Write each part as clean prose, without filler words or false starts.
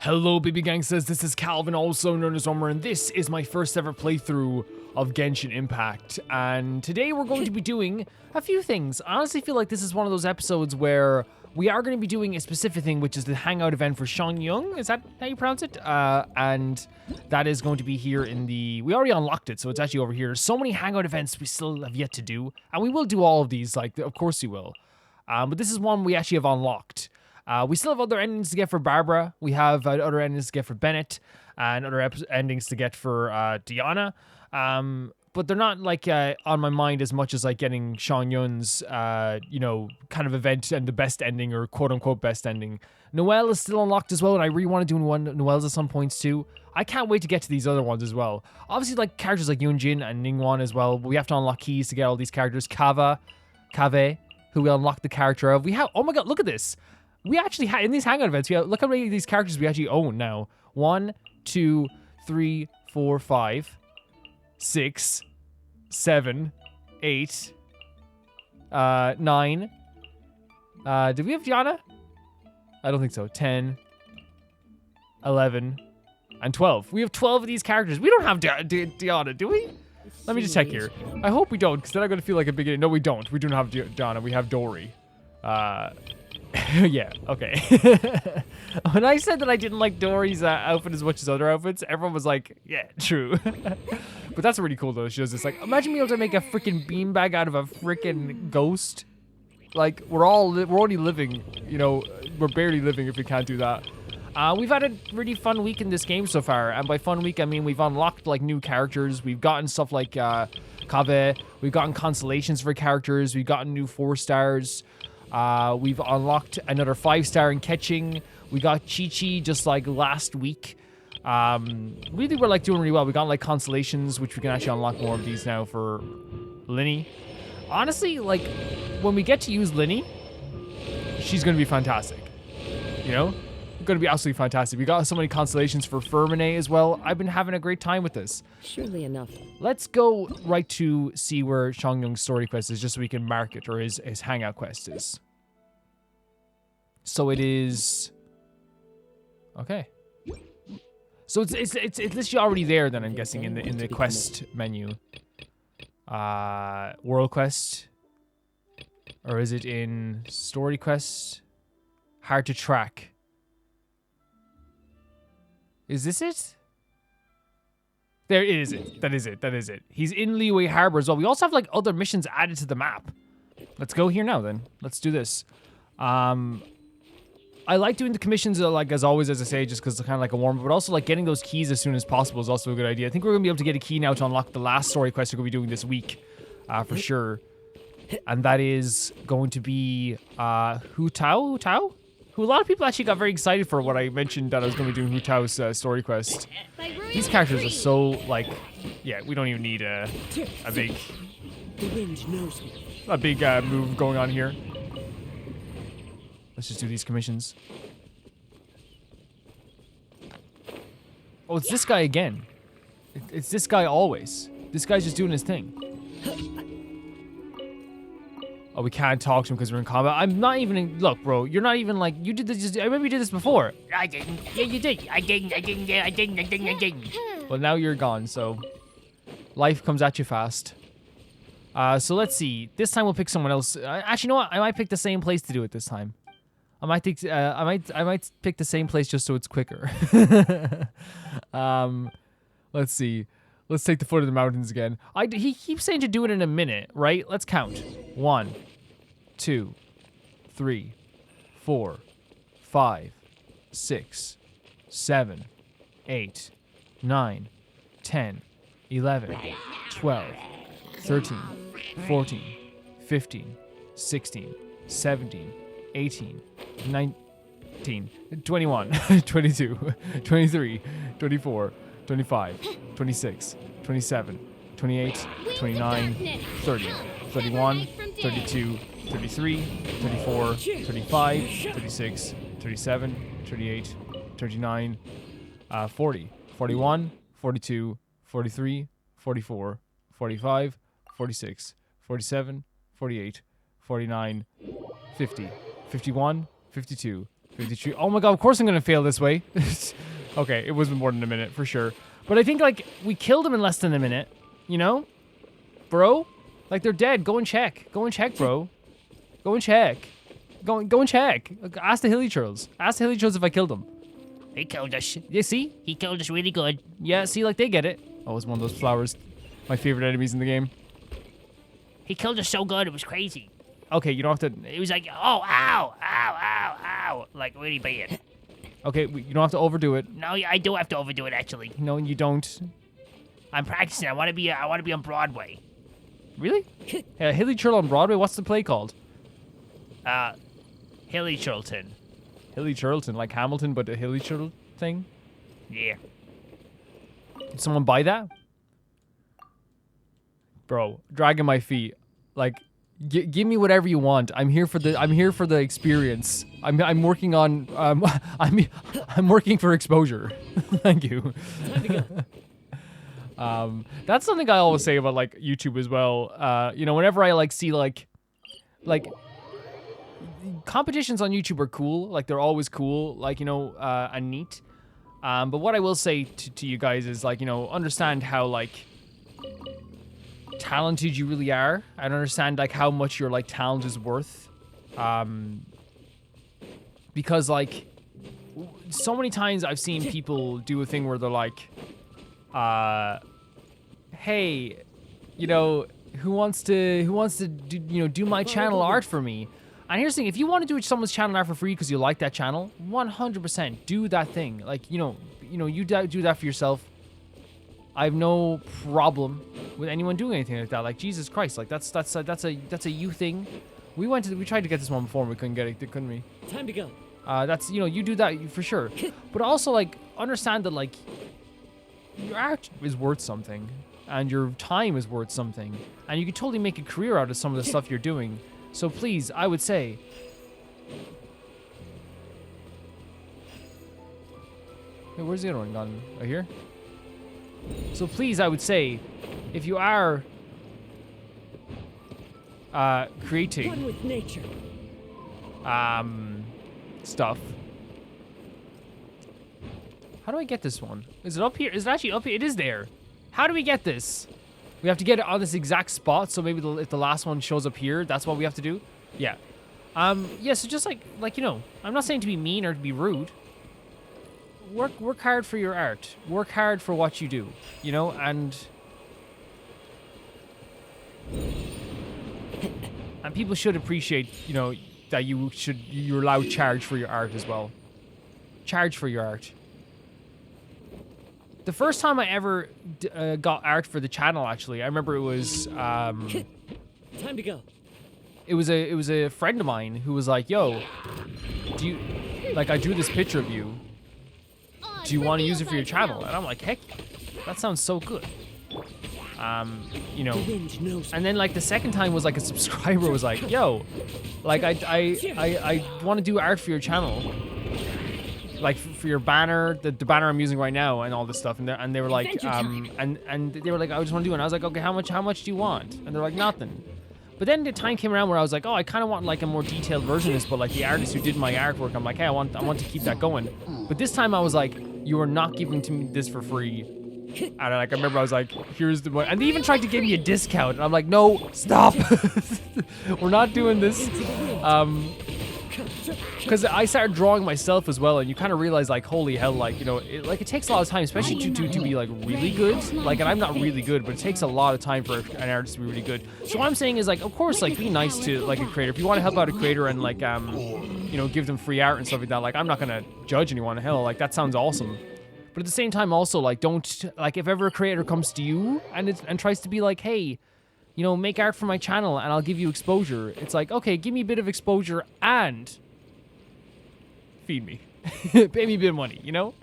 Hello baby gangsters, this is Calvin, also known as Omer, and this is my first ever playthrough of Genshin Impact. And today we're going to be doing a few things. I honestly feel like this is one of those episodes where we are going to be doing a specific thing, which is the hangout event for Xiangyang. Is that how you pronounce it? And that is going to be here in the... We already unlocked it, so it's actually over here. There's so many hangout events we still have yet to do. And we will do all of these, like, of course we will. But this is one we actually have unlocked. We still have other endings to get for Barbara. We have other endings to get for Bennett and other endings to get for Diana. But they're not like on my mind as much as like getting Sean Yun's, kind of event and the best ending or quote unquote best ending. Noelle is still unlocked as well, and I really want to do one Noelle's at some points too. I can't wait to get to these other ones as well. Obviously, like characters like Yunjin and Ningguang as well. But we have to unlock keys to get all these characters. Kaveh, who we unlock the character of. We have. Oh my god, look at this. We actually in these hangout events, look how many of these characters we actually own now. 1, 2, 3, 4, 5, 6, 7, 8, 9. Did we have Diana? I don't think so. 10, 11, and 12. We have 12 of these characters. We don't have Diana, do we? Let me just check here. I hope we don't, because then I'm going to feel like a big... No, we don't. We don't have Diana. We have Dory. Yeah, okay. When I said that I didn't like Dory's outfit as much as other outfits, everyone was like, yeah, true. But that's really cool though. She does this, like, imagine being able to make a freaking beanbag out of a freaking ghost. Like, we're only living, we're barely living if we can't do that. We've had a really fun week in this game so far, and by fun week I mean we've unlocked like new characters. We've gotten stuff like Kaveh. We've gotten constellations for characters. We've gotten new 4-stars. We've unlocked another 5-star in catching. We got Chi-Chi just like last week. Really we're like doing really well. We got like constellations, which we can actually unlock more of these now for Lyney. Honestly, like when we get to use Lyney, she's gonna be fantastic. Gonna be absolutely fantastic. We got so many constellations for Fermine as well. I've been having a great time with this. Surely enough. Let's go right to see where Xiangyang's story quest is, just so we can mark it, or his hangout quest is. So it is... Okay. So it's literally already there then, I'm guessing, in the quest menu. World quest. Or is it in story quest? Hard to track. Is this it? There it is. That is it. He's in Liyue Harbor as well. We also have like other missions added to the map. Let's go here now then. Let's do this. I like doing the commissions like as always, as I say, just because it's kind of like a warm-up, but also like getting those keys as soon as possible is also a good idea. I think we're gonna be able to get a key now to unlock the last story quest we're gonna be doing this week, for sure. And that is going to be Hu Tao? Who a lot of people actually got very excited for when I mentioned that I was going to be doing Hu Tao's story quest. These characters are so, like, yeah, we don't even need a big move going on here. Let's just do these commissions. Oh, it's this guy again. It's this guy always. This guy's just doing his thing. Oh, we can't talk to him because we're in combat. I'm not even in... Look, bro, you're not even like... You did this... I remember you did this before. I didn't. Yeah, you did. I didn't. Well, now you're gone, so... Life comes at you fast. So let's see. This time we'll pick someone else. Actually, you know what? I might pick the same place to do it this time. I might pick the same place just so it's quicker. Let's see. Let's take the foot of the mountains again. He keeps saying to do it in a minute, right? Let's count. 1, 2, 3, 4, 5, 6, 7, 8, 9, 10, 11, 12, 13, 14, 15, 16, 17, 18, 19, 21, 22, 23, 24, 25, 26, 27, 28, 29, 30, 31, 32, 33, 34, 35, 36, 37, 38, 39, 40, 41, 42, 43, 44, 45, 46, 47, 48, 49, 50, 51, 52, 53. Oh my god, of course I'm gonna fail this way. Okay, it was more than a minute for sure. But I think like we killed them in less than a minute. You know? Bro? Like they're dead. Go and check. Go and check, bro. Go and check. Go and check. Ask the Hilly Churls. Ask the Hilly Churls if I killed them. He killed us. You see? He killed us really good. Yeah, see, like they get it. Oh, it's one of those flowers. My favorite enemies in the game. He killed us so good, it was crazy. Okay, you don't have to. It was like, oh, ow, ow, ow, ow. Like, really bad. Okay, you don't have to overdo it. No, I do have to overdo it, actually. No, you don't. I'm practicing. I want to be on Broadway. Really? Hilly Churl on Broadway. What's the play called? Hilly Churlton. Hilly Churlton, like Hamilton, but a Hilly Churl thing. Yeah. Did someone buy that? Bro, dragging my feet. Like, give me whatever you want. I'm here for the experience. I'm working on I'm working for exposure. Thank you. That's something I always say about like YouTube as well. You know, whenever I like see like competitions on YouTube are cool. Like they're always cool. Like, you know, and neat. But what I will say to you guys is like, you know, understand how like talented you really are, and understand like how much your like talent is worth. Because like so many times I've seen people do a thing where they're like, hey, you know, who wants to do, you know, do my channel art for me? And here's the thing, if you want to do someone's channel art for free because you like that channel, 100% do that thing. Like, you know, you do that for yourself. I have no problem with anyone doing anything like that. Like, Jesus Christ, like that's a you thing. We tried to get this one before and we couldn't get it, couldn't we? Time to go. That's, you know, you do that for sure. But also like understand that like your art is worth something and your time is worth something, and you can totally make a career out of some of the stuff you're doing. So please, I would say, hey, where's the other one gone? Right here? So please, I would say, if you are creating One with nature. stuff. How do I get this one? Is it up here? Is it actually up here? It is there. How do we get this? We have to get it on this exact spot, so maybe if the last one shows up here, that's what we have to do? Yeah. Yeah, so just like, you know, I'm not saying to be mean or to be rude. Work hard for your art. Work hard for what you do, you know, and people should appreciate, you know, that you're allowed charge for your art as well. Charge for your art. The first time I ever got art for the channel, actually, I remember it was Time to go. it was a friend of mine who was like, "Yo, do you like I drew this picture of you? Do you want to use it for your channel?" And I'm like, "Heck, that sounds so good." You know, Wind knows. and then like the second time was like a subscriber was like, "Yo, like I want to do art for your channel." Like for your banner, the banner I'm using right now, and all this stuff, and they were like, and they were like, I just want to do it. And I was like, okay, how much do you want? And they're like, nothing. But then the time came around where I was like, oh, I kind of want like a more detailed version of this, but like the artist who did my artwork, I'm like, hey, I want to keep that going. But this time I was like, you are not giving to me this for free. And I remember I was like, here's the money. And they even tried to give me a discount, and I'm like, no, stop. We're not doing this. Because I started drawing myself as well, and you kind of realize like, holy hell, like, you know, it takes a lot of time, especially to be like really good. Like, and I'm not really good, but it takes a lot of time for an artist to be really good. So what I'm saying is like, of course, like be nice to like a creator. If you want to help out a creator and like, you know, give them free art and stuff like that, like I'm not gonna judge anyone. Hell, like that sounds awesome. But at the same time, also like, don't like if ever a creator comes to you and tries to be like, hey, you know, make art for my channel and I'll give you exposure. It's like, okay, give me a bit of exposure and feed me. Pay me a bit of money, you know?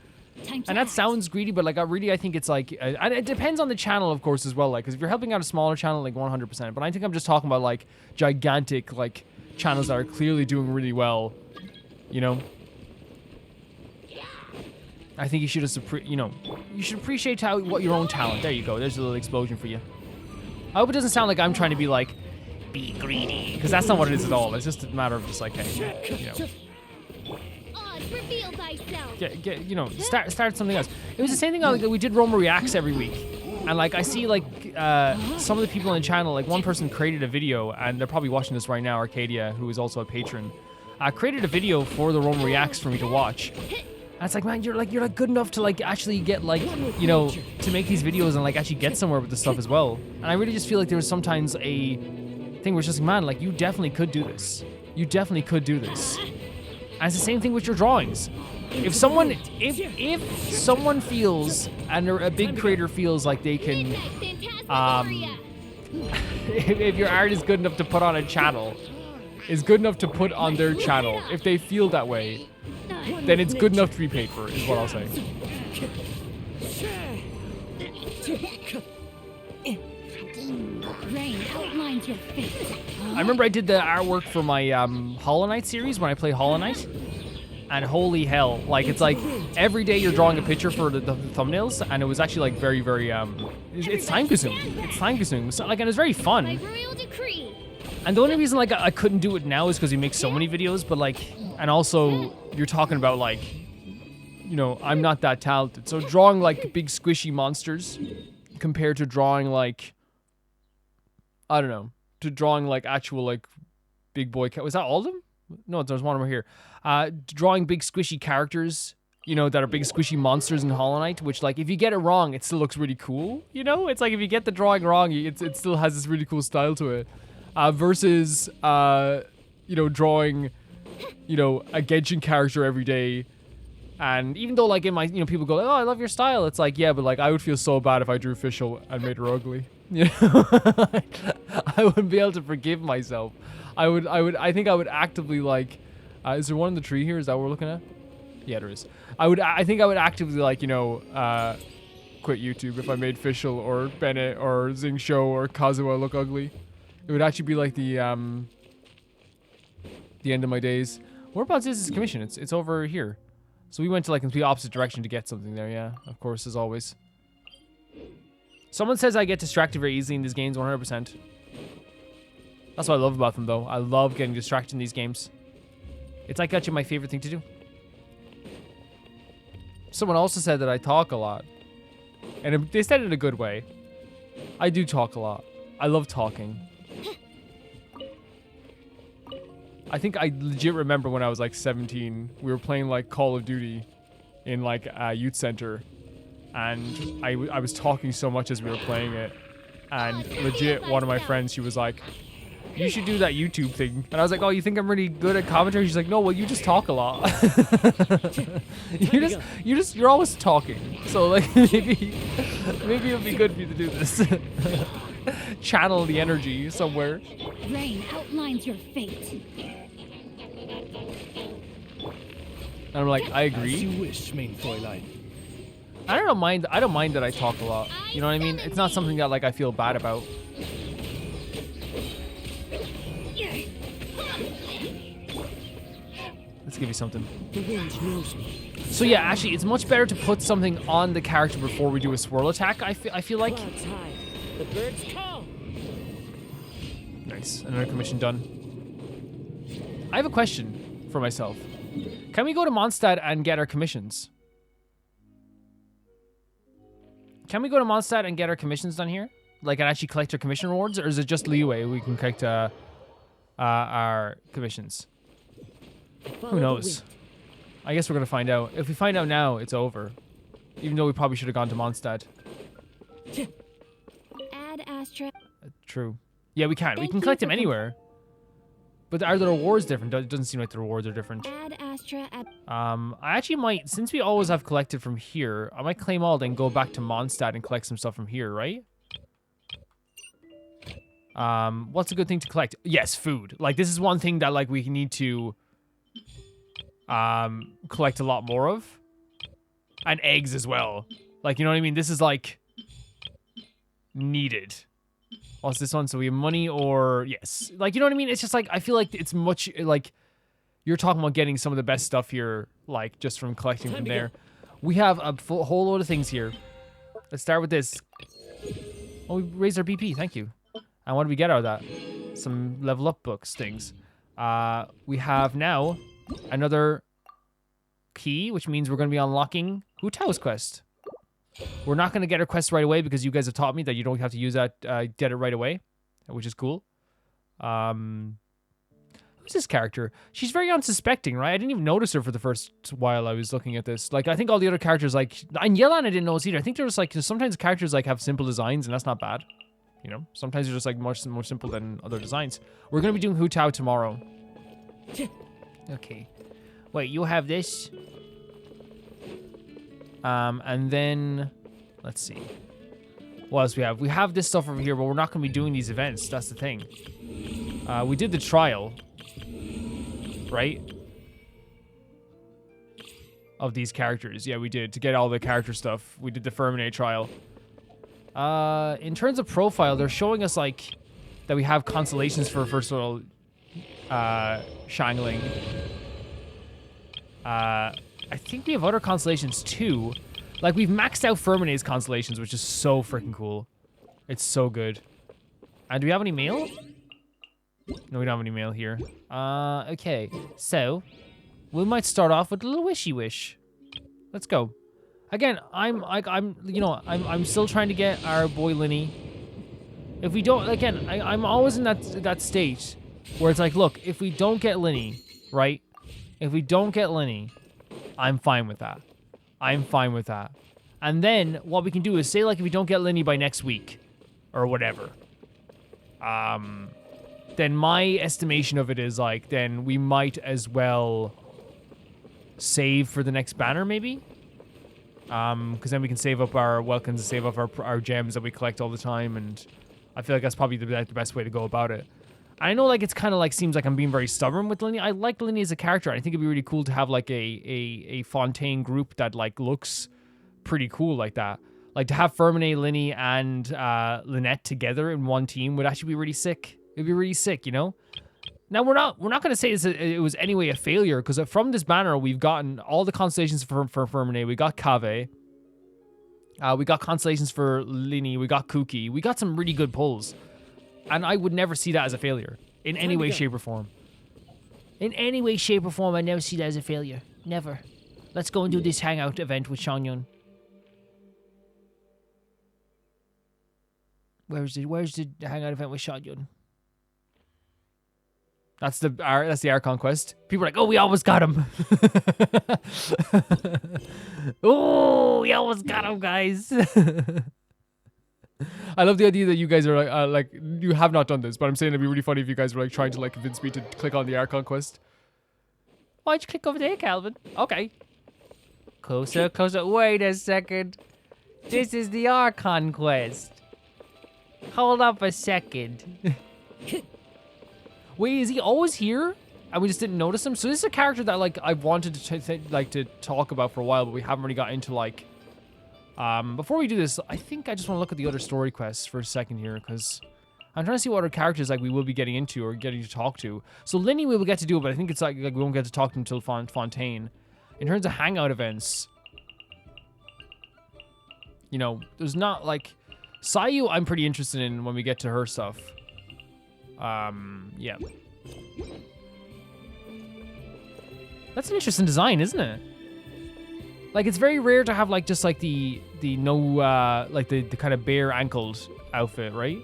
And that sounds greedy, but like I think it's like, and it depends on the channel, of course, as well. Like, because if you're helping out a smaller channel, like 100%. But I think I'm just talking about like gigantic like channels that are clearly doing really well, you know? I think you should just, you know, you should appreciate what your own talent. There you go. There's a little explosion for you. I hope it doesn't sound like I'm trying to be like, Be greedy. because that's not what it is at all. It's just a matter of just like, hey, you know. you know, start something else. It was the same thing like we did Roma Reacts every week. And like I see like some of the people on the channel, like one person created a video, and they're probably watching this right now, Arcadia, who is also a patron, created a video for the Roma Reacts for me to watch. And it's like, man, you're like good enough to like actually get like, you know, to make these videos and like actually get somewhere with this stuff as well. And I really just feel like there was sometimes a thing where it's just like, man, like you definitely could do this. You definitely could do this. And it's the same thing with your drawings. If someone feels, and a big creator feels like they can, if your art is good enough to put on a channel, is good enough to put on their channel, if they feel that way, then it's good enough to be paid for, is what I'll say. I remember I did the artwork for my Hollow Knight series when I play Hollow Knight. And holy hell, like it's like every day you're drawing a picture for the thumbnails, and it was actually like very, very it's time consuming. It's time consuming. So, like, and it's very fun. And the only reason like I couldn't do it now is because we make so many videos, but like, and also you're talking about like, you know, I'm not that talented. So drawing like big squishy monsters compared to drawing like, I don't know, to drawing like actual like big boy. Was that all of them? No, there's one over here. Drawing big squishy characters, you know, that are big squishy monsters in Hollow Knight, which like if you get it wrong, it still looks really cool. You know, it's like if you get the drawing wrong, it still has this really cool style to it. Versus, you know, drawing, you know, a Genshin character every day. And even though like in my, you know, people go, oh, I love your style. It's like, yeah, but like I would feel so bad if I drew Fischl and made her ugly. You know, I wouldn't be able to forgive myself. I think I would actively like, is there one in the tree here? Is that what we're looking at? Yeah, there is. I think I would actively like, you know, quit YouTube if I made Fischl or Bennett or Xingqiu or Kazuha look ugly. It would actually be like the end of my days. Whereabouts is this commission? It's over here. So we went to like complete opposite direction to get something there, yeah. Of course, as always. Someone says I get distracted very easily in these games, 100%. That's what I love about them, though. I love getting distracted in these games. It's like actually my favorite thing to do. Someone also said that I talk a lot. And they said it in a good way. I do talk a lot. I love talking. I think I legit remember when I was like 17, we were playing like Call of Duty in like a youth center. And I was talking so much as we were playing it. And legit, one of my friends, she was like, you should do that YouTube thing. And I was like, oh, you think I'm really good at commentary? She's like, no, well, you just talk a lot. You're always talking. So like, maybe it would be good for you to do this. Channel the energy somewhere. Rain outlines your fate. And I'm like, I agree. As you wish, main Fräulein. I don't mind that I talk a lot. You know what I mean? It's not something that like I feel bad about. Let's give you something. The wind knows me. So yeah, actually, it's much better to put something on the character before we do a swirl attack. I feel like. Clouds high. The birds call. Nice, another commission done. I have a question for myself. Can we go to Mondstadt and get our commissions? Can we go to Mondstadt and get our commissions done here? Like, and actually collect our commission rewards? Or is it just Liyue we can collect our commissions? Who knows? I guess we're going to find out. If we find out now, it's over. Even though we probably should have gone to Mondstadt. Add Astra. True. Yeah, we can. We can collect them anywhere. But are the rewards different? It doesn't seem like the rewards are different. Add Astra. I actually might, since we always have collected from here, I might claim all, then go back to Mondstadt and collect some stuff from here, right? What's a good thing to collect? Yes, food. Like, this is one thing that, like, we need to collect a lot more of. And eggs as well. Like, you know what I mean? This is, like, needed. What's this one? So we have money or... Yes. Like, you know what I mean? It's just, like, I feel like it's much, like... You're talking about getting some of the best stuff here, like, just from collecting from there. We have a whole load of things here. Let's start with this. Oh, we raised our BP. Thank you. And what do we get out of that? Some level up books things. We have now another key, which means we're going to be unlocking Hu Tao's quest. We're not going to get her quest right away because you guys have taught me that you don't have to use that, get it right away, which is cool. Who's this character? She's very unsuspecting, right? I didn't even notice her for the first while I was looking at this. Like, I think all the other characters, like, and Yelan I didn't notice either. I think there's like, sometimes characters like have simple designs, and that's not bad. You know, sometimes they're just like much more simple than other designs. We're gonna be doing Hu Tao tomorrow. Okay. Wait, you have this. And then, let's see. What else we have? We have this stuff over here, but we're not gonna be doing these events. That's the thing. We did the trial, right? Of these characters. Yeah, we did. To get all the character stuff. We did the Ferminate trial. In terms of profile, they're showing us, like, that we have constellations for, first of all, Xiangling. I think we have other constellations, too. Like, we've maxed out Ferminate's constellations, which is so freaking cool. It's so good. Do we have any mail? No, we don't have any mail here. Okay. So, we might start off with a little wishy wish. Let's go. Again, I'm still trying to get our boy Linny. If we don't, again, I'm always in that state where it's like, look, if we don't get Linny, right? If we don't get Linny, I'm fine with that. I'm fine with that. And then what we can do is say, like, if we don't get Linny by next week or whatever, then my estimation of it is like, then we might as well save for the next banner, maybe. Because then we can save up our welcomes and save up our gems that we collect all the time, and I feel like that's probably the best way to go about it. I know, like, it's kind of like, seems like I'm being very stubborn with Linny. I like Linny as a character. I think it'd be really cool to have, like, a Fontaine group that, like, looks pretty cool like that. Like, to have Ferminate, Linny, and Lynette together in one team would actually be really sick. It'd be really sick, you know? Now, we're not going to say it was anyway a failure, because from this banner, we've gotten all the constellations for Ferminate. We got Kaveh. We got constellations for Linny. We got Kuki. We got some really good pulls. And I would never see that as a failure. In any way, shape, or form. In any way, shape, or form, I never see that as a failure. Never. Let's go and do this hangout event with Xiangyun. Where's the hangout event with Xiangyun? That's the Archon quest. People are like, oh, we almost got him. Oh, we almost got him, guys. I love the idea that you guys are like you have not done this, but I'm saying it'd be really funny if you guys were like trying to like convince me to click on the Archon quest. Why'd you click over there, Calvin? Okay. Closer. Wait a second. This is the Archon quest. Hold up a second. Wait, is he always here? And we just didn't notice him? So this is a character that, like, I've wanted to talk about for a while, but we haven't really got into, like... before we do this, I think I just want to look at the other story quests for a second here, because I'm trying to see what other characters, like, we will be getting into or getting to talk to. So Linny we will get to do, but I think it's, like we won't get to talk to him until Fontaine. In terms of hangout events, you know, there's not, like... Sayu, I'm pretty interested in when we get to her stuff. Yeah. That's an interesting design, isn't it? Like, it's very rare to have, like, just, like, the kind of bare ankled outfit, right?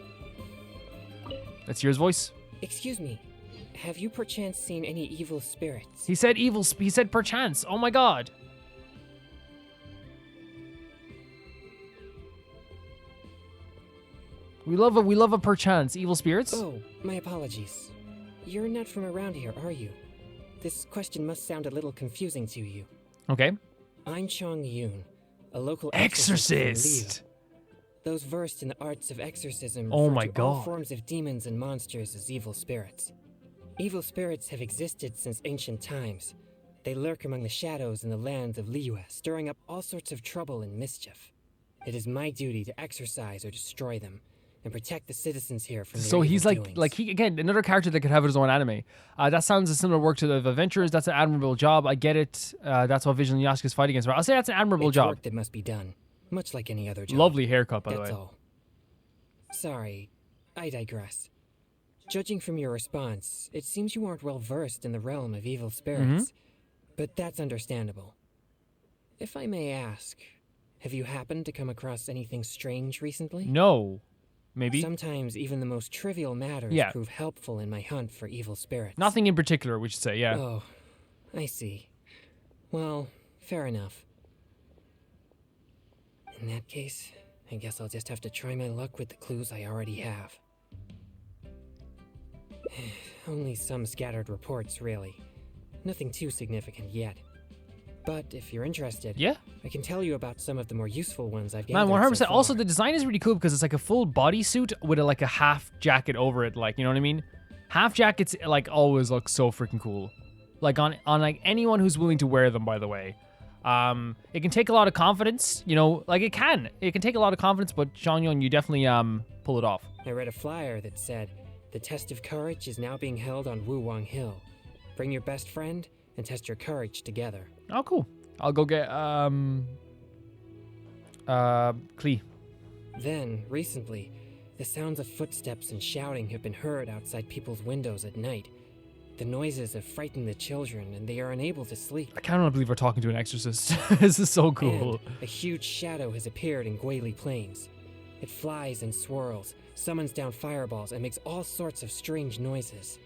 That's yours, voice? Excuse me. Have you perchance seen any evil spirits? He said he said perchance. Oh my god. We love a perchance. Evil spirits? Oh, my apologies. You're not from around here, are you? This question must sound a little confusing to you. Okay. I'm Chong Yun, a local exorcist. Those versed in the arts of exorcism Oh refer my to all god. forms of demons and monsters as evil spirits. Evil spirits have existed since ancient times. They lurk among the shadows in the lands of Liyue, stirring up all sorts of trouble and mischief. It is my duty to exorcise or destroy them, and protect the citizens here from their So he's evil like doings. he again, another character that could have his own anime. That sounds a similar work to the Adventurers. That's an admirable job. I get it. That's what Vision and Yasuka's fight against her. I'll say that's an admirable It's job. work that must be done, much like any other job. Lovely haircut, by the That's way. all. Sorry, I digress. Judging from your response, it seems you aren't well versed in the realm of evil spirits. but that's understandable. If I may ask, have you happened to come across anything strange recently? No. Maybe? Sometimes even the most trivial matters Yeah. prove helpful in my hunt for evil spirits. Nothing in particular, we should say, yeah. Oh, I see. Well, fair enough. In that case, I guess I'll just have to try my luck with the clues I already have. Only some scattered reports, really. Nothing too significant yet. But if you're interested, Yeah? I can tell you about some of the more useful ones I've Man, gathered 100%. so Also, far. the design is really cool because it's like a full bodysuit with like a half jacket over it. Like, you know what I mean? Half jackets like always look so freaking cool. Like on like anyone who's willing to wear them, by the way. It can take a lot of confidence, you know, like it can take a lot of confidence, but Xiangyun, you definitely pull it off. I read a flyer that said, "The test of courage is now being held on Wuwang Hill. Bring your best friend and test your courage together." Oh, cool. I'll go get Klee. Then, recently, the sounds of footsteps and shouting have been heard outside people's windows at night. The noises have frightened the children, and they are unable to sleep. I cannot believe we're talking to an exorcist. This is so cool. And a huge shadow has appeared in Guili Plains. It flies and swirls, summons down fireballs, and makes all sorts of strange noises.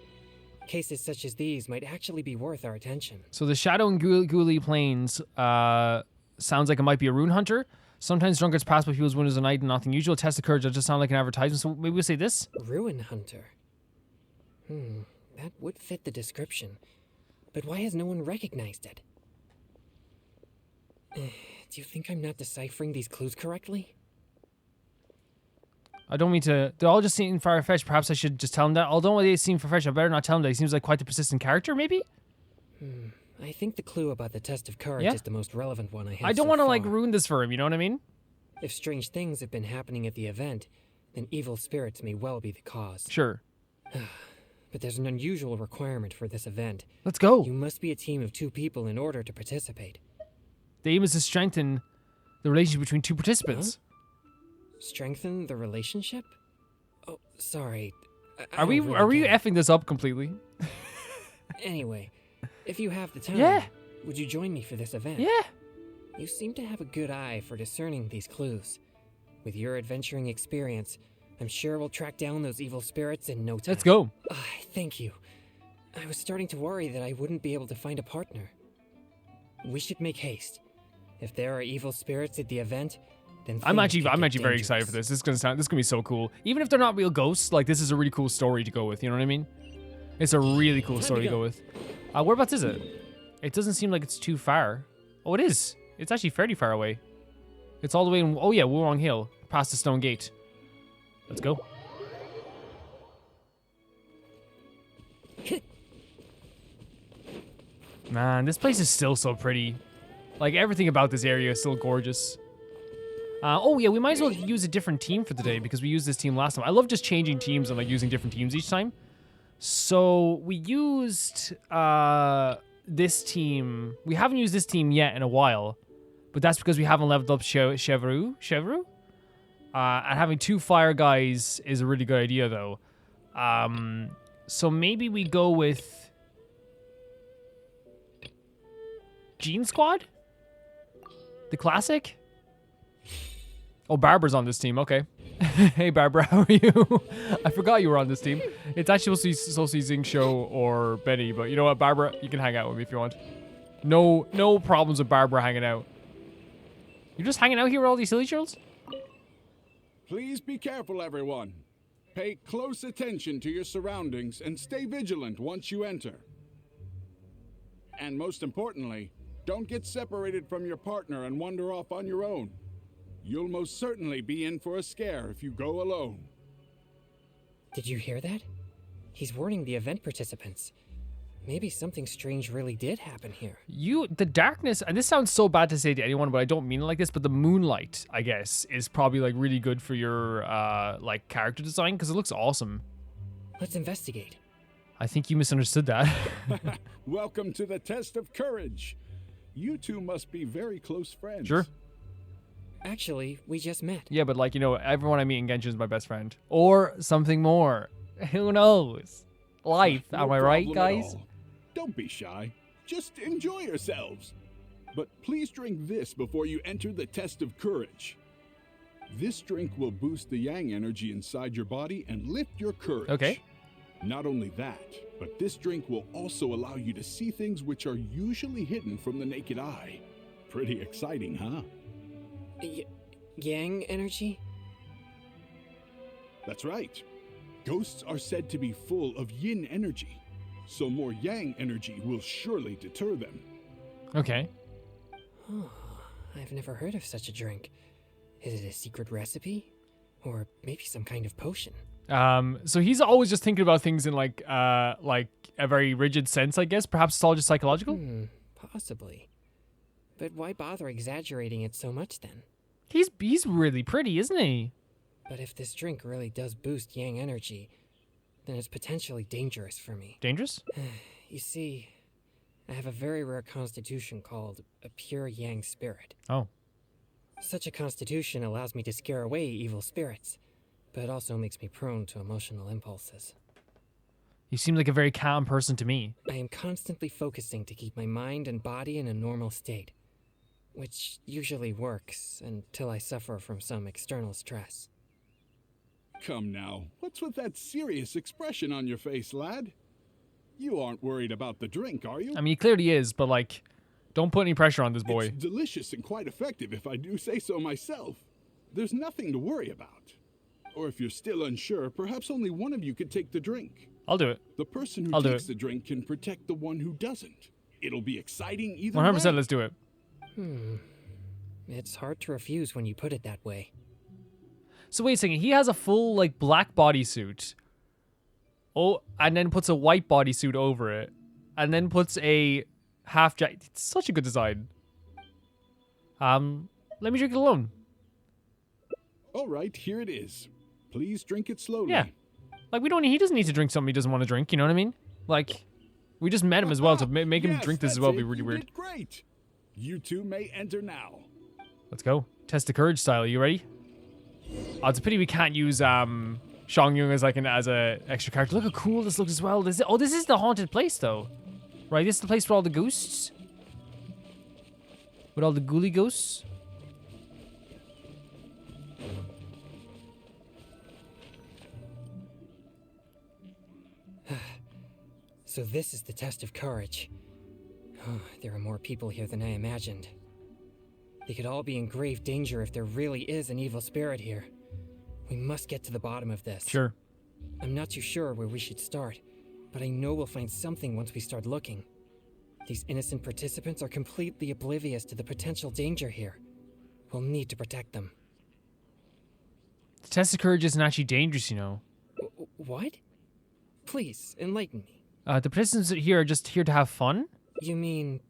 Cases such as these might actually be worth our attention. So the shadow in Guli Plains sounds like it might be a rune hunter. Sometimes drunkards pass by people's windows at night and nothing usual. Test of courage, that just sound like an advertisement. So maybe we'll say this. Ruin Hunter. That would fit the description. But why has no one recognized it? Do you think I'm not deciphering these clues correctly? I don't mean to. They all just seem far-fetched. Perhaps I should just tell him that. Although they seem far-fetched, I better not tell him that. He seems like quite the persistent character, maybe? I think the clue about the test of courage Yeah. is the most relevant one I have I don't so want to, like, far. ruin this for him, you know what I mean? If strange things have been happening at the event, then evil spirits may well be the cause. Sure. But there's an unusual requirement for this event. Let's go. You must be a team of 2 people in order to participate. The aim is to strengthen the relationship between 2 participants. Strengthen the relationship? Oh, sorry. I Are we don't really get it. effing this up completely? Anyway, if you have the time, Yeah. would you join me for this event? Yeah. You seem to have a good eye for discerning these clues. With your adventuring experience, I'm sure we'll track down those evil spirits in no time. Let's go. Thank you. I was starting to worry that I wouldn't be able to find a partner. We should make haste. If there are evil spirits at the event, then I'm things actually could get very excited for dangerous. this. This is gonna be so cool. Even if they're not real ghosts, like this is a really cool story to go with. You know what I mean? It's a really cool story to go with. Whereabouts is it? It doesn't seem like it's too far. Oh, it is. It's actually fairly far away. It's all the way in. Oh yeah, Wurong Hill, past the Stone Gate. Let's go. Man, this place is still so pretty. Like everything about this area is still gorgeous. Oh yeah, we might as well use a different team for today because we used this team last time. I love just changing teams and like using different teams each time. So we used this team. We haven't used this team yet in a while, but that's because we haven't leveled up Chevroux. And having 2 fire guys is a really good idea though. So maybe we go with Gene Squad? The classic? Oh, Barbara's on this team. Okay. Hey, Barbara, how are you? I forgot you were on this team. It's actually supposed to be Zing Show or Benny, but you know what, Barbara, you can hang out with me if you want. No problems with Barbara hanging out. You're just hanging out here with all these silly chills? Please be careful, everyone. Pay close attention to your surroundings and stay vigilant once you enter. And most importantly, don't get separated from your partner and wander off on your own. You'll most certainly be in for a scare if you go alone. Did you hear that? He's warning the event participants. Maybe something strange really did happen here. The darkness, and this sounds so bad to say to anyone, but I don't mean it like this, but the moonlight, I guess, is probably like really good for your like character design because it looks awesome. Let's investigate. I think you misunderstood that. Welcome to the test of courage. You 2 must be very close friends. Sure. Actually, we just met. Yeah, but like, you know, everyone I meet in Genshin is my best friend. Or something more. Who knows? Life, No am I right, problem at guys? all. Don't be shy. Just enjoy yourselves. But please drink this before you enter the test of courage. This drink will boost the yang energy inside your body and lift your courage. Okay. Not only that, but this drink will also allow you to see things which are usually hidden from the naked eye. Pretty exciting, huh? Yang energy? That's right. Ghosts are said to be full of yin energy, so more yang energy will surely deter them. Okay. Oh, I've never heard of such a drink. Is it a secret recipe? Or maybe some kind of potion? So he's always just thinking about things in like a very rigid sense, I guess. Perhaps it's all just psychological. Possibly. But why bother exaggerating it so much then? He's really pretty, isn't he? But if this drink really does boost yang energy, then it's potentially dangerous for me. Dangerous? You see, I have a very rare constitution called a pure yang spirit. Oh. Such a constitution allows me to scare away evil spirits, but it also makes me prone to emotional impulses. You seem like a very calm person to me. I am constantly focusing to keep my mind and body in a normal state, which usually works until I suffer from some external stress. Come now, what's with that serious expression on your face, lad? You aren't worried about the drink, are you? I mean, he clearly is, but like, don't put any pressure on this boy. It's delicious and quite effective, if I do say so myself. There's nothing to worry about. Or if you're still unsure, perhaps only one of you could take the drink. I'll do it. The person who I'll do takes it. the drink can protect the one who doesn't. It'll be exciting either 100%, way. let's do it. It's hard to refuse when you put it that way. So wait a second, he has a full like black bodysuit. Oh, and then puts a white bodysuit over it. And then puts a half jacket. It's such a good design. Let me drink it alone. All right, here it is. Please drink it slowly. Yeah. Like he doesn't need to drink something he doesn't want to drink, you know what I mean? Like, we just met him as well to make him Yes, drink this as that's well it. would be really You weird. did great. You two may enter now. Let's go. Test of courage style, you ready? Oh, it's a pity we can't use Shang Yung as a extra character. Look how cool this looks as well. This is the haunted place though. Right, this is the place for all the ghosts. With all the ghouly ghosts. So this is the test of courage. Oh, there are more people here than I imagined. They could all be in grave danger if there really is an evil spirit here. We must get to the bottom of this. Sure. I'm not too sure where we should start, but I know we'll find something once we start looking. These innocent participants are completely oblivious to the potential danger here. We'll need to protect them. The test of courage isn't actually dangerous, you know. What? Please, enlighten me. The participants here are just here to have fun. You mean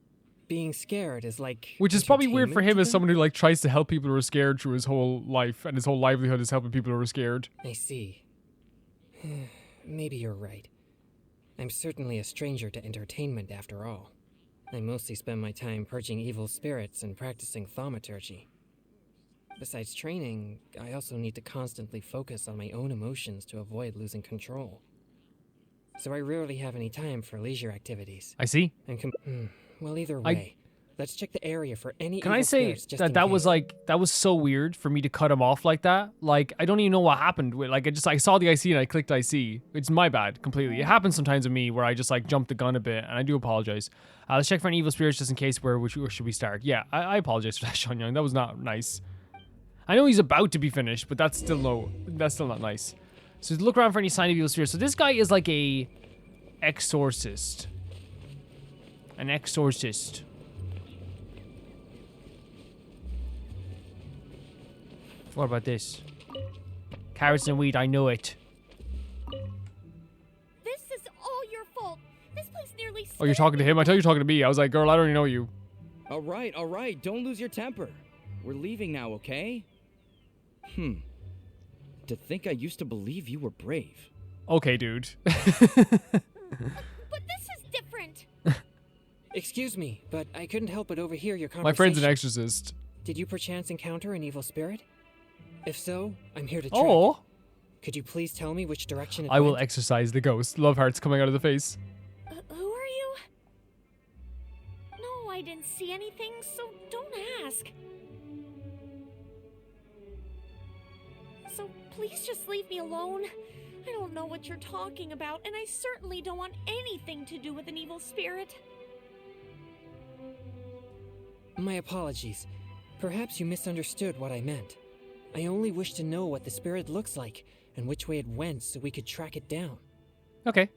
being scared is like... Which is probably weird for entertainment him to as them? someone who like tries to help people who are scared through his whole life, and his whole livelihood is helping people who are scared. I see. Maybe you're right. I'm certainly a stranger to entertainment after all. I mostly spend my time purging evil spirits and practicing thaumaturgy. Besides training, I also need to constantly focus on my own emotions to avoid losing control. So I rarely have any time for leisure activities. I see. Well, either way, let's check the area for any Can evil I say spirits just in that was case. like that was so weird for me to cut him off like that? Like I don't even know what happened. Like I saw the IC and I clicked IC. It's my bad completely. It happens sometimes with me where I just like jump the gun a bit, and I do apologize. Let's check for any evil spirits just in case. Where should we start? Yeah, I apologize for that, Sean Young. That was not nice. I know he's about to be finished, but that's still not nice. So look around for any sign of evil spirits. So this guy is like a exorcist. An exorcist. What about this? Carrots and wheat, I know it. This is all your fault. This place nearly Oh, you're talking to him? I thought you were talking to me. I was like, girl, I don't even know you. All right. Don't lose your temper. We're leaving now, okay? To think I used to believe you were brave. Okay, dude. But this is different. Excuse me, but I couldn't help but overhear your conversation. My friend's an exorcist. Did you perchance encounter an evil spirit? If so, I'm here to check. Oh, Could you please tell me which direction it I will went? exorcise the ghost. Love hearts coming out of the face. Who are you? I didn't see anything, so don't ask. So please just leave me alone. I don't know what you're talking about, and I certainly don't want anything to do with an evil spirit. My apologies. Perhaps you misunderstood what I meant. I only wish to know what the spirit looks like and which way it went so we could track it down. Okay.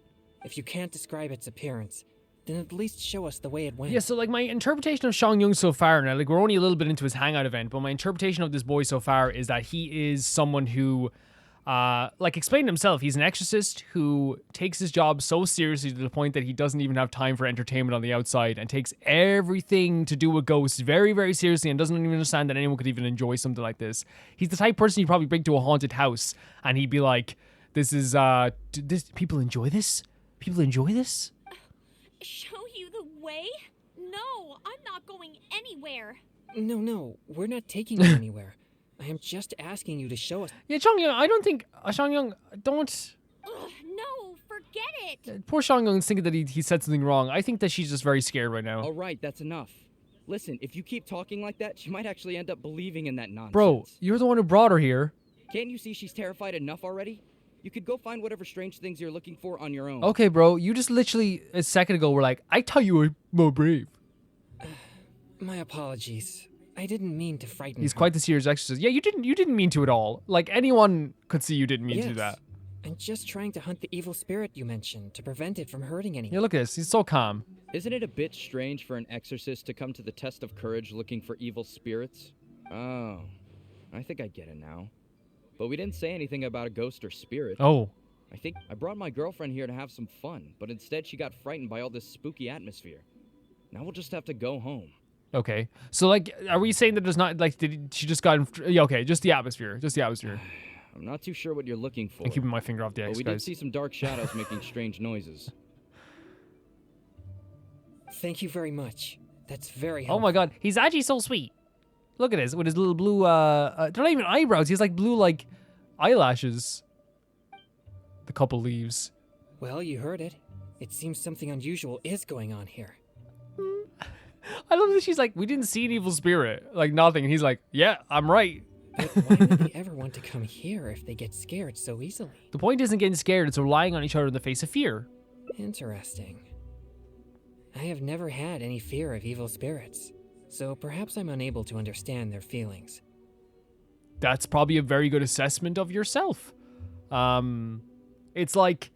If you can't describe its appearance, then at least show us the way it went. Yeah, so like my interpretation of Seong Young so far, now like we're only a little bit into his hangout event, but my interpretation of this boy so far is that he is someone who, like explained himself, he's an exorcist who takes his job so seriously to the point that he doesn't even have time for entertainment on the outside and takes everything to do with ghosts very, very seriously and doesn't even understand that anyone could even enjoy something like this. He's the type of person you'd probably bring to a haunted house and he'd be like, this is, people enjoy this? People enjoy this? Show you the way? No, I'm not going anywhere. No, we're not taking you anywhere. I am just asking you to show us. Yeah, Seong Young, I don't think, Seong Young, don't... Ugh, no, forget it. Poor Seong Young's thinking that he said something wrong. I think that she's just very scared right now. All right, that's enough. Listen, if you keep talking like that, she might actually end up believing in that nonsense. Bro, you're the one who brought her here. Can't you see she's terrified enough already? You could go find whatever strange things you're looking for on your own. Okay, bro, you just literally a second ago were like, I thought you were more brave. My apologies. I didn't mean to frighten He's her. quite the serious exorcist. Yeah, you didn't mean to at all. Like anyone could see you didn't mean to do that. I'm just trying to hunt the evil spirit you mentioned to prevent it from hurting anyone. Yeah, look at this. He's so calm. Isn't it a bit strange for an exorcist to come to the test of courage looking for evil spirits? Oh, I think I get it now. But we didn't say anything about a ghost or spirit. Oh. I think I brought my girlfriend here to have some fun, but instead she got frightened by all this spooky atmosphere. Now we'll just have to go home. Okay. So like, are we saying that there's not like she just got? Yeah. Okay. Just the atmosphere. Just the atmosphere. I'm not too sure what you're looking for. I'm keeping my finger off the But X, we did guys. see some dark shadows making strange noises. Thank you very much. That's very Oh helpful. my God, he's actually so sweet. Look at this with his little blue. They're not even eyebrows. He has like blue like eyelashes. The couple leaves. Well, you heard it. It seems something unusual is going on here. I love that she's like, we didn't see an evil spirit, like nothing. And he's like, yeah, I'm right. But why would they ever want to come here if they get scared so easily? The point isn't getting scared, it's relying on each other in the face of fear. Interesting. I have never had any fear of evil spirits, so perhaps I'm unable to understand their feelings. That's probably a very good assessment of yourself. It's like,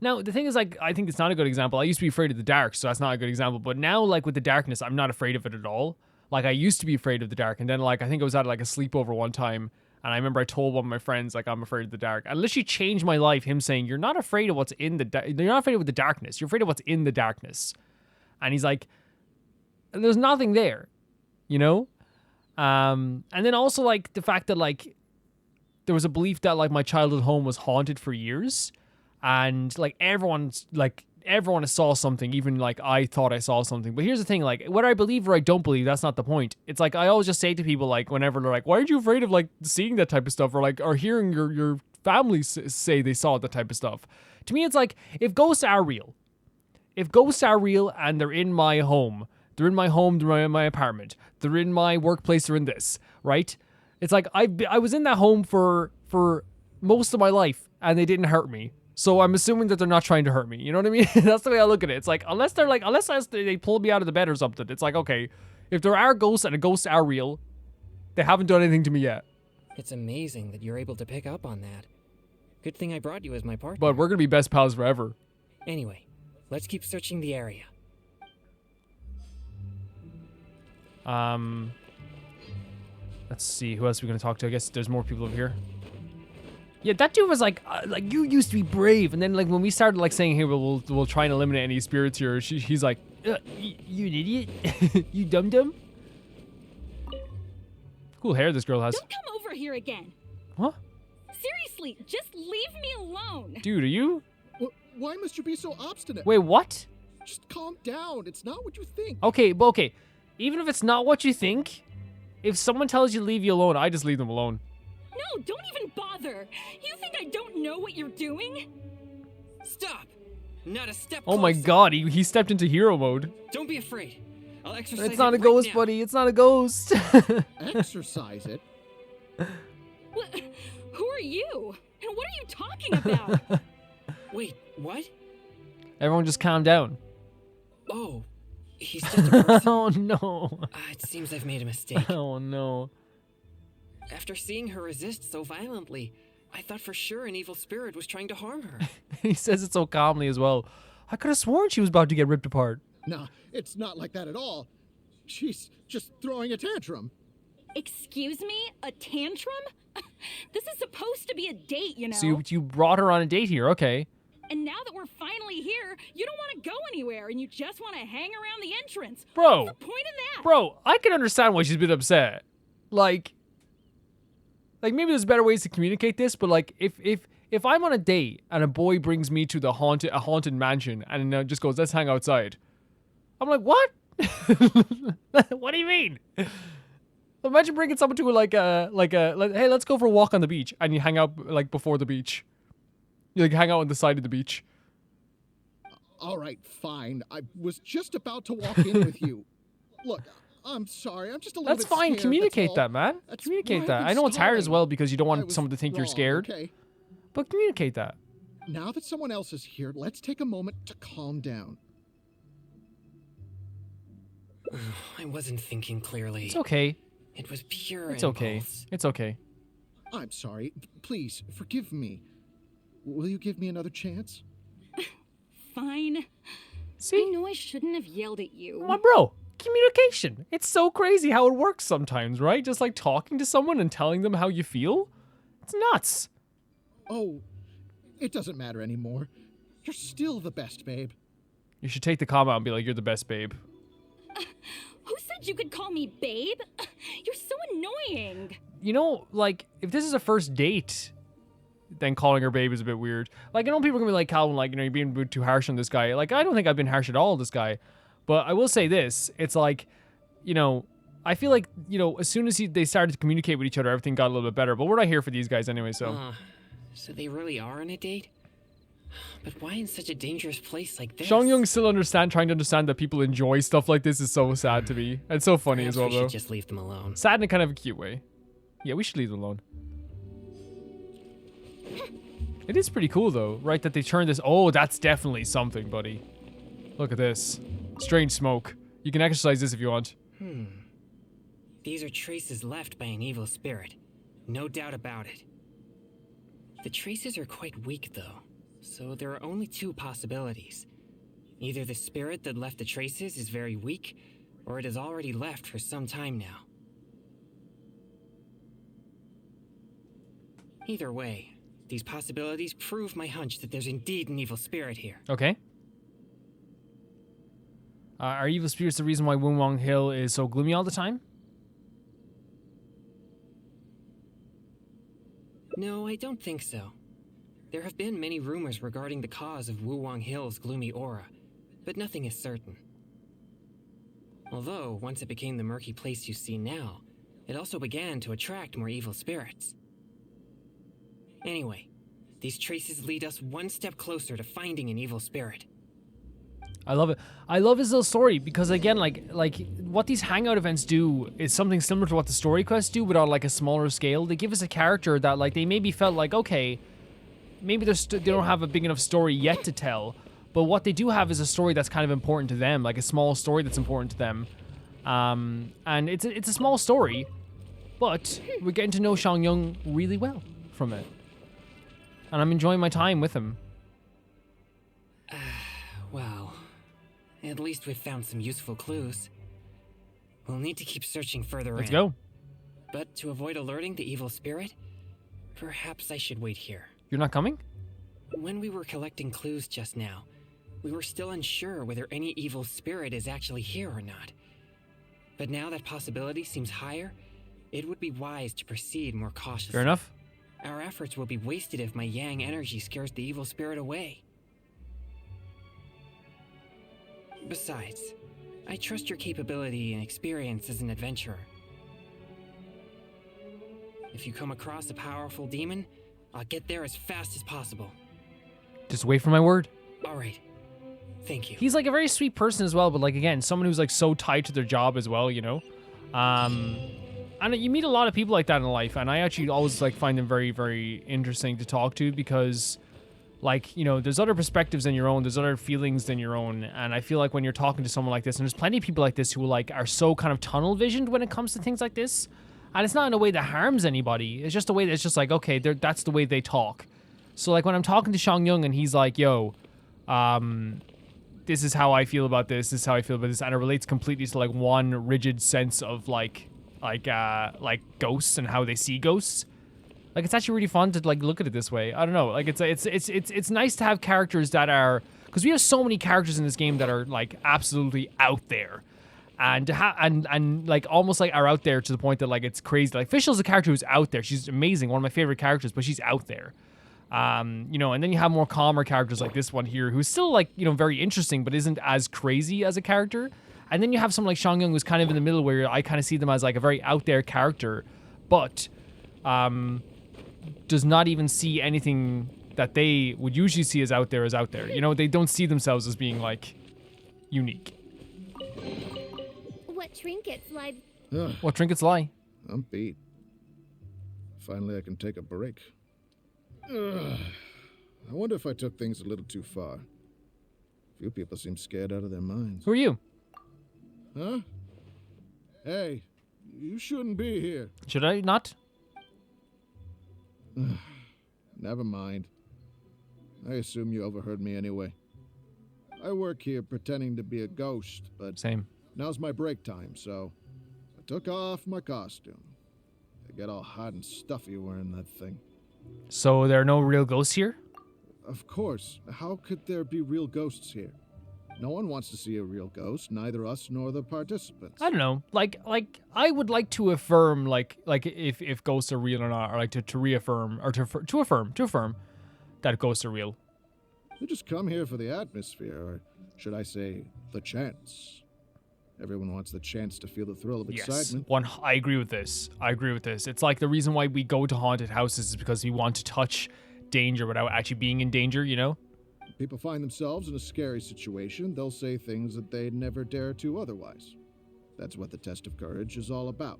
now the thing is like, I think it's not a good example. I used to be afraid of the dark, so that's not a good example. But now like with the darkness, I'm not afraid of it at all. Like I used to be afraid of the dark, and then like I think I was at like a sleepover one time, and I remember I told one of my friends like I'm afraid of the dark. And literally changed my life. Him saying you're not afraid of what's in the you're not afraid of the darkness. You're afraid of what's in the darkness. And he's like, there's nothing there, you know. And then also like the fact that like there was a belief that like my childhood home was haunted for years, and like everyone saw something, even like I thought I saw something. But here's the thing, like whether I believe or I don't believe, that's not the point. It's like I always just say to people like whenever they're like, why aren't you afraid of like seeing that type of stuff, or like or hearing your family say they saw that type of stuff. To me, it's like if ghosts are real and they're in my home, they're in my apartment, they're in my workplace, they're in this, right? It's like I was in that home for most of my life and they didn't hurt me. So I'm assuming that they're not trying to hurt me. You know what I mean? That's the way I look at it. It's like, unless they pulled me out of the bed or something, it's like, okay, if there are ghosts and the ghosts are real, they haven't done anything to me yet. It's amazing that you're able to pick up on that. Good thing I brought you as my partner. But we're going to be best pals forever. Anyway, let's keep searching the area. Let's see, who else are we going to talk to? I guess there's more people over here. Yeah, that dude was like you used to be brave, and then like when we started like saying, hey, we'll try and eliminate any spirits here, he's like, you an idiot, you dum dum. Cool hair this girl has. Don't come over here again. What? Seriously, just leave me alone. Dude, are you? Why must you be so obstinate? Wait, what? Just calm down. It's not what you think. Okay, but okay, even if it's not what you think, if someone tells you to leave you alone, I just leave them alone. No, don't even bother. You think I don't know what you're doing? Stop! Not a step Oh my closer. god, he stepped into hero mode. Don't be afraid. I'll exercise It's not a it right ghost, now. buddy. It's not a ghost. Exercise it. What? Who are you? And what are you talking about? Wait, what? Everyone just calm down. Oh, he's just a person. Oh no. It seems I've made a mistake. Oh no. After seeing her resist so violently, I thought for sure an evil spirit was trying to harm her. He says it so calmly as well. I could have sworn she was about to get ripped apart. Nah, it's not like that at all. She's just throwing a tantrum. Excuse me? A tantrum? This is supposed to be a date, you know. So you brought her on a date here, okay. And now that we're finally here, you don't want to go anywhere and you just want to hang around the entrance. Bro. What's the point of that? Bro, I can understand why she's been upset. Like maybe there's better ways to communicate this, but like if I'm on a date and a boy brings me to a haunted mansion and just goes, let's hang outside, I'm like, what? What do you mean? Imagine bringing someone to hey, let's go for a walk on the beach, and you hang out like before the beach. You like hang out on the side of the beach. All right, fine. I was just about to walk in with you. Look, I'm sorry. I'm just a little That's bit fine. scared, Communicate that's all. that, man. That's Communicate why that. I've I been know it's hard as stalling. well because you don't I want was someone to think you're wrong, scared. Okay. But communicate that. Now that someone else is here, let's take a moment to calm down. I wasn't thinking clearly. It's okay. It was pure It's okay. impulse. It's okay. I'm sorry. Please, forgive me. Will you give me another chance? Fine. I See? know I shouldn't have yelled at you. My bro, communication. It's so crazy how it works sometimes, right? Just like talking to someone and telling them how you feel. It's nuts. Oh, it doesn't matter anymore. You're still the best, babe. You should take the comment and be like, you're the best, babe. Who said you could call me babe? You're so annoying. You know, like, if this is a first date, then calling her babe is a bit weird. Like, I know people are gonna be like, Calvin, like, you're being a bit too harsh on this guy. Like, I don't think I've been harsh at all on this guy. But I will say this, it's like, I feel like, as soon as they started to communicate with each other, everything got a little bit better. But we're not here for these guys anyway, so. So they really are on a date? But why in such a dangerous place like this? Xiangyang still trying to understand that people enjoy stuff like this is so sad to me. And so funny Perhaps as well, we though. should just leave them alone. Sad in a kind of a cute way. Yeah, we should leave them alone. It is pretty cool, though, right? That they turned this. Oh, that's definitely something, buddy. Look at this. Strange smoke. You can exercise this if you want. These are traces left by an evil spirit. No doubt about it. The traces are quite weak, though. So there are only two possibilities. Either the spirit that left the traces is very weak, or it has already left for some time now. Either way, these possibilities prove my hunch that there's indeed an evil spirit here. Okay. Are evil spirits the reason why Wunwang Hill is so gloomy all the time? No, I don't think so. There have been many rumors regarding the cause of Wuwang Hill's gloomy aura, but nothing is certain. Although, once it became the murky place you see now, it also began to attract more evil spirits. Anyway, these traces lead us one step closer to finding an evil spirit. I love it. I love his little story because, again, like what these hangout events do is something similar to what the story quests do, but on like a smaller scale. They give us a character that like they maybe felt like, okay, maybe they don't have a big enough story yet to tell, but what they do have is a story that's kind of important to them, like a small story that's important to them. And it's a small story, but we're getting to know Xiangyang really well from it. And I'm enjoying my time with him. Well, at least we've found some useful clues. We'll need to keep searching further Let's in. go. But to avoid alerting the evil spirit, perhaps I should wait here. You're not coming? When we were collecting clues just now, we were still unsure whether any evil spirit is actually here or not. But now that possibility seems higher, it would be wise to proceed more cautiously. Fair enough. Our efforts will be wasted if my yang energy scares the evil spirit away. Besides, I trust your capability and experience as an adventurer. If you come across a powerful demon, I'll get there as fast as possible. Just wait for my word. Alright. Thank you. He's like a very sweet person as well, but like again, someone who's like so tied to their job as well, you know. And you meet a lot of people like that in life, and I actually always like find them very, very interesting to talk to because, like, you know, there's other perspectives than your own, there's other feelings than your own, and I feel like when you're talking to someone like this, and there's plenty of people like this who like are so kind of tunnel visioned when it comes to things like this, and it's not in a way that harms anybody. It's just a way that's just like, okay, that's the way they talk. So like when I'm talking to Seong Young and he's like, yo, this is how I feel about this is how I feel about this, and it relates completely to like one rigid sense of like ghosts and how they see ghosts. Like it's actually really fun to like look at it this way. I don't know, like it's nice to have characters that are, because we have so many characters in this game that are like absolutely out there, and to and like almost like are out there to the point that like it's crazy. Like Fischl's a character who's out there. She's amazing, one of my favorite characters, but she's out there. You know, and then you have more calmer characters like this one here, who's still like, you know, very interesting, but isn't as crazy as a character. And then you have someone like Seong Young who's kind of in the middle, where I kind of see them as like a very out there character, but does not even see anything that they would usually see as out there. You know, they don't see themselves as being like unique. What trinkets lie? What trinkets lie? I'm beat. Finally, I can take a break. I wonder if I took things a little too far. Few people seem scared out of their minds. Who are you? Huh? Hey, you shouldn't be here. Should I not? Never mind. I assume you overheard me anyway. I work here pretending to be a ghost, but Same. now's my break time, so I took off my costume. I get all hot and stuffy wearing that thing. So there are no real ghosts here? Of course. How could there be real ghosts here? No one wants to see a real ghost, neither us nor the participants. I don't know. Like I would like to affirm like if ghosts are real or not, or like to reaffirm or to affirm that ghosts are real. We just come here for the atmosphere, or should I say, the chance. Everyone wants the chance to feel the thrill of excitement. I agree with this. It's like the reason why we go to haunted houses is because we want to touch danger without actually being in danger, you know? People find themselves in a scary situation, they'll say things that they'd never dare to otherwise. That's what the test of courage is all about.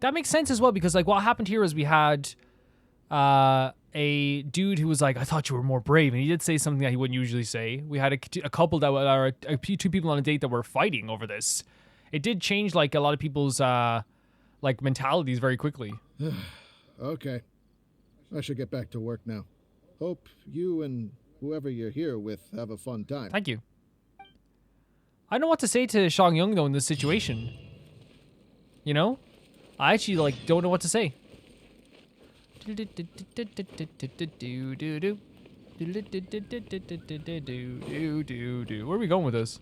That makes sense as well, because like what happened here is we had a dude who was like, I thought you were more brave, and he did say something that he wouldn't usually say. We had a couple that were two people on a date that were fighting over this. It did change like a lot of people's like mentalities very quickly. Okay. I should get back to work now. Hope you and whoever you're here with have a fun time. Thank you. I don't know what to say to Seong Young though in this situation. You know? I actually like don't know what to say. Where are we going with this?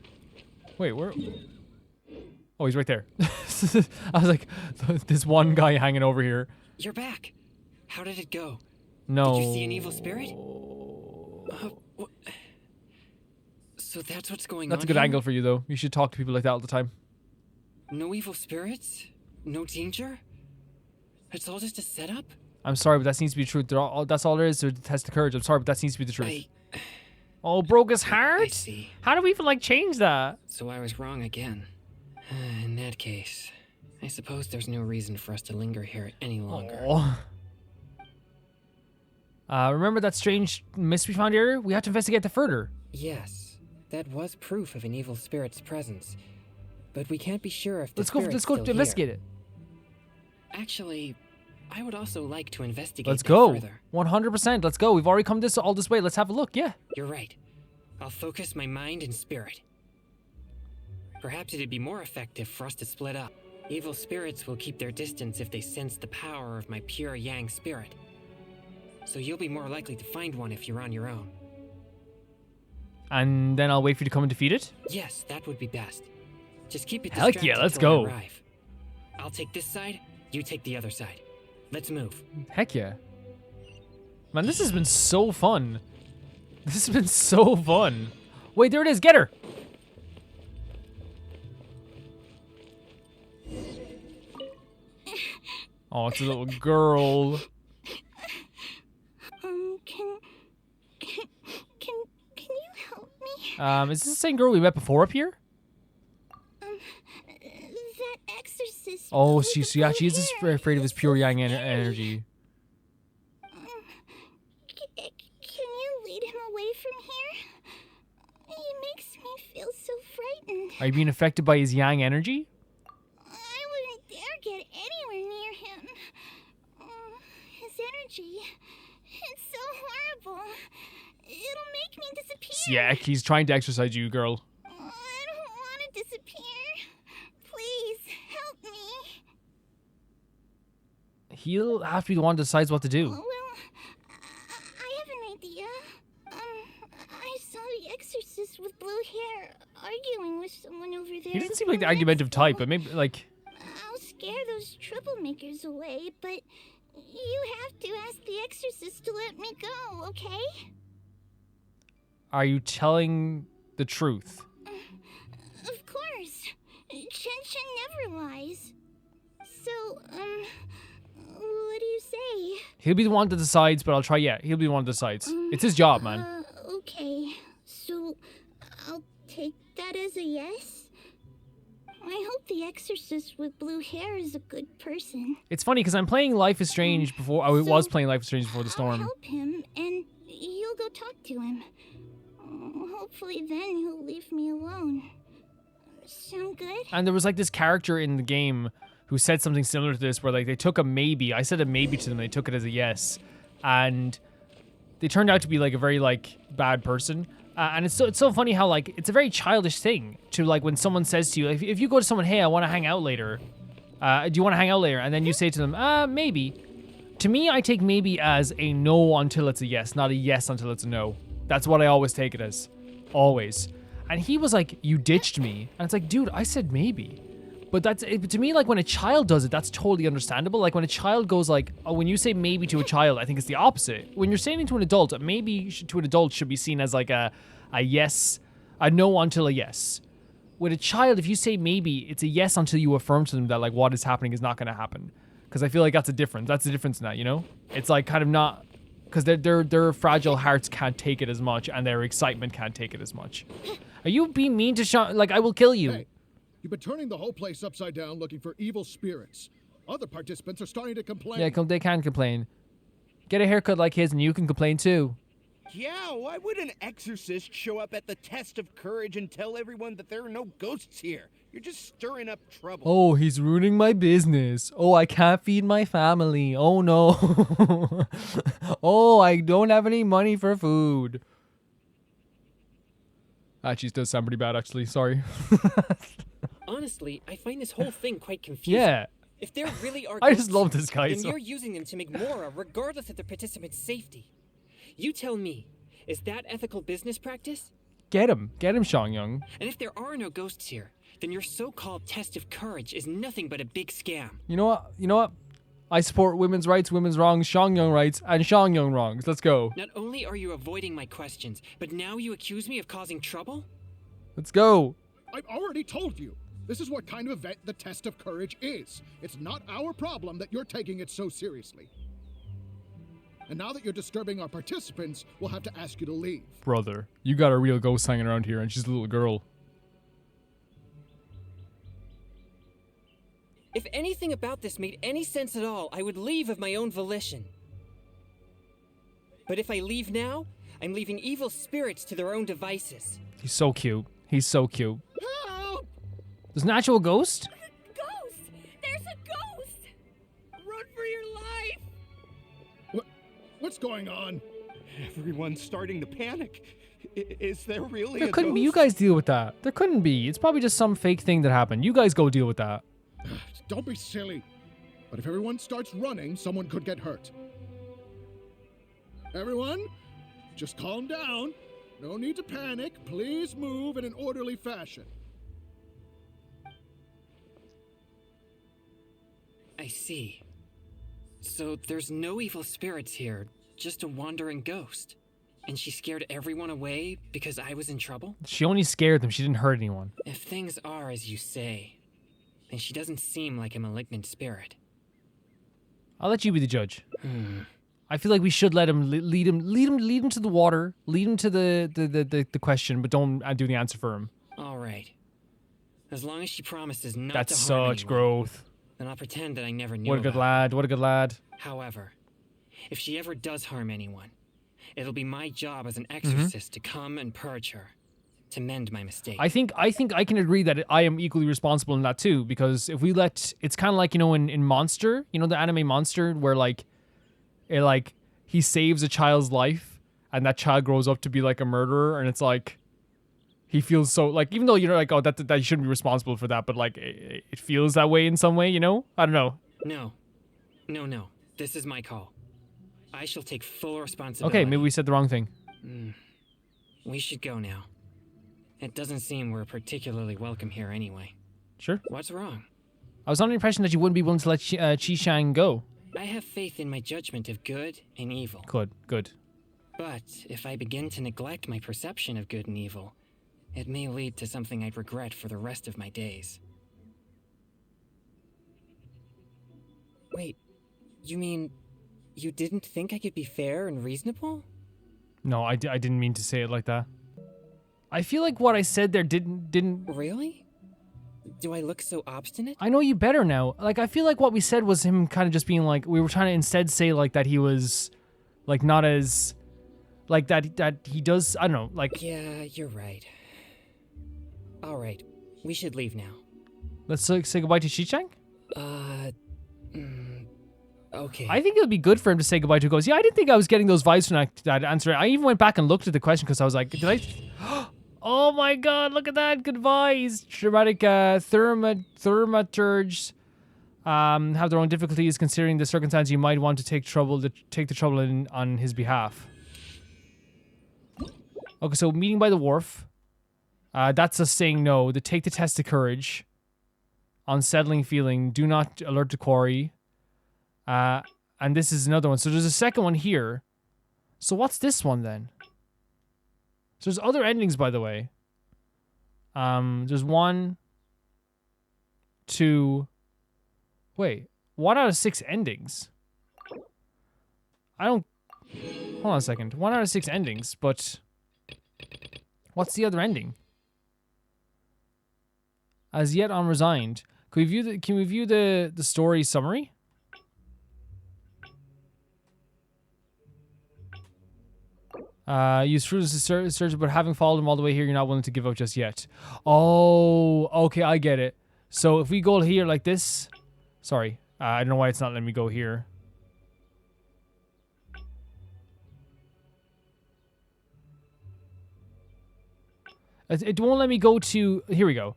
Wait, where? Oh, he's right there. I was like, this one guy hanging over here. You're back. How did it go? No. Did you see an evil spirit? So that's what's going on. That's a good here? angle for you, though. You should talk to people like that all the time. No evil spirits? No danger? It's all just a setup? I'm sorry, but that seems to be the truth. That's all there is to test the courage. I'm sorry, but that seems to be the truth. Oh, broke his heart? I see. How do we even, like, change that? So I was wrong again. In that case, I suppose there's no reason for us to linger here any longer. Oh. Remember that strange mist we found here? We have to investigate that further. Yes, that was proof of an evil spirit's presence. But we can't be sure if the Let's go investigate it. Actually, I would also like to investigate Let's that go. further. 100%. Let's go. We've already come all this way. Let's have a look. Yeah. You're right. I'll focus my mind and spirit. Perhaps it'd be more effective for us to split up. Evil spirits will keep their distance if they sense the power of my pure yang spirit. So you'll be more likely to find one if you're on your own. And then I'll wait for you to come and defeat it? Yes, that would be best. Just keep it Heck distracted yeah, let's till I go. arrive. I'll take this side, you take the other side. Let's move. Heck yeah. Man, this has been so fun. This has been so fun. Wait, there it is. Get her. Oh, it's a little girl. Can you help me? Is this the same girl we met before up here? That exorcist. Oh, with she the yeah, blue she is just hair. afraid of his He's pure so yang scary. energy. Can you lead him away from here? He makes me feel so frightened. Are you being affected by his yang energy? I wouldn't dare get anywhere near him. His energy. It's so horrible. It'll make me disappear. Yeah, he's trying to exercise you, girl. I don't want to disappear. Please, help me. He'll have to be the one that decides what to do. Well, I have an idea. I saw the exorcist with blue hair arguing with someone over there. He doesn't seem like the Let's argumentative type, go. but maybe, like... I'll scare those troublemakers away, but you have to ask the exorcist to let me go, okay? Are you telling the truth? Of course. Chen never lies. So, what do you say? He'll be the one that decides, but I'll try, yeah. He'll be the one that decides. It's his job, man. Okay. So, I'll take that as a yes? I hope the exorcist with blue hair is a good person. It's funny, because I'm playing Life is Strange before... I was playing Life is Strange before the I'll storm. help him, and you'll go talk to him. Hopefully then he'll leave me alone. Sound good? And there was like this character in the game who said something similar to this, where like they took a maybe. I said a maybe to them, they took it as a yes, and they turned out to be like a very like bad person. And it's so funny how like it's a very childish thing to like when someone says to you, like, if you go to someone, hey, I want to hang out later. Do you want to hang out later? And then you say to them, maybe. To me, I take maybe as a no until it's a yes, not a yes until it's a no. That's what I always take it as. Always. And he was like, you ditched me. And it's like, dude, I said maybe. But that's to me, like when a child does it, that's totally understandable. Like when a child goes like, oh, when you say maybe to a child, I think it's the opposite. When you're saying it to an adult, a maybe to an adult should be seen as like a yes, a no until a yes. With a child, if you say maybe, it's a yes until you affirm to them that like what is happening is not going to happen. Because I feel like that's a difference. That's the difference in that, you know? It's like kind of not... Because their fragile hearts can't take it as much, and their excitement can't take it as much. Are you being mean to Sean? Like, I will kill you. Hey, you've been turning the whole place upside down looking for evil spirits. Other participants are starting to complain. Yeah, they can complain. Get a haircut like his, and you can complain too. Yeah, why would an exorcist show up at the test of courage and tell everyone that there are no ghosts here? You're just stirring up trouble. Oh, he's ruining my business. Oh, I can't feed my family. Oh, no. Oh, I don't have any money for food. Actually, does sound pretty bad, actually. Sorry. Honestly, I find this whole thing quite confusing. Yeah. If there really are I just ghosts, love this guy. then So. you're using them to make Mora, regardless of the participants' safety. You tell me, is that ethical business practice? Get him, Sean Young. And if there are no ghosts here, then your so-called test of courage is nothing but a big scam. You know what? I support women's rights, women's wrongs, Sean Young rights, and Sean Young wrongs. Let's go. Not only are you avoiding my questions, but now you accuse me of causing trouble? Let's go. I've already told you. This is what kind of event the test of courage is. It's not our problem that you're taking it so seriously. And now that you're disturbing our participants, we'll have to ask you to leave. Brother, you got a real ghost hanging around here, and she's a little girl. If anything about this made any sense at all, I would leave of my own volition. But if I leave now, I'm leaving evil spirits to their own devices. He's so cute. He's so cute. Help! There's an actual ghost? Ghost! There's a ghost! Run for your life! What's going on? Everyone's starting to panic. Is there really There a couldn't be. You ghost? guys deal with that. There couldn't be. It's probably just some fake thing that happened. You guys go deal with that. Don't be silly. But if everyone starts running, someone could get hurt. Everyone, just calm down. No need to panic. Please move in an orderly fashion. I see. So there's no evil spirits here, just a wandering ghost. And she scared everyone away because I was in trouble? She only scared them. She didn't hurt anyone. If things are as you say, then she doesn't seem like a malignant spirit. I'll let you be the judge. I feel like we should let him lead him to the water, lead him to the question, but don't do the answer for him. All right. As long as she promises not That's to harm such anyone, growth. then I'll pretend that I never knew What a good about lad. What a good lad. it. However, if she ever does harm anyone, it'll be my job as an exorcist to come and purge her, to mend my mistake. I think I can agree that I am equally responsible in that too, because if we let, it's kind of like, you know, in Monster, you know, the anime Monster, where like he saves a child's life and that child grows up to be like a murderer, and it's like he feels so, like, even though you're like, oh, that you shouldn't be responsible for that, but like it feels that way in some way, you know? I don't know. No. This is my call. I shall take full responsibility. Okay, maybe we said the wrong thing. We should go now. It doesn't seem we're particularly welcome here anyway. Sure. What's wrong? I was under the impression that you wouldn't be willing to let Qi-Shang go. I have faith in my judgment of good and evil. Good. But if I begin to neglect my perception of good and evil, it may lead to something I'd regret for the rest of my days. Wait, you mean you didn't think I could be fair and reasonable? No, I didn't mean to say it like that. I feel like what I said there didn't... Really? Do I look so obstinate? I know you better now. Like, I feel like what we said was him kind of just being like, we were trying to instead say like that he was like not as, like that he does, I don't know, like... Yeah, you're right. All right, we should leave now. Let's say goodbye to Qi-Shang? Okay. I think it would be good for him to say goodbye to, who goes, yeah, I didn't think I was getting those vibes from that answer. I even went back and looked at the question because I was like, did I... Oh my god, look at that. Goodbyes. Dramatic thaumaturges have their own difficulties considering the circumstance. You might want to take the trouble on his behalf. Okay, so meeting by the wharf. That's us saying no. The take the test of courage. Unsettling feeling. Do not alert the quarry. And this is another one. So there's a second one here. So what's this one then? So there's other endings, by the way. There's 1, 2... Wait. 1 out of 6 endings. I don't... Hold on a second. 1 out of 6 endings, but... What's the other ending? As yet unresigned. Can we view the story summary? Use fruit as a search, but having followed him all the way here, you're not willing to give up just yet. Oh, okay, I get it. So if we go here like this... Sorry, I don't know why it's not letting me go here. It won't let me go to... Here we go.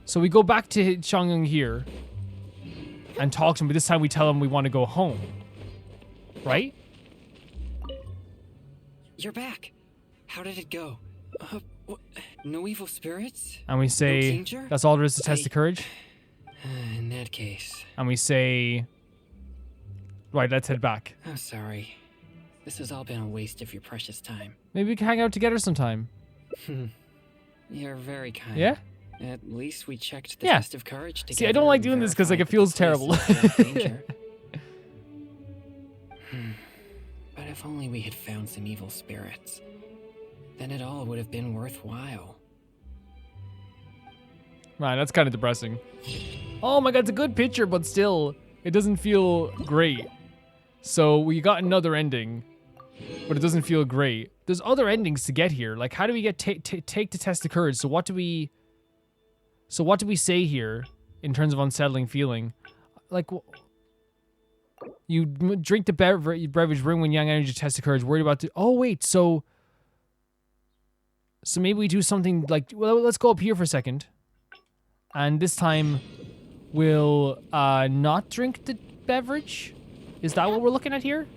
So we go back to Xiangyang here and talk to him, but this time we tell him we want to go home. Right? You're back. How did it go? No evil spirits? And we say, no danger? That's all there is to test the courage? In that case... And we say, right, let's head back. I'm sorry. This has all been a waste of your precious time. Maybe we can hang out together sometime. You're very kind. Yeah? At least we checked the test of courage together. See, I don't like doing this because like it feels terrible. But if only we had found some evil spirits, then it all would have been worthwhile. Man, that's kind of depressing. Oh my god, it's a good picture, but still, it doesn't feel great. So we got another ending, but it doesn't feel great. There's other endings to get here. Like, how do we get take the test of courage? So what do we say here in terms of unsettling feeling? Like, you drink the beverage, bring when young energy test of courage. Worried about the... Oh, wait, so maybe we do something like... Well, let's go up here for a second. And this time, we'll not drink the beverage? Is that what we're looking at here?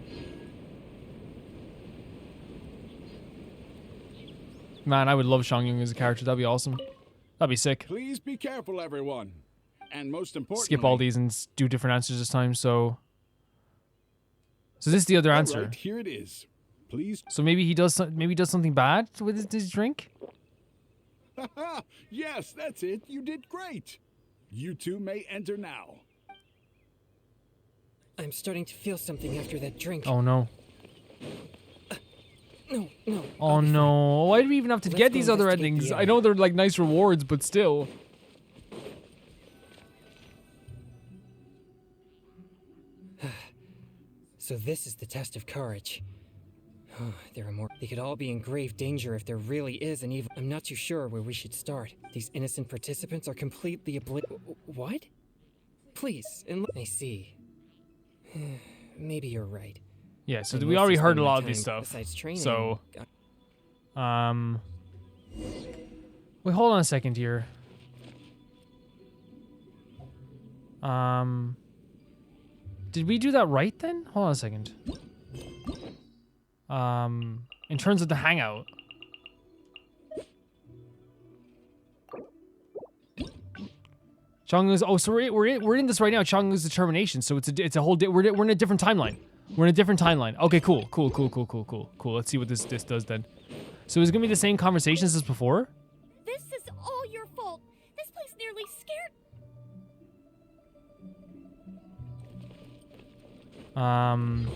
Man, I would love Xiangyang as a character. That'd be awesome. That'd be sick. Please be careful, everyone. And most importantly... Skip all these and do different answers this time, so... So this is the other answer. Right, here it is. Please. So maybe he does something bad with his drink? Yes, that's it. You did great. You two may enter now. I'm starting to feel something after that drink. Oh no. No. Oh no. Why do we even have to Let's get go these other investigate endings? the I know they're like nice rewards, but still. So this is the test of courage. There are more. They could all be in grave danger if there really is an evil. I'm not too sure where we should start. These innocent participants are completely What? Please, I see. Maybe you're right. Yeah, so I we mostly already heard spend a my lot of this time, stuff. besides training, So, wait, hold on a second here. Did we do that right then? Hold on a second. In terms of the hangout. Chang's. Oh, so we're in this right now. Chang's determination. So it's a whole. We're in a different timeline. We're in a different timeline. Okay, cool. Let's see what this does then. So is it gonna be the same conversations as before? This is all your fault. This place nearly scared. I'm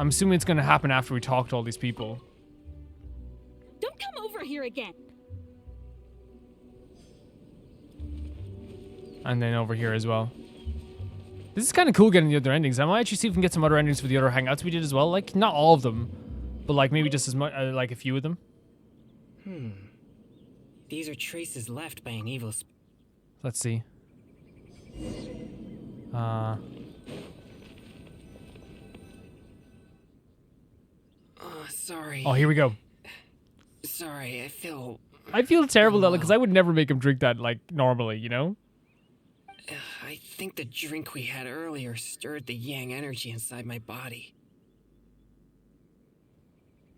assuming it's gonna happen after we talk to all these people. Don't come over here again. And then over here as well. This is kind of cool getting the other endings. I might actually see if we can get some other endings for the other hangouts we did as well. Like, not all of them, but like maybe just as much, like a few of them. These are traces left by an evil Let's see. Sorry. Oh, here we go. Sorry, I feel terrible though, because I would never make him drink that like normally, you know? I think the drink we had earlier stirred the yang energy inside my body.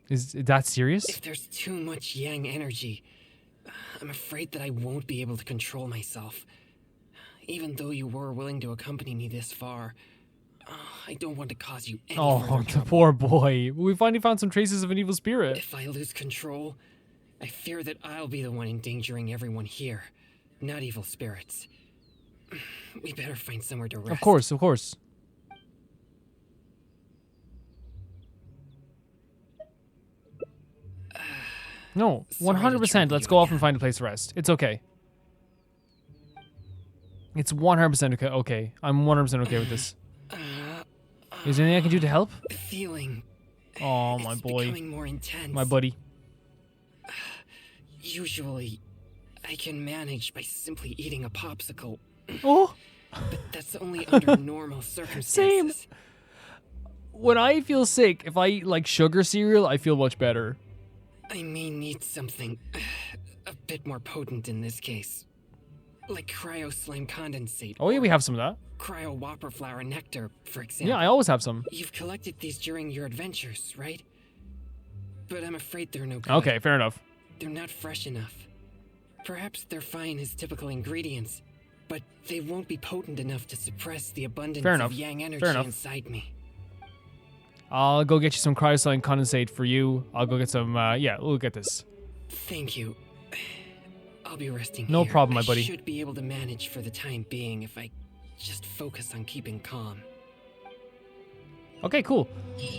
Is that serious? If there's too much yang energy, I'm afraid that I won't be able to control myself. Even though you were willing to accompany me this far, I don't want to cause you any further Oh, the trouble. poor boy. We finally found some traces of an evil spirit. If I lose control, I fear that I'll be the one endangering everyone here, not evil spirits. We better find somewhere to rest. Of course. No, 100%. Let's go off and find a place to rest. It's okay. It's 100% okay. Okay, I'm 100% okay with this. Is there anything I can do to help? The feeling. Oh, my it's boy. becoming more intense. My buddy. Usually, I can manage by simply eating a popsicle. Oh! But that's only under normal circumstances. When I feel sick, if I eat like sugar cereal, I feel much better. I may need something a bit more potent in this case. Like cryo slime condensate. Oh yeah, we have some of that. Cryo whopper flower nectar, for example. Yeah, I always have some. You've collected these during your adventures, right? But I'm afraid they're no good. Okay, fair enough. They're not fresh enough. Perhaps they're fine as typical ingredients, but they won't be potent enough to suppress the abundance Fair enough. of yang Fair energy enough. inside me. I'll go get you some cryosline condensate for you. I'll go get some, yeah, we'll get this. Thank you. I'll be resting No here. problem, my buddy. I should be able to manage for the time being if I just focus on keeping calm. Okay, cool.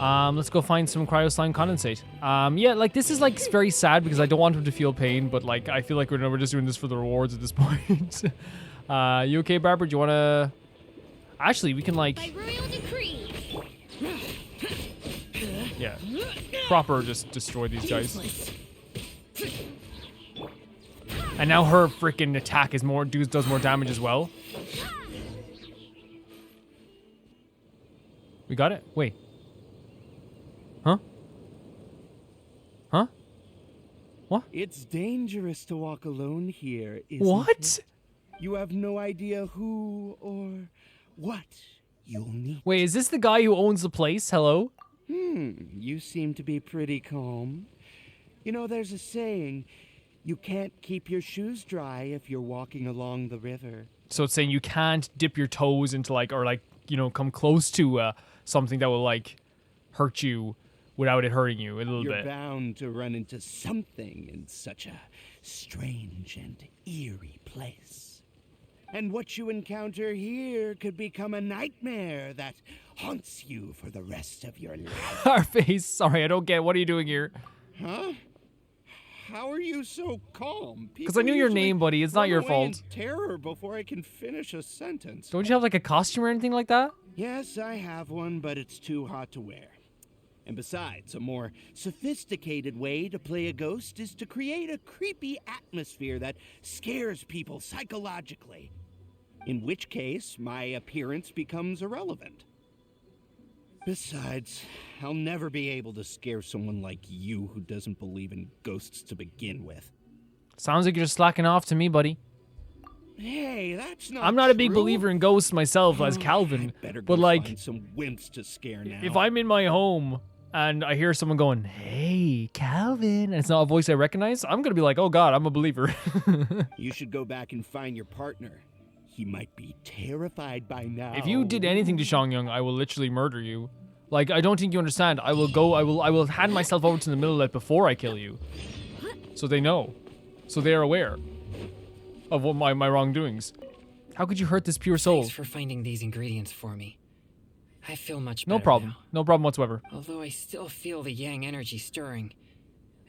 Let's go find some cryosline condensate. Yeah, like this is like very sad because I don't want him to feel pain, but like I feel like we're just doing this for the rewards at this point. You okay, Barbara? Do you wanna? Actually, we can like, By royal decree. yeah, proper just destroy these guys. And now her freaking attack is does more damage as well. We got it? Wait. Huh? Huh? What? It's dangerous to walk alone here, isn't What? it? You have no idea who or what you'll meet. Wait, is this the guy who owns the place? Hello? You seem to be pretty calm. You know, there's a saying, you can't keep your shoes dry if you're walking along the river. So it's saying you can't dip your toes into like, or like, you know, come close to something that will like hurt you without it hurting you a little You're bit. bound to run into something in such a strange and eerie place. And what you encounter here could become a nightmare that haunts you for the rest of your life. Our face. Sorry, I don't get. What are you doing here? Huh? How are you so calm? Because I knew your name, buddy. It's not your fault. Terror before I can finish a sentence. Don't you have like a costume or anything like that? Yes, I have one, but it's too hot to wear. And besides, a more sophisticated way to play a ghost is to create a creepy atmosphere that scares people psychologically. In which case, my appearance becomes irrelevant. Besides, I'll never be able to scare someone like you who doesn't believe in ghosts to begin with. Sounds like you're just slacking off to me, buddy. Hey, that's not I'm not a big true. believer in ghosts myself as Calvin, Better but go like, find some wimps to scare now. if I'm in my home and I hear someone going, "Hey, Calvin," and it's not a voice I recognize, I'm gonna be like, "Oh God, I'm a believer." You should go back and find your partner. He might be terrified by now. If you did anything to Xiangyang, I will literally murder you. Like, I don't think you understand. I will hand myself over to the middle before I kill you. So they know. So they are aware of what my wrongdoings. How could you hurt this pure soul? Thanks for finding these ingredients for me. I feel much better No problem. now. No problem whatsoever. Although I still feel the yang energy stirring,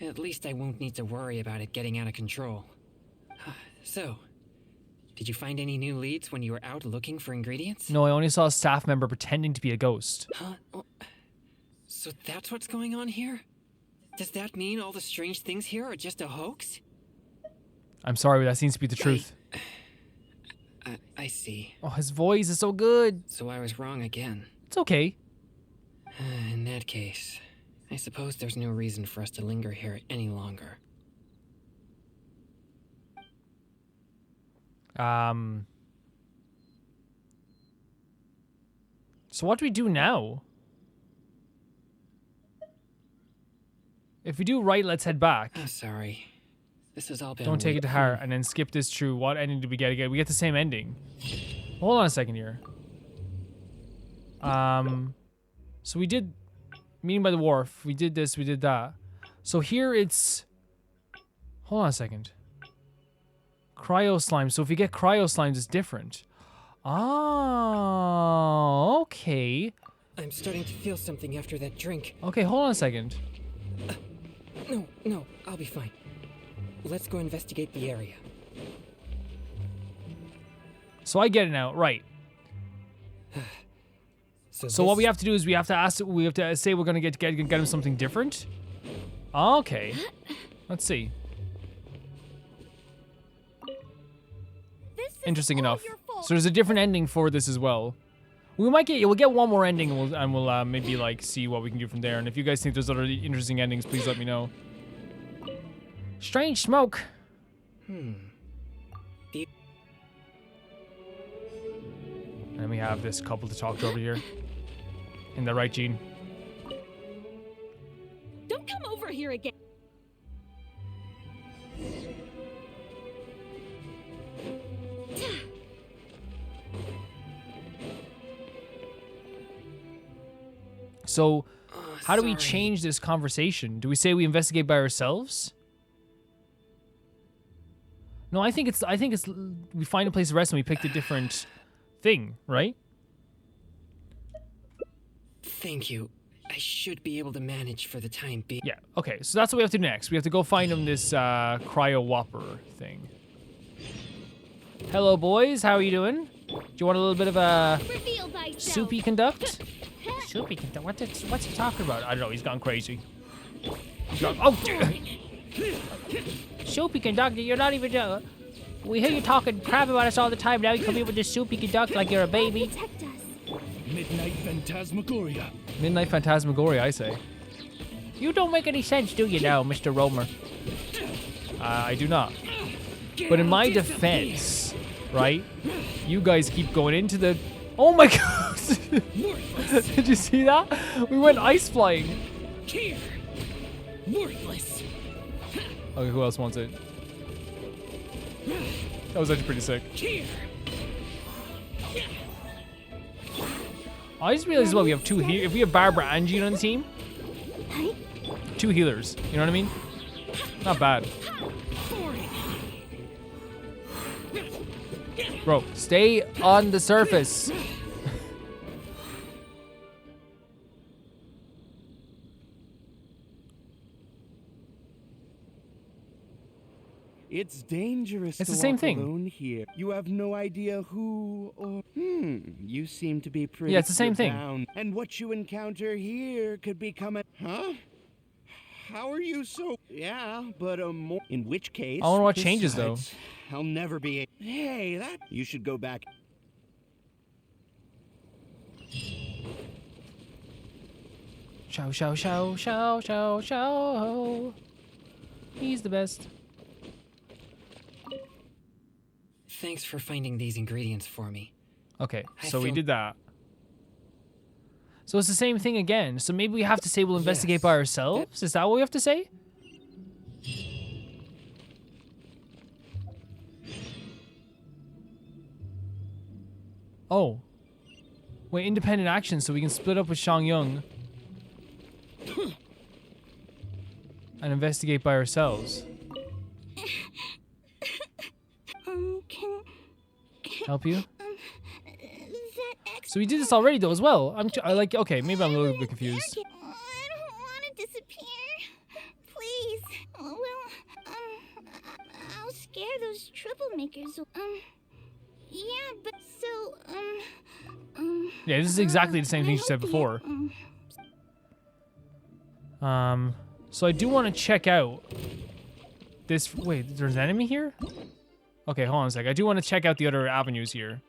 at least I won't need to worry about it getting out of control. So, did you find any new leads when you were out looking for ingredients? No, I only saw a staff member pretending to be a ghost. Huh? Oh, so that's what's going on here? Does that mean all the strange things here are just a hoax? I'm sorry, but that seems to be the truth. I see. Oh, his voice is so good. So I was wrong again. It's okay. In that case, I suppose there's no reason for us to linger here any longer. So what do we do now? If we do right, let's head back. I'm sorry. This has all been Don't take way it to heart and then skip this through. What ending did we get again? We get the same ending. Hold on a second here. So we did meeting by the wharf. We did this, we did that. So here it's, hold on a second. Cryo slime. So if we get cryo slimes, it's different. Oh, okay. I'm starting to feel something after that drink. Okay, hold on a second. No, I'll be fine. Let's go investigate the area. So I get it now, right. So what we have to do is we have to say we're gonna get him something different. Okay. Let's see. Interesting enough. So there's a different ending for this as well. We'll get one more ending and we'll maybe like see what we can do from there. And if you guys think there's other interesting endings, please let me know. Strange smoke. And then we have this couple to talk to over here. In the right, Gene. Don't come over here again. So, how do we sorry. change this conversation? Do we say we investigate by ourselves? No, I think it's we find a place to rest and we picked a different thing, right? Thank you. I should be able to manage for the time being. Yeah. Okay. So that's what we have to do next. We have to go find him this cryo whopper thing. Hello, boys. How are you doing? Do you want a little bit of a Reveal thyself. soupy conduct? Soupy, what's he talking about? I don't know. He's gone crazy. Oh, Soupy conductor, you're not even. We hear you talking crap about us all the time. Now you come here with this soupy conduct like you're a baby. Protect us. Midnight Phantasmagoria. Midnight Phantasmagoria, I say. You don't make any sense, do you now, Mr. Romer? I do not. But in my defense, right? You guys keep going into the. Oh my god! Did you see that? We went ice flying. Here. Worthless. Okay, who else wants it? That was actually pretty sick. Here. I just realized as well we have two if we have Barbara and Jean on the team, two healers. You know what I mean? Not bad. Bro, stay on the surface. It's dangerous It's to the same walk thing. alone here. You have no idea who or you seem to be pretty Yeah, it's the same thing. bound. And what you encounter here could become a How are you so Yeah, but more in which case I wonder what changes though. besides, I'll never be Hey, that you should go back. Show, show, show, show, show, show. He's the best. Thanks for finding these ingredients for me. Okay, I so we feel- did that. So it's the same thing again. So maybe we have to say we'll investigate Yes, by ourselves? Is that what we have to say? Oh. Wait, independent action so we can split up with Shang Yung. And investigate by ourselves. Can Help you? that So we did this already though as well. I like, okay, maybe I'm a little bit confused. I don't want to disappear. Please. Well, I'll scare those troublemakers. Yeah, but so, Yeah, this is exactly the same thing she said before. So I do want to check out this. Wait, there's an enemy here? Okay, hold on a sec. I do want to check out the other avenues here.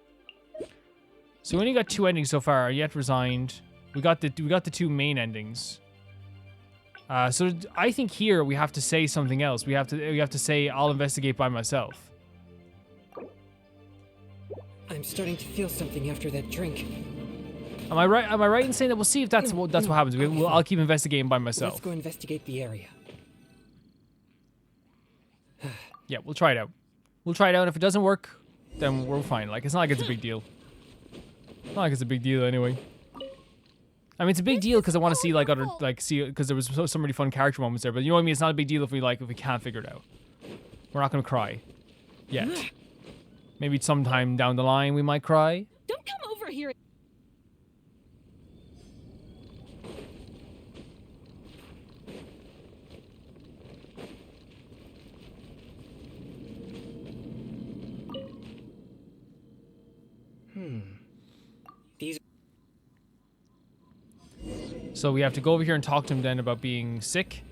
So we only got 2 endings so far. Yet resigned. We got the 2 main endings. So I think here we have to say something else. We have to say I'll investigate by myself. I'm starting to feel something after that drink. Am I right? Am I right in saying that? We'll see if that's what happens. I'll keep investigating by myself. Let's go investigate the area. Yeah, we'll try it out. We'll try it out. If it doesn't work, then we're fine. Like, it's not like it's a big deal. Not like it's a big deal anyway. I mean, it's a big deal because I want to see like other because there was so many fun character moments there. But you know what I mean? It's not a big deal if we can't figure it out. We're not gonna cry yet. Maybe sometime down the line we might cry. Don't come over here. These. So we have to go over here and talk to him then about being sick.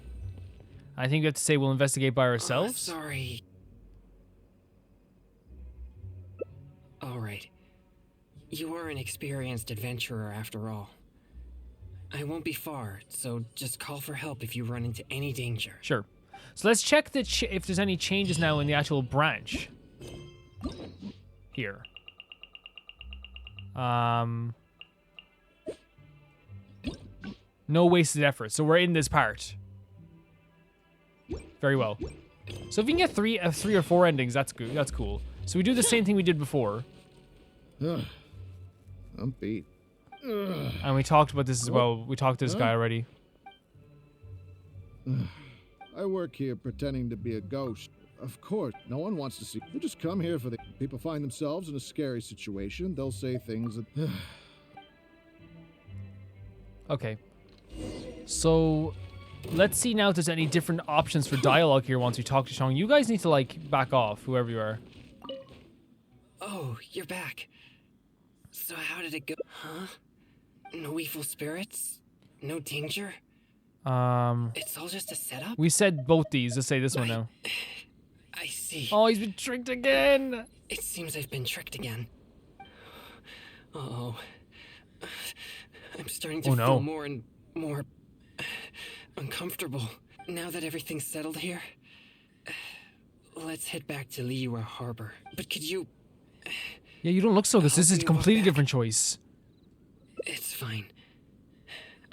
I think we have to say we'll investigate by ourselves. Sorry. All right. You are an experienced adventurer after all. I won't be far, so just call for help if you run into any danger. Sure. So let's check if there's any changes now in the actual branch. Here. No wasted effort. So we're in this part. Very well. So if we can get three or 4 endings, that's good. That's cool. So we do the same thing we did before. I'm beat. And we talked about this as well. We talked to this guy already. I work here pretending to be a ghost. Of course, no one wants to see. They just come here for the people find themselves in a scary situation. They'll say things that. Okay. So let's see now if there's any different options for dialogue here once we talk to Shang. You guys need to like back off, whoever you are. Oh, you're back. So how did it go? Huh? No evil spirits? No danger? It's all just a setup? We said both these. Let's say this one now. I see. Oh, he's been tricked again. It seems I've been tricked again. Uh-oh. I'm starting to feel more and more uncomfortable. Now that everything's settled here, let's head back to Liyue Harbor. But could you... Yeah, you don't look so good. This is a completely different choice. It's fine.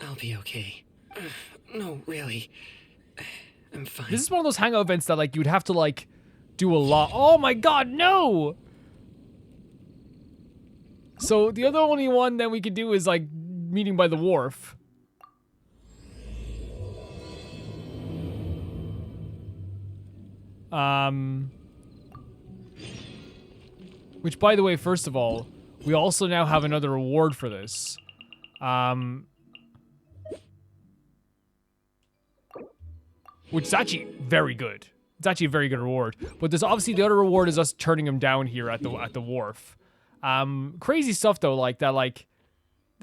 I'll be okay. No, really. I'm fine. This is one of those hangout events that like you'd have to like do a lot. Oh my god, no! So the other only one that we could do is like meeting by the wharf. Which, by the way, first of all, we also now have another reward for this. Which is actually very good. It's actually a very good reward. But there's obviously the other reward is us turning him down here at the wharf. Crazy stuff though, like that, like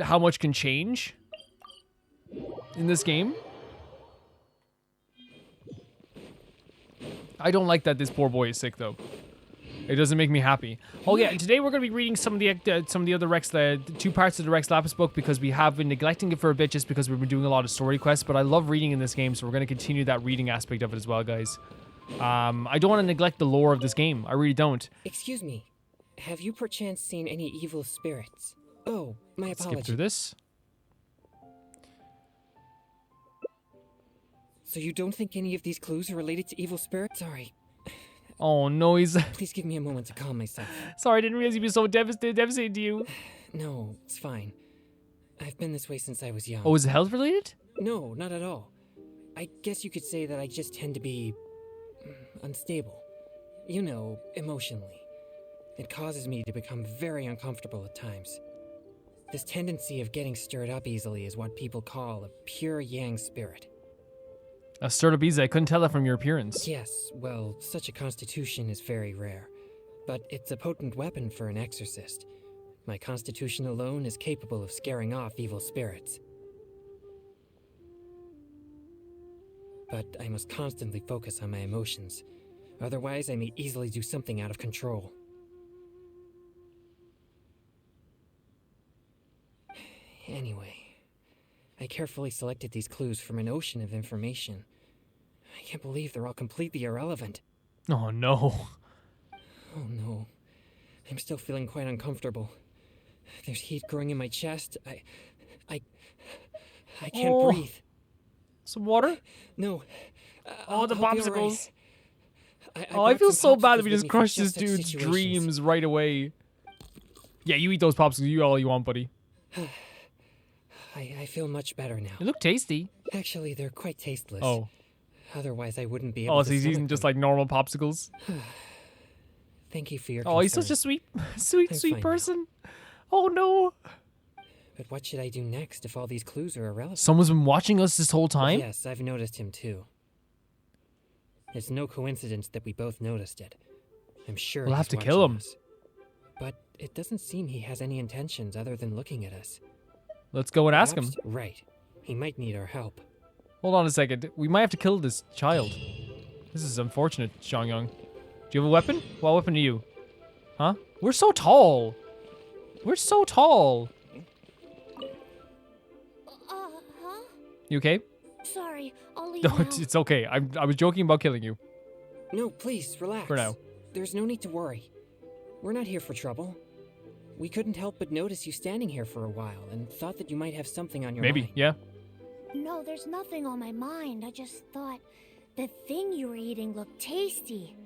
how much can change in this game. I don't like that this poor boy is sick though. It doesn't make me happy. Oh yeah, and today we're going to be reading some of the other Rex, the 2 parts of the Rex Lapis book, because we have been neglecting it for a bit just because we've been doing a lot of story quests, but I love reading in this game, so we're going to continue that reading aspect of it as well, guys. I don't want to neglect the lore of this game. I really don't. Excuse me. Have you perchance seen any evil spirits? Oh, my Let's apologies. skip through this. So you don't think any of these clues are related to evil spirits? Sorry. Oh no, he's... Please give me a moment to calm myself. Sorry, I didn't realize he'd be so devastated to you. No, it's fine. I've been this way since I was young. Oh, is it health related? No, not at all. I guess you could say that I just tend to be unstable. You know, emotionally. It causes me to become very uncomfortable at times. This tendency of getting stirred up easily is what people call a pure yang spirit. A stirred up easy. I couldn't tell that from your appearance. Yes, well, such a constitution is very rare. But it's a potent weapon for an exorcist. My constitution alone is capable of scaring off evil spirits. But I must constantly focus on my emotions. Otherwise, I may easily do something out of control. Anyway, I carefully selected these clues from an ocean of information. I can't believe they're all completely irrelevant. Oh no. Oh no. I'm still feeling quite uncomfortable. There's heat growing in my chest. I can't breathe. Some water? No. Oh, the I'll be all popsicles. right. Oh, I brought feel some so bad that popsicles we with just me for crushed this just such dude's situations. dreams right away. Yeah, you eat those popsicles. You all you want, buddy. I feel much better now. They look tasty. Actually, they're quite tasteless. Oh. Otherwise, I wouldn't be able Oh, to so he's eating stomach just them. like normal popsicles. Thank you for your Oh, he's such concern. a sweet I'm fine now. person. Oh no. But what should I do next if all these clues are irrelevant? Someone's been watching us this whole time? Yes, I've noticed him too. It's no coincidence that we both noticed it. I'm sure We'll have he's to kill watching him. us. But it doesn't seem he has any intentions other than looking at us. Let's go and ask him. Perhaps- Right. He might need our help. Hold on a second. We might have to kill this child. This is unfortunate, Xiangyang. Do you have a weapon? What weapon do you? Huh? We're so tall. We're so tall. Huh? You okay? Sorry, I'll leave No, now. it's okay. I was joking about killing you. No, please, relax. For now. There's no need to worry. We're not here for trouble. We couldn't help but notice you standing here for a while and thought that you might have something on your Maybe, mind. yeah. No, there's nothing on my mind. I just thought the thing you were eating looked tasty.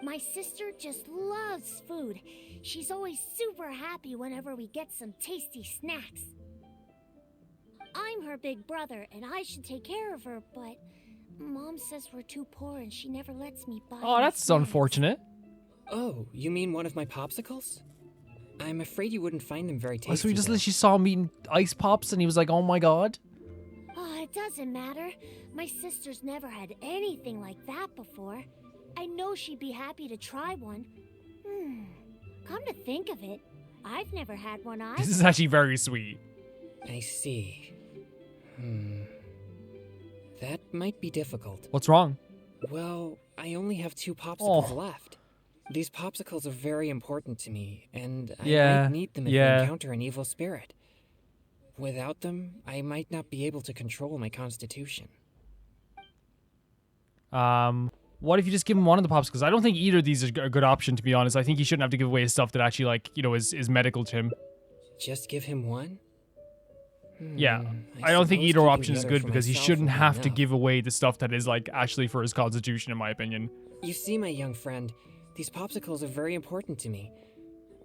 My sister just loves food. She's always super happy whenever we get some tasty snacks. I'm her big brother, and I should take care of her, but Mom says we're too poor and she never lets me buy Oh, any that's snacks. unfortunate. Oh, you mean one of my popsicles? I'm afraid you wouldn't find them very tasty. Oh, so he just though. literally saw him eating ice pops and he was like, oh my god. Oh, it doesn't matter. My sister's never had anything like that before. I know she'd be happy to try one. Come to think of it, I've never had one either. This is actually very sweet. I see. That might be difficult. What's wrong? Well, I only have 2 popsicles Oh. left. These popsicles are very important to me, and I Yeah, might need them if yeah. I encounter an evil spirit. Without them, I might not be able to control my constitution. What if you just give him one of the popsicles? I don't think either of these are a good option, to be honest. I think he shouldn't have to give away his stuff that actually, like, you know, is medical to him. Just give him one? Yeah, I don't think suppose either keeping option the is other good for because he myself shouldn't would be have to enough. give away the stuff that is, like, actually for his constitution, in my opinion. You see, my young friend, these popsicles are very important to me.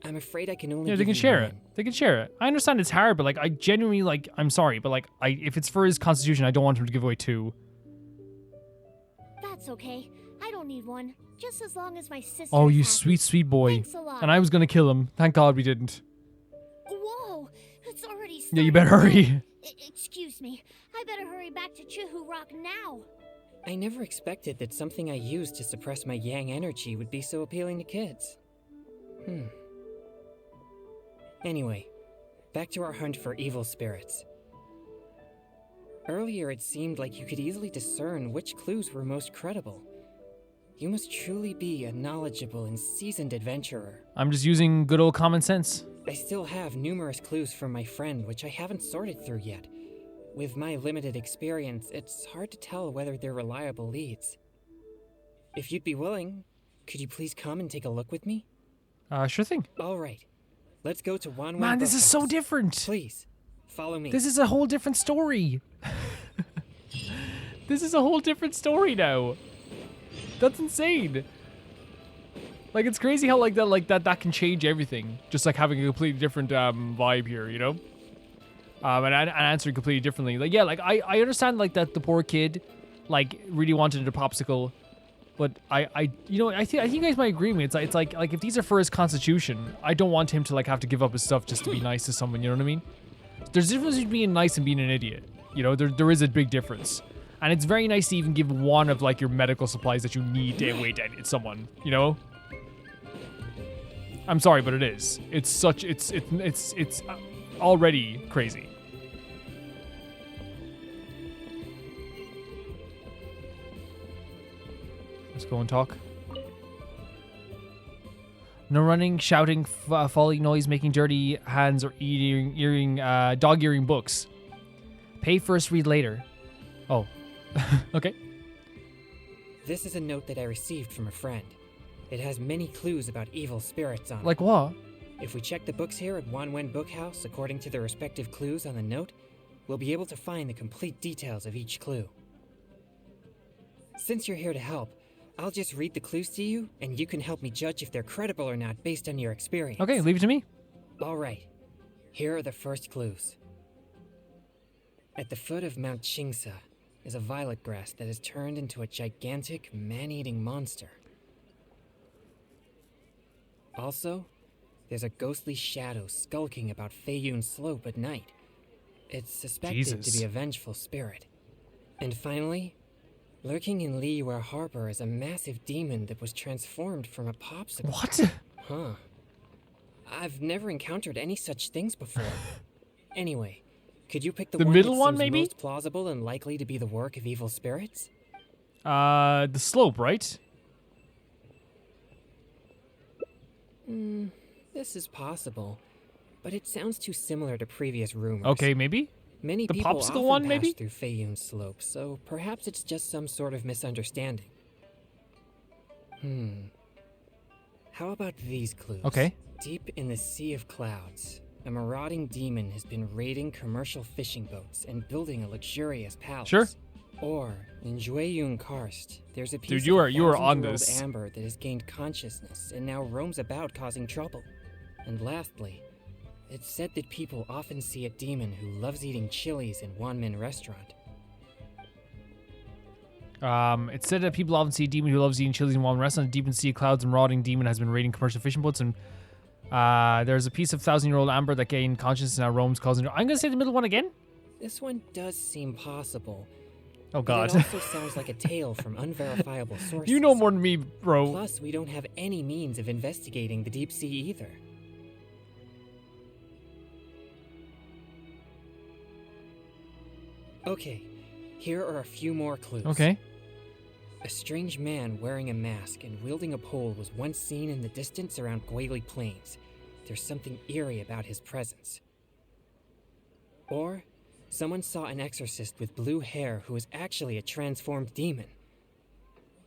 I'm afraid I can only Yeah, give they can you share it. one. They can share it. I understand it's hard, but, like, I genuinely, like, I'm sorry, but, like, if it's for his constitution, I don't want him to give away 2. That's okay. I don't need one. Just as long as my sister. Oh, you is happy. sweet, sweet boy. Thanks a lot. And I was gonna kill him. Thank God we didn't. Whoa, it's already Yeah, starting. you better hurry. Excuse me. I better hurry back to Chihu Rock now. I never expected that something I used to suppress my yang energy would be so appealing to kids. Anyway, back to our hunt for evil spirits. Earlier it seemed like you could easily discern which clues were most credible. You must truly be a knowledgeable and seasoned adventurer. I'm just using good old common sense. I still have numerous clues from my friend which I haven't sorted through yet. With my limited experience, it's hard to tell whether they're reliable leads. If you'd be willing, could you please come and take a look with me? Sure thing. All right. Let's go to Wanwen. Man, this is so Bookhouse. different. Please, follow me. This is a whole different story. This is a whole different story now. That's insane. Like, it's crazy how that can change everything. Just like having a completely different vibe here, you know? And answering completely differently. Like, yeah, like I understand like that the poor kid like really wanted a popsicle, but I you know, I think you guys might agree with me. It's like if these are for his constitution, I don't want him to like have to give up his stuff just to be nice to someone, you know what I mean? There's a difference between being nice and being an idiot. You know, there is a big difference. And it's very nice to even give one of like your medical supplies that you need to wait to someone, you know? I'm sorry, but it is. It's already crazy. Let's go and talk. No running, shouting, falling noise, making dirty hands, or dog-earing books. Pay first, read later. Oh, okay. This is a note that I received from a friend. It has many clues about evil spirits on it. Like what? If we check the books here at Wanwen Bookhouse according to the respective clues on the note, we'll be able to find the complete details of each clue. Since you're here to help, I'll just read the clues to you, and you can help me judge if they're credible or not based on your experience. Okay, leave it to me. All right. Here are the first clues. At the foot of Mount Chingsa is a violet grass that has turned into a gigantic, man-eating monster. Also, there's a ghostly shadow skulking about Feiyun Slope at night. It's suspected to be a vengeful spirit. And finally, lurking in Liyue Harbor is a massive demon that was transformed from a popsicle. What? Huh. I've never encountered any such things before. Anyway, could you pick the one middle that one, seems maybe? most plausible and likely to be the work of evil spirits? The slope, right? This is possible, but it sounds too similar to previous rumors. Okay, maybe? Many The people popsicle often one, pass maybe? through Feiyun Slope, so perhaps it's just some sort of misunderstanding. How about these clues? Okay. Deep in the Sea of Clouds, a marauding demon has been raiding commercial fishing boats and building a luxurious palace. Sure. Or, in Jueyun Karst, there's a piece Dude, of you are on 1,000-year-old this. amber that has gained consciousness and now roams about causing trouble. And lastly, it's said that people often see a demon who loves eating chilies in Wanmin Restaurant. It said that people often see a demon who loves eating chilies in one restaurant. Deep in the sea of clouds, and marauding demon has been raiding commercial fishing boats. And there's a piece of 1,000-year-old amber that gained consciousness and now roams, causing. I'm gonna say the middle one again. This one does seem possible. Oh But God. it also sounds like a tale from unverifiable sources. You know more than me, bro. Plus, we don't have any means of investigating the deep sea either. Okay, here are a few more clues. Okay. A strange man wearing a mask and wielding a pole was once seen in the distance around Guili Plains. There's something eerie about his presence. Or, someone saw an exorcist with blue hair who was actually a transformed demon.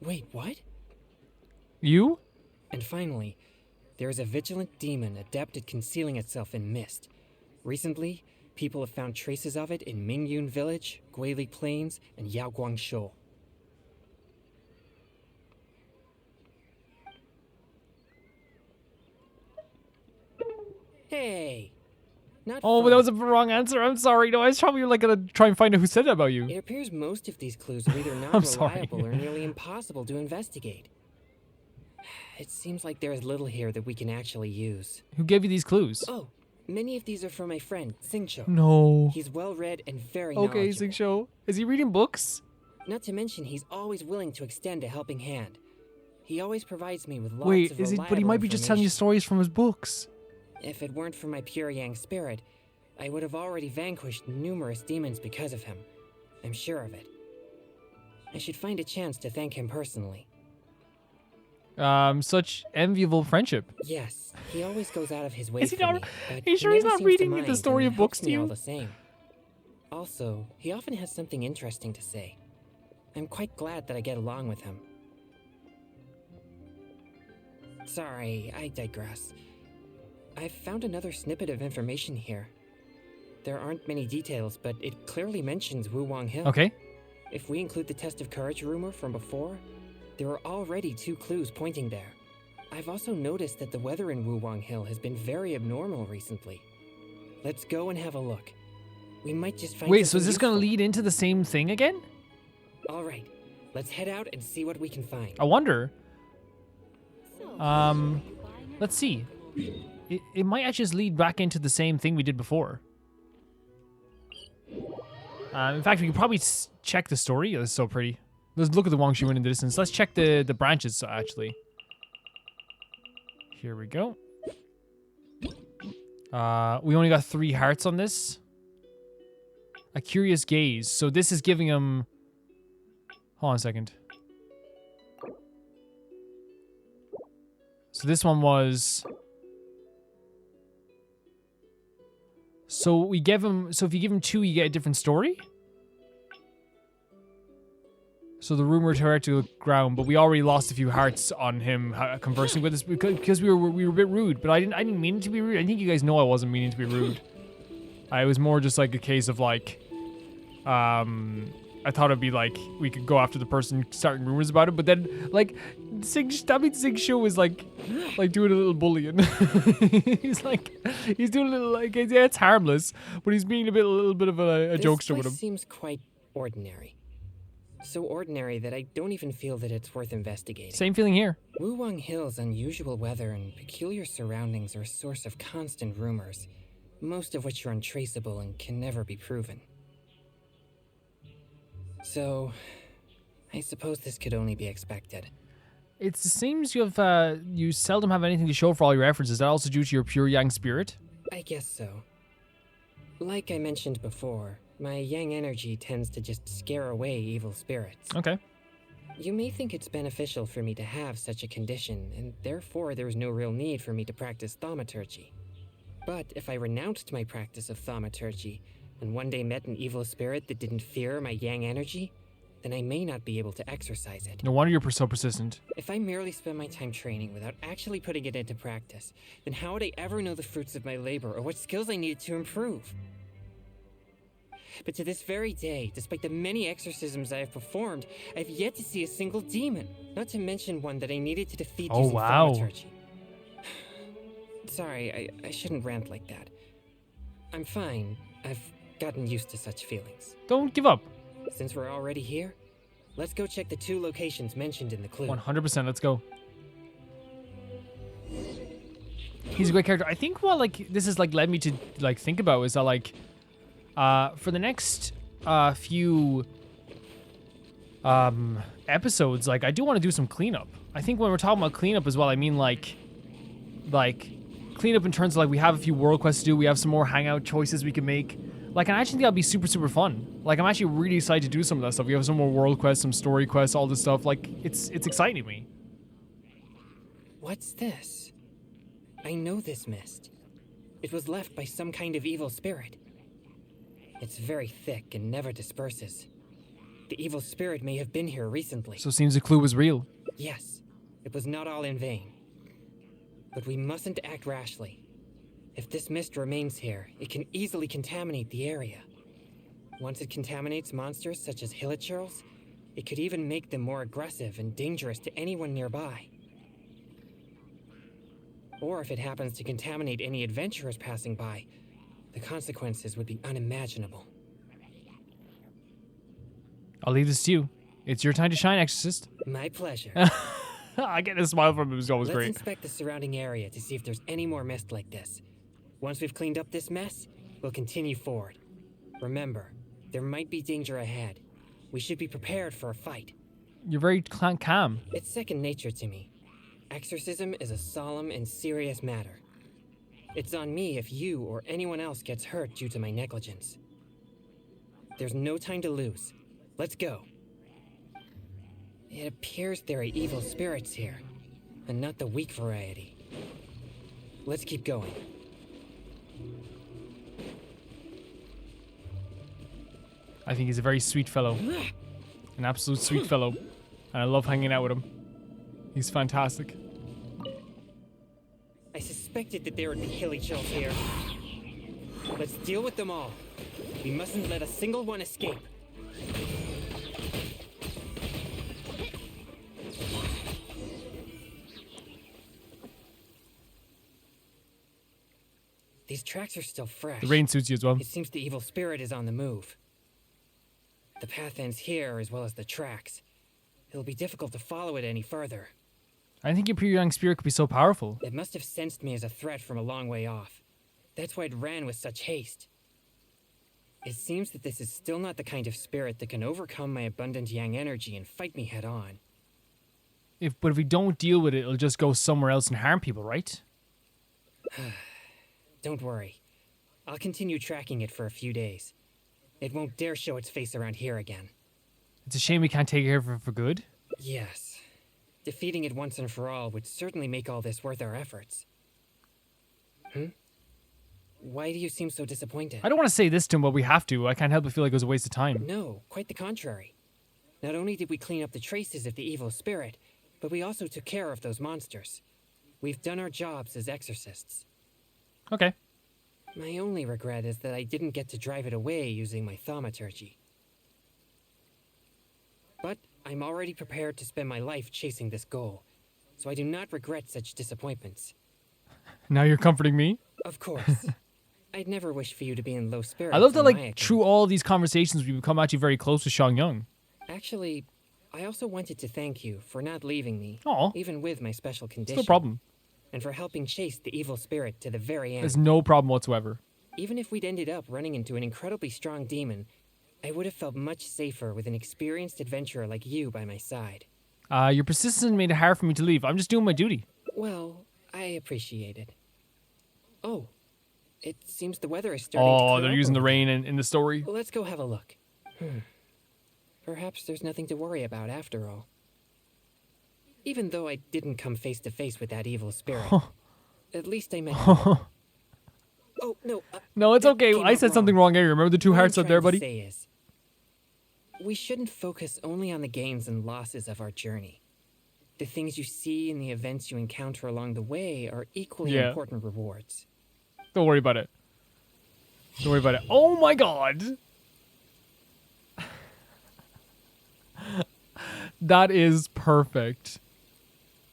Wait, what? You? And finally, there is a vigilant demon adept at concealing itself in mist. Recently, people have found traces of it in Mingyun Village, Guili Plains, and Yaoguangshou. Hey! Not Oh, but fun. that was a wrong answer. I'm sorry. No, I was probably like gonna try and find out who said that about you. It appears most of these clues are either not I'm sorry. reliable or nearly impossible to investigate. It seems like there is little here that we can actually use. Who gave you these clues? Oh, many of these are from my friend, Singcho. No. He's well-read and very Okay, knowledgeable. Sing-Show. Is he reading books? Not to mention, he's always willing to extend a helping hand. He always provides me with lots Wait, of is he? reliable But he might be just telling you information. stories from his books. If it weren't for my pure Yang spirit, I would have already vanquished numerous demons because of him. I'm sure of it. I should find a chance to thank him personally. Such enviable friendship. Yes, he always goes out of his way Is he for not- me, but are you sure he's never not seems to reading the mind story and of books helps to me all you? the same. Also, he often has something interesting to say. I'm quite glad that I get along with him. Sorry, I digress. I've found another snippet of information here. There aren't many details, but it clearly mentions Wu Wang Hill. Okay. If we include the test of courage rumor from before, there are already 2 clues pointing there. I've also noticed that the weather in Wu Wang Hill has been very abnormal recently. Let's go and have a look. We might just find Wait, so is something this gonna useful. lead into the same thing again? All right, let's head out and see what we can find. I wonder. Let's see. It might actually just lead back into the same thing we did before. In fact, we could probably check the story. Oh, this is so pretty. Let's look at the Wang Shu in the distance. Let's check the branches, actually. Here we go. We only got 3 hearts on this. A curious gaze. So this is giving him... Hold on a second. So this one was... So we give him... So if you give him 2, you get a different story? So the rumor to the ground, but we already lost a few hearts on him conversing with us because we were a bit rude. But I didn't mean to be rude. I think you guys know I wasn't meaning to be rude. I was more just like a case of like, I thought it'd be like we could go after the person starting rumors about it, but then like Sing Show was like doing a little bullying. he's doing a little like, yeah, it's harmless, but he's being a little bit of a jokester with him. This seems quite ordinary. So ordinary that I don't even feel that it's worth investigating. Same feeling here. Wu Wang Hill's unusual weather and peculiar surroundings are a source of constant rumors, most of which are untraceable and can never be proven. So, I suppose this could only be expected. It seems you have you seldom have anything to show for all your efforts. Is that also due to your pure Yang spirit? I guess so. Like I mentioned before, my Yang energy tends to just scare away evil spirits. Okay. You may think it's beneficial for me to have such a condition, and therefore there's no real need for me to practice thaumaturgy. But if I renounced my practice of thaumaturgy, and one day met an evil spirit that didn't fear my Yang energy, then I may not be able to exercise it. No wonder you're so persistent. If I merely spend my time training without actually putting it into practice, then how would I ever know the fruits of my labor or what skills I needed to improve? But to this very day, despite the many exorcisms I have performed, I have yet to see a single demon, not to mention one that I needed to defeat using thaumaturgy. Sorry, I shouldn't rant like that. I'm fine. I've gotten used to such feelings. Don't give up. Since we're already here, let's go check the 2 locations mentioned in the clue. 100%. Let's go. He's a great character. I think what like this has like led me to like think about is that like for the next few episodes, like I do want to do some cleanup. I think when we're talking about cleanup as well, I mean like cleanup in terms of like we have a few world quests to do, we have some more hangout choices we can make. Like, and I actually think that'll be super, super fun. Like, I'm actually really excited to do some of that stuff. We have some more world quests, some story quests, all this stuff. Like, it's exciting to me. What's this? I know this mist. It was left by some kind of evil spirit. It's very thick and never disperses. The evil spirit may have been here recently. So it seems the clue was real. Yes, it was not all in vain. But we mustn't act rashly. If this mist remains here, it can easily contaminate the area. Once it contaminates monsters such as hilichurls, it could even make them more aggressive and dangerous to anyone nearby. Or if it happens to contaminate any adventurers passing by, the consequences would be unimaginable. I'll leave this to you. It's your time to shine, Exorcist. My pleasure. I get a smile from him. It's always Let's great. inspect the surrounding area to see if there's any more mist like this. Once we've cleaned up this mess, we'll continue forward. Remember, there might be danger ahead. We should be prepared for a fight. You're very calm. It's second nature to me. Exorcism is a solemn and serious matter. It's on me if you or anyone else gets hurt due to my negligence. There's no time to lose. Let's go. It appears there are evil spirits here, and not the weak variety. Let's keep going. I think he's a very sweet fellow. An absolute sweet fellow. And I love hanging out with him. He's fantastic. I suspected that there would be hilly chills here. Let's deal with them all. We mustn't let a single one escape. These tracks are still fresh. The rain suits you as well. It seems the evil spirit is on the move. The path ends here as well as the tracks. It'll be difficult to follow it any further. I think your pure young spirit could be so powerful. It must have sensed me as a threat from a long way off. That's why it ran with such haste. It seems that this is still not the kind of spirit that can overcome my abundant yang energy and fight me head on. But if we don't deal with it, it'll just go somewhere else and harm people, right? Don't worry. I'll continue tracking it for a few days. It won't dare show its face around here again. It's a shame we can't take care of it for good. Yes. Defeating it once and for all would certainly make all this worth our efforts. Why do you seem so disappointed? I don't want to say this to him, but we have to. I can't help but feel like it was a waste of time. No, quite the contrary. Not only did we clean up the traces of the evil spirit, but we also took care of those monsters. We've done our jobs as exorcists. Okay. My only regret is that I didn't get to drive it away using my thaumaturgy. But I'm already prepared to spend my life chasing this goal, so I do not regret such disappointments. Now you're comforting me. Of course. I'd never wish for you to be in low spirits. I love that, on my like, account. through all these conversations, we've become actually very close with Shang Young. Actually, I also wanted to thank you for not leaving me, Aw. even with my special condition. No problem. And for helping chase the evil spirit to the very end. There's no problem whatsoever. Even if we'd ended up running into an incredibly strong demon, I would have felt much safer with an experienced adventurer like you by my side. Your persistence made it hard for me to leave. I'm just doing my duty. Well, I appreciate it. Oh, it seems the weather is starting to Oh, clear they're up using the a rain in the story. little. Let's go have a look. Perhaps there's nothing to worry about after all. Even though I didn't come face to face with that evil spirit, at least I met you. Oh, no. No, it's that okay. came I out said something wrong earlier. Remember the two What I'm hearts up there, trying to buddy? say is, we shouldn't focus only on the gains and losses of our journey. The things you see and the events you encounter along the way are equally Yeah. important rewards. Don't worry about it. Don't worry about it. Oh my god! That is perfect.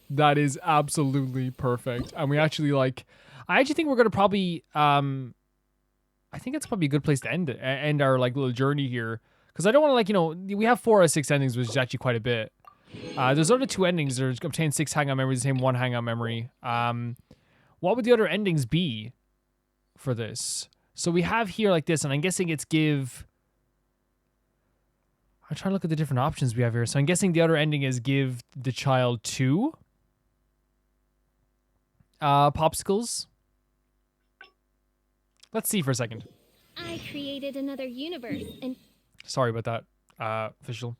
That is absolutely perfect. And we actually, like... I actually think we're going to probably... I think it's probably a good place to end our, like, little journey here. Because I don't want to, like, you know... We have 4 out of 6 endings, which is actually quite a bit. There's only 2 endings. There's obtain 6 hangout memories, obtain 1 hangout memory. What would the other endings be for this? So we have here like this, and I'm guessing it's give... I'm trying to look at the different options we have here. So I'm guessing the other ending is give the child 2 popsicles. Let's see for a second. I created another universe, and Sorry about that, official.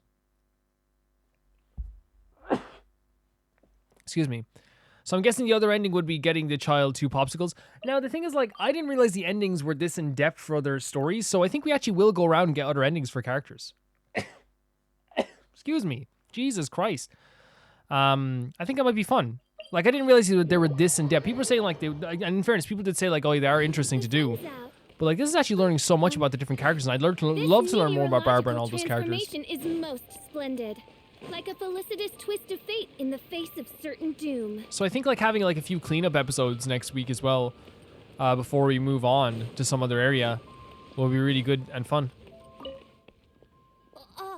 Excuse me. So I'm guessing the other ending would be getting the child 2 popsicles. Now, the thing is, like, I didn't realize the endings were this in-depth for other stories, so I think we actually will go around and get other endings for characters. Excuse me. Jesus Christ. I think that might be fun. Like, I didn't realize that they were this in-depth. People were saying, like, and in fairness, people did say, like, oh, they are interesting to do. But, like, this is actually learning so much about the different characters, and I'd love to learn more about Barbara and all those characters. Transformation is most splendid. Like a felicitous twist of fate in the face of certain doom. So I think, like, having, like, a few cleanup episodes next week as well before we move on to some other area will be really good and fun.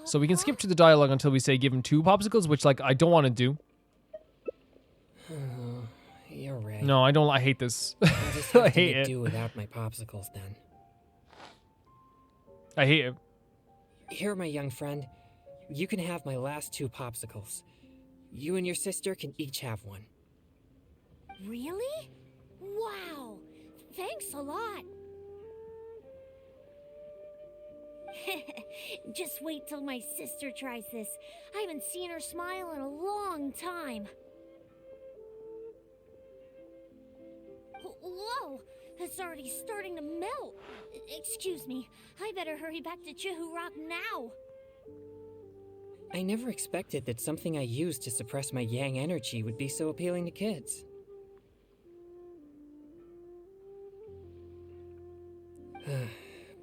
So we can skip to the dialogue until we say give him 2 popsicles, which like I don't want to do. You're right. No, I don't. I hate this. I'll just have I to hate make it. do without my popsicles then. I hate it. Here, my young friend. You can have my last 2 popsicles. You and your sister can each have one. Really? Wow! Thanks a lot. Just wait till my sister tries this. I haven't seen her smile in a long time. Whoa! It's already starting to melt. Excuse me. I better hurry back to Chihu Rock now. I never expected that something I used to suppress my yang energy would be so appealing to kids.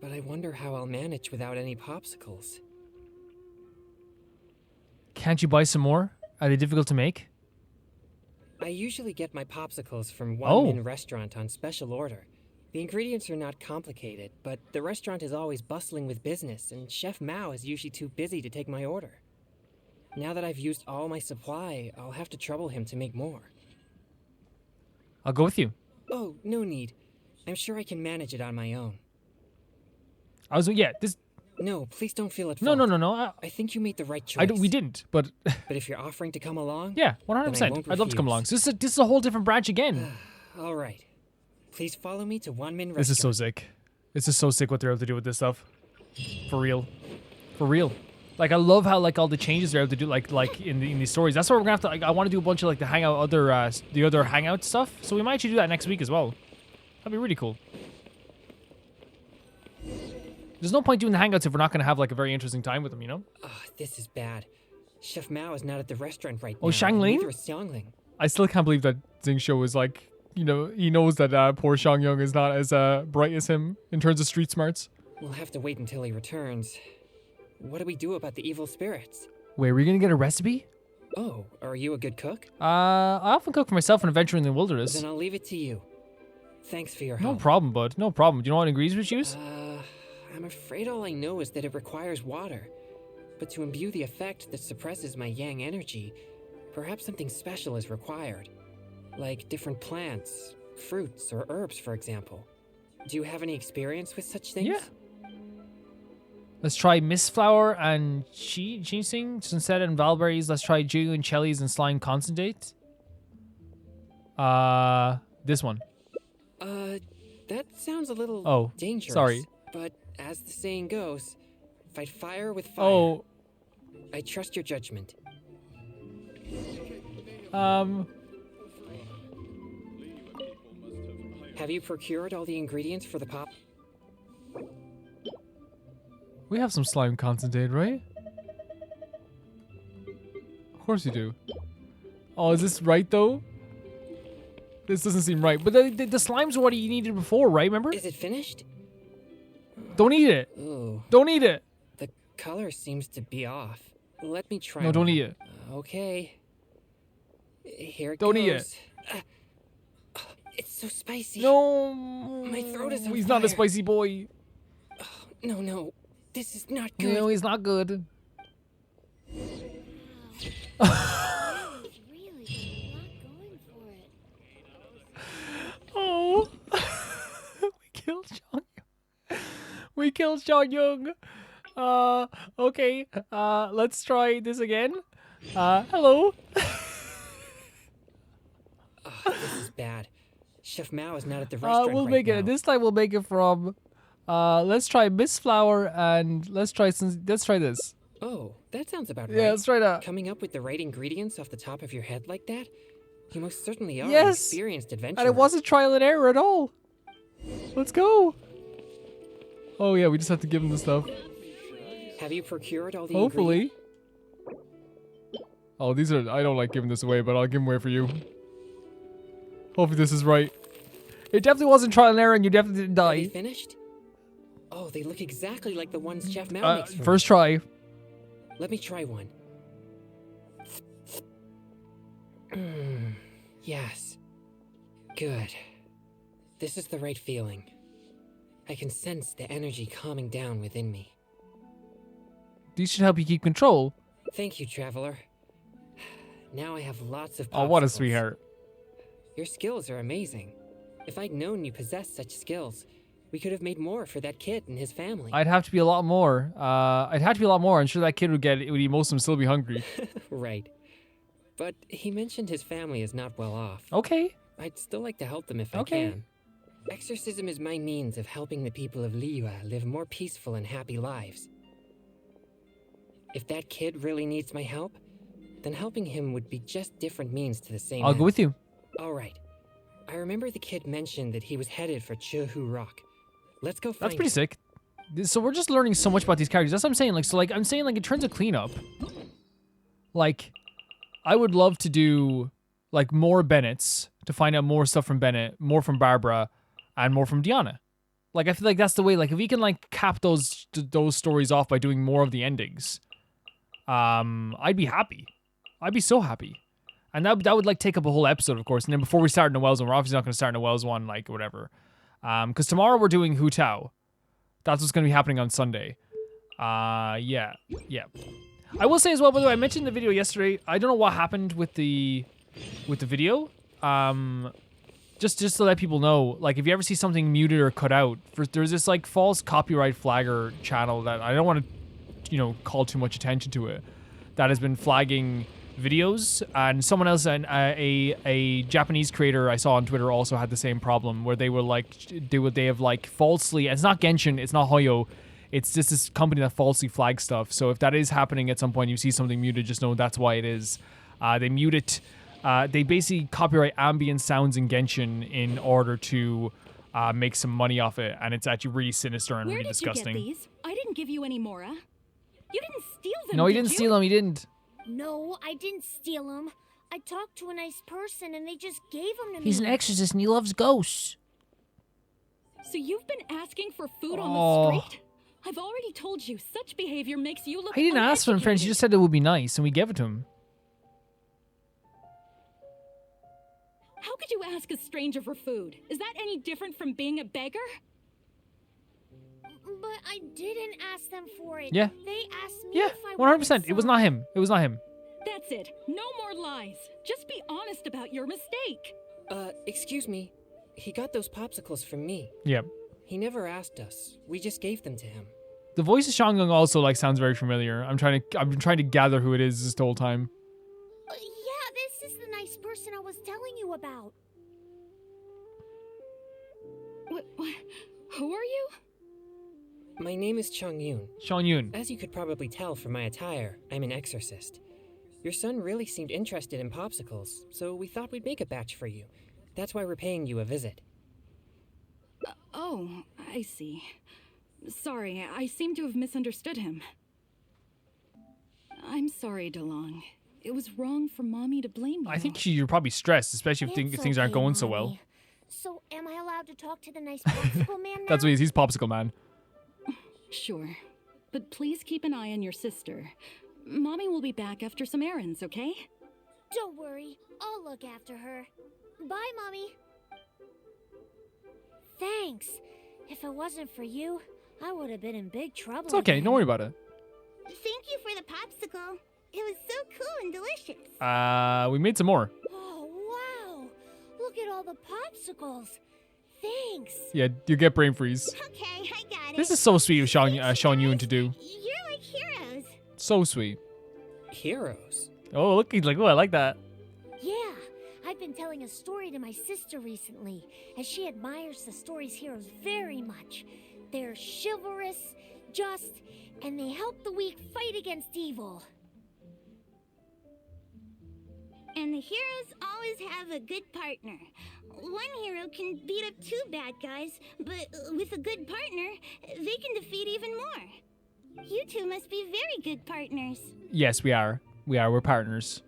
But I wonder how I'll manage without any popsicles. Can't you buy some more? Are they difficult to make? I usually get my popsicles from Oh. One Min Restaurant on special order. The ingredients are not complicated, but the restaurant is always bustling with business, and Chef Mao is usually too busy to take my order. Now that I've used all my supply, I'll have to trouble him to make more. I'll go with you. Oh, no need. I'm sure I can manage it on my own. This. No, please don't feel at No, fault. no. I think you made the right choice. We didn't, but But if you're offering to come along, yeah, then I 100%. won't I'd love to come refuse. along. So this is a whole different branch again. All right. Please follow me to One Min Restaurant. This is so sick. This is so sick what they're able to do with this stuff. For real. For real. Like I love how like all the changes they're able to do like in these stories. That's what we're gonna have to like I want to do a bunch of like the other hangout stuff. So we might actually do that next week as well. That'd be really cool. There's no point doing the hangouts if we're not gonna have like a very interesting time with them, you know? Oh, this is bad. Chef Mao is not at the restaurant right Oh, now. Xiangling? Neither is Xiangling. I still can't believe that Xing Shou is like, you know, he knows that poor Xiang Yung is not as bright as him in terms of street smarts. We'll have to wait until he returns. What do we do about the evil spirits? Wait, are we gonna get a recipe? Oh, are you a good cook? I often cook for myself in Adventure in the Wilderness. Then I'll leave it to you. Thanks for your No help. problem, bud. No problem. Do you know what ingredients we use? I'm afraid all I know is that it requires water. But to imbue the effect that suppresses my yang energy, perhaps something special is required. Like different plants, fruits, or herbs, for example. Do you have any experience with such things? Yeah. Let's try mist flour and ginseng, sunset and valberries. Let's try Jiu and chilies and slime concentrate. This one. That sounds a little Oh, dangerous. sorry. But as the saying goes, fight fire with fire. Oh. I trust your judgment. Have you procured all the ingredients for the pop? We have some slime concentrate, right? Of course you do. Oh, is this right though? This doesn't seem right. But the slimes are what you needed before, right? Remember? Is it finished? Don't eat it. Ooh. Don't eat it. The color seems to be off. Let me try. No, don't one. eat it. Okay. Here it Don't goes. eat it. It's so spicy. No. My throat is on He's not a fire. spicy boy. No. This is not good. No, he's not good. Oh. We killed Xiang Yung. We killed Xiang Yung. Okay. Let's try this again. Hello. This is bad. Chef Mao is not at the restaurant We'll right make now. it. This time we'll make it from. Let's try mist flour and let's try this. Oh, that sounds about right. Yeah, let's try that. Coming up with the right ingredients off the top of your head like that? You most certainly are an Yes. experienced adventurer. And it wasn't trial and error at all. Let's go. Oh yeah, we just have to give him the stuff. Have you procured all the Hopefully. Oh, these are. I don't like giving this away, but I'll give them away for you. Hopefully this is right. It definitely wasn't trial and error, and you definitely didn't Are they die. finished? Oh, they look exactly like the ones Chef Mao makes for First me. try. Let me try one. Yes. Good. This is the right feeling. I can sense the energy calming down within me. These should help you keep control. Thank you, Traveler. Now I have lots of popsicles. Oh, what a sweetheart. Your skills are amazing. If I'd known you possessed such skills, we could have made more for that kid and his family. I'd have to be a lot more. I'm sure that kid would eat most of them, still be hungry. Right. But he mentioned his family is not well off. Okay. I'd still like to help them if I can. Exorcism is my means of helping the people of Liyue live more peaceful and happy lives. If that kid really needs my help, then helping him would be just different means to the same I'll end. go with you. All right. I remember the kid mentioned that he was headed for Chehu Rock. Let's go find That's pretty him. sick. So we're just learning so much about these characters. That's what I'm saying. I'm saying in terms of cleanup, I would love to do more Bennett's to find out more stuff from Bennett, more from Barbara, and more from Diana. I feel like that's the way. If we can cap those stories off by doing more of the endings, I'd be happy. I'd be so happy. And that would take up a whole episode, of course. And then before we start Noelle's one, we're obviously not going to start Noelle's one, whatever. Because tomorrow we're doing Hu Tao. That's what's going to be happening on Sunday. Yeah. I will say as well, by the way, I mentioned in the video yesterday, I don't know what happened with the video. Just to let people know, if you ever see something muted or cut out, there's this false copyright flagger channel that I don't want to, call too much attention to it, that has been flagging videos, and someone else, and a Japanese creator I saw on Twitter also had the same problem, where they were they have falsely, and it's not Genshin, it's not Hoyo, it's just this company that falsely flags stuff. So if that is happening at some point, you see something muted, just know that's why it is. They mute it. They basically copyright ambient sounds in Genshin in order to make some money off it, and it's actually really sinister and really disgusting. Where did you get these? I didn't give you any, Mora. You didn't steal them. No, he didn't steal them. He didn't. No, I didn't steal them. I talked to a nice person and they just gave them to me. He's an exorcist and he loves ghosts. So you've been asking for food on the street? I've already told you, such behavior makes you look He didn't ask for him, friends. He just said it would be nice, and we gave it to him. How could you ask a stranger for food? Is that any different from being a beggar? But I didn't ask them for it. Yeah. They asked me Yeah, if I wanted 100%. It was not him. It was not him. That's it. No more lies. Just be honest about your mistake. Excuse me. He got those popsicles from me. Yep. He never asked us. We just gave them to him. The voice of Shangung also sounds very familiar. I've been trying to gather who it is this whole time. Yeah, this is the nice person I was telling you about. Who are you? My name is Chung Yun. Sean Yun. As you could probably tell from my attire, I'm an exorcist. Your son really seemed interested in popsicles, so we thought we'd make a batch for you. That's why we're paying you a visit. Oh, I see. Sorry, I seem to have misunderstood him. I'm sorry, DeLong. It was wrong for Mommy to blame you. I think you're probably stressed, especially if things aren't going so well. So, am I allowed to talk to the nice popsicle man now? That's what he's Popsicle Man. Sure. But please keep an eye on your sister. Mommy will be back after some errands, okay? Don't worry. I'll look after her. Bye, Mommy. Thanks. If it wasn't for you, I would have been in big trouble. It's okay. Don't worry about it. Thank you for the popsicle. It was so cool and delicious. We made some more. Oh, wow. Look at all the popsicles. Thanks. Yeah, you get brain freeze. Okay, I got it. This is so sweet of Sean Yun to do. You're like heroes. So sweet. Heroes? Oh, look, he's like, oh, I like that. Yeah, I've been telling a story to my sister recently, as she admires the story's heroes very much. They're chivalrous, just, and they help the weak fight against evil. And the heroes always have a good partner. One hero can beat up two bad guys, but with a good partner, they can defeat even more. You two must be very good partners. Yes, we are. We're partners.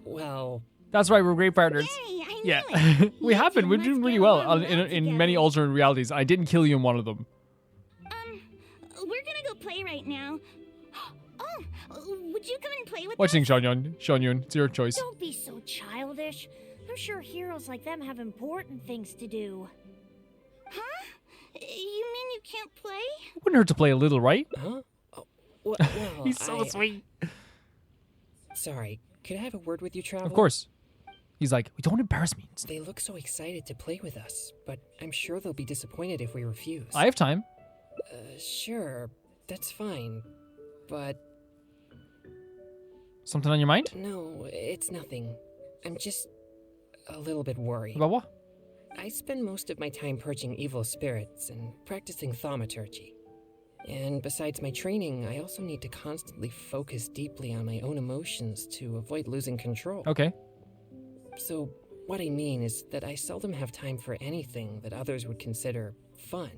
Well... That's right, we're great partners. Yay, I yeah. knew it. We have been. We're doing really well in many alternate realities. I didn't kill you in one of them. We're gonna go play right now. Oh, would you come and play with What do you us? think, Sean Yun? Sean Yun, it's your choice. Don't be so childish. I'm sure heroes like them have important things to do. Huh? You mean you can't play? Wouldn't hurt to play a little, right? Huh? Oh, well, He's so sweet. Sorry, could I have a word with you, Traveler? Of course. He's like, don't embarrass me. They look so excited to play with us, but I'm sure they'll be disappointed if we refuse. I have time. Sure, that's fine, but... Something on your mind? No, it's nothing. I'm just a little bit worried. About what? I spend most of my time purging evil spirits and practicing thaumaturgy. And besides my training, I also need to constantly focus deeply on my own emotions to avoid losing control. Okay. So, what I mean is that I seldom have time for anything that others would consider fun.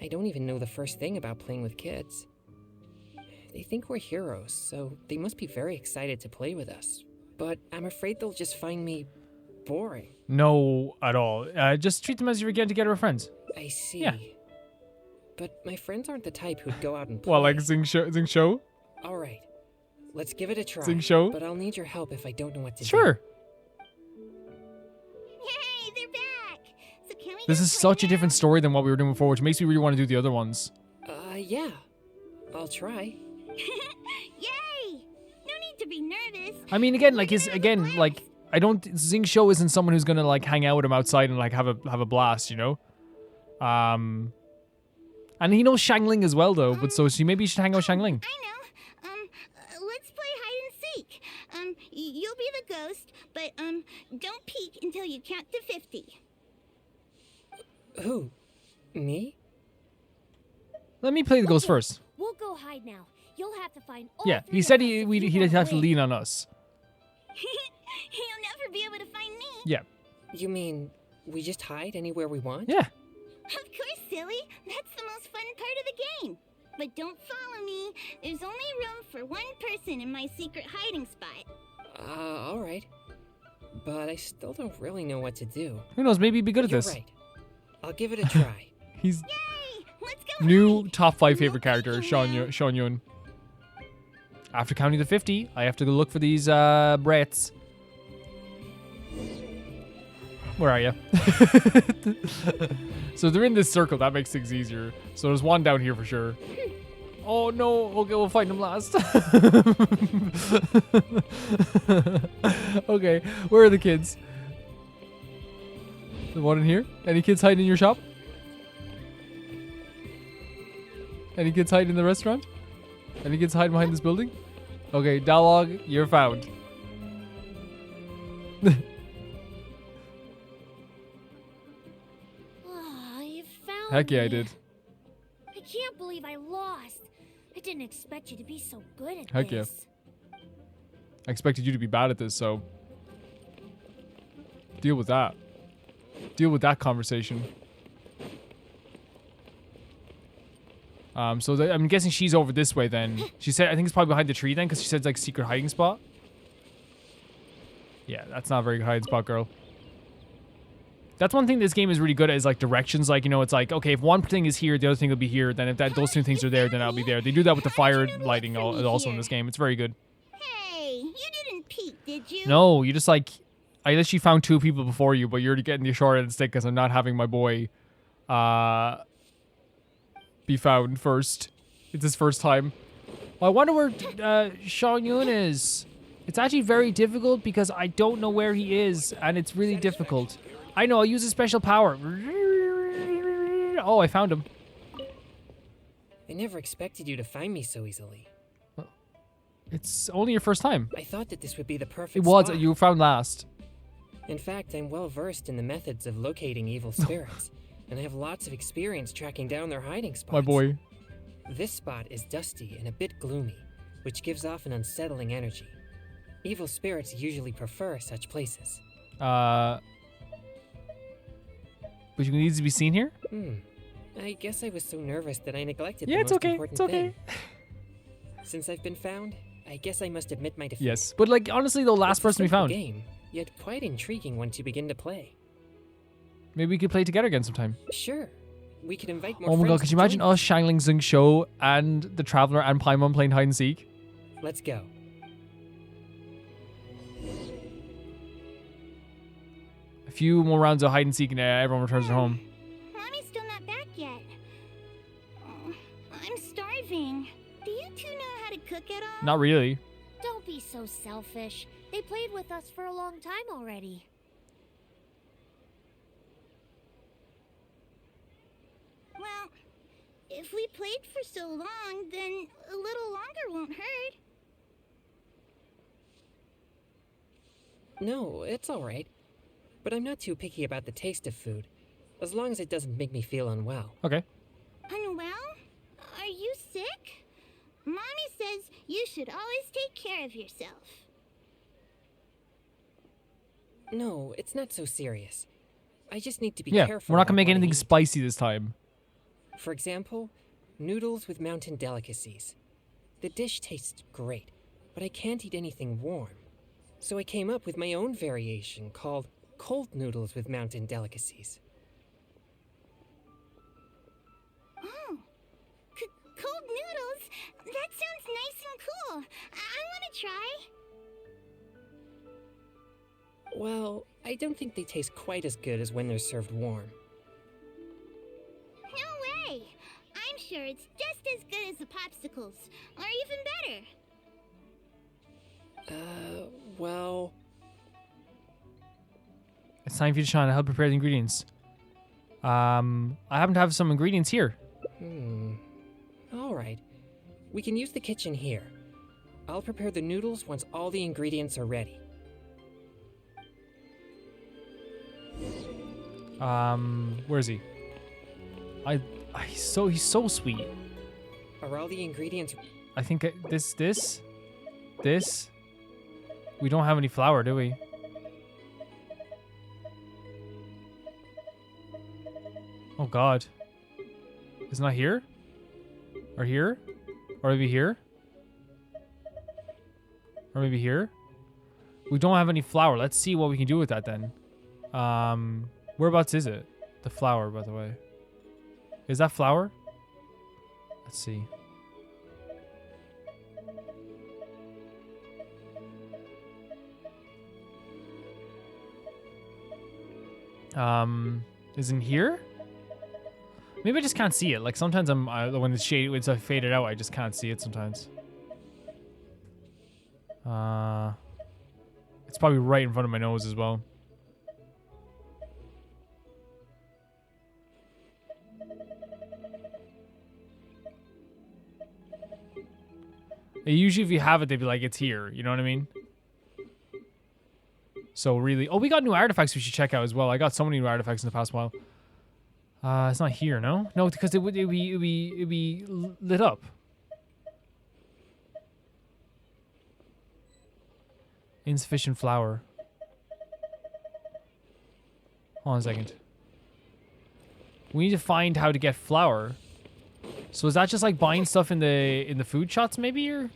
I don't even know the first thing about playing with kids. They think we're heroes, so they must be very excited to play with us. But I'm afraid they'll just find me boring. No, at all. Just treat them as you were getting together with friends. I see. Yeah. But my friends aren't the type who'd go out and play. Well, like Zing Show? All right. Let's give it a try. Zing Show? But I'll need your help if I don't know what to do. Sure. Yay, they're back! So can we This is such a different story than what we were doing before, which makes me really want to do the other ones. Yeah. I'll try. Yay! No need to be nervous. I mean, again, like, Zing Show isn't someone who's gonna, like, hang out with him outside and, like, have a blast, you know? And he knows Shangling as well, though, but so maybe you should hang out with Shangling. I know. Let's play hide and seek. You'll be the ghost, but, don't peek until you count to 50. Who? Me? Let me play the ghost first. We'll go hide now. You'll have to find all Yeah, three he said of us if you he'd wanna have to win. lean on us. You'll never be able to find me. Yeah. You mean we just hide anywhere we want? Yeah. Of course, silly. That's the most fun part of the game. But don't follow me. There's only room for one person in my secret hiding spot. All right. But I still don't really know what to do. Who knows? Maybe he'd be good at You're this. right. I'll give it a try. He's Yay! Let's go. new top 5 favorite character, Sean Yun. After counting to 50, I have to go look for these brats. Where are you? So they're in this circle. That makes things easier. So there's one down here for sure. Oh no. Okay, we'll find him last. Okay, where are the kids? The one in here? Any kids hiding in your shop? Any kids hiding in the restaurant? Any kids hiding behind this building? Okay, Dialogue, you're found. Ah, you found Heck yeah, I me. did. I can't believe I lost. I didn't expect you to be so good at Heck yeah. this. I expected you to be bad at this, so deal with that. Deal with that conversation. So I'm guessing she's over this way then. She said, I think it's probably behind the tree then, because she said it's like secret hiding spot. Yeah, that's not a very good hiding spot, girl. That's one thing this game is really good at is like directions. Like, you know, it's like, okay, if one thing is here, the other thing will be here. Then if those two things are there, then I'll be there. They do that with the fire lighting also in this game. It's very good. Hey, you didn't peek, did you? No, you just like, I literally found 2 people before you, but you're getting the short end of the stick because I'm not having my boy be found first. It's his first time. Well, I wonder where Sean Yun is. It's actually very difficult because I don't know where he is, and it's really difficult. I know, I'll use a special power. Oh, I found him. I never expected you to find me so easily. It's only your first time. I thought that this would be the perfect It was. spot. You were found last. In fact, I'm well versed in the methods of locating evil spirits, and I have lots of experience tracking down their hiding spots. My boy. This spot is dusty and a bit gloomy, which gives off an unsettling energy. Evil spirits usually prefer such places. But you need to be seen here? I guess I was so nervous that I neglected Yeah, the it's most okay. important It's okay. thing. Since I've been found, I guess I must admit my defeat. Yes. But like, honestly, the last It's a person we simple found. game, yet quite intriguing once you begin to play. Maybe we could play together again sometime. Sure, we could invite more Oh my god, friends could to you imagine join us, Shangling Zing Show, and the Traveler and Paimon playing hide and seek? Let's go. few more rounds of hide and seek and everyone returns to home. Mommy's still not back yet. Oh, I'm starving. Do you two know how to cook at all? Not really. Don't be so selfish. They played with us for a long time already. Well, if we played for so long, then a little longer won't hurt. No, it's alright. But I'm not too picky about the taste of food, as long as it doesn't make me feel unwell. Okay. Unwell? Are you sick? Mommy says you should always take care of yourself. No, it's not so serious. I just need to be Yeah, careful. we're not gonna about make what I anything eat. spicy this time. For example, noodles with mountain delicacies. The dish tastes great, but I can't eat anything warm. So I came up with my own variation called cold noodles with mountain delicacies. Oh, cold noodles? That sounds nice and cool. I want to try. Well, I don't think they taste quite as good as when they're served warm. No way. I'm sure it's just as good as the popsicles, or even better. Well... It's time for you to shine. I'll help prepare the ingredients. I happen to have some ingredients here. Alright. We can use the kitchen here. I'll prepare the noodles once all the ingredients are ready. Where is he? He's so sweet. Are all the ingredients... I think this. We don't have any flour, do we? Oh God. It's not here? Or here? Or maybe here? Or maybe here? We don't have any flour. Let's see what we can do with that then. Whereabouts is it? The flour, by the way. Is that flour? Let's see. Is in here? Maybe I just can't see it. Like sometimes when it's shade, it's faded out, I just can't see it sometimes. It's probably right in front of my nose as well. Usually if you have it, they'd be like, it's here. You know what I mean? So really... Oh, we got new artifacts we should check out as well. I got so many new artifacts in the past while. It's not here, no? No, because it'd be lit up. Insufficient flour. Hold on a second. We need to find how to get flour. So is that just like buying stuff in the food shops maybe, or?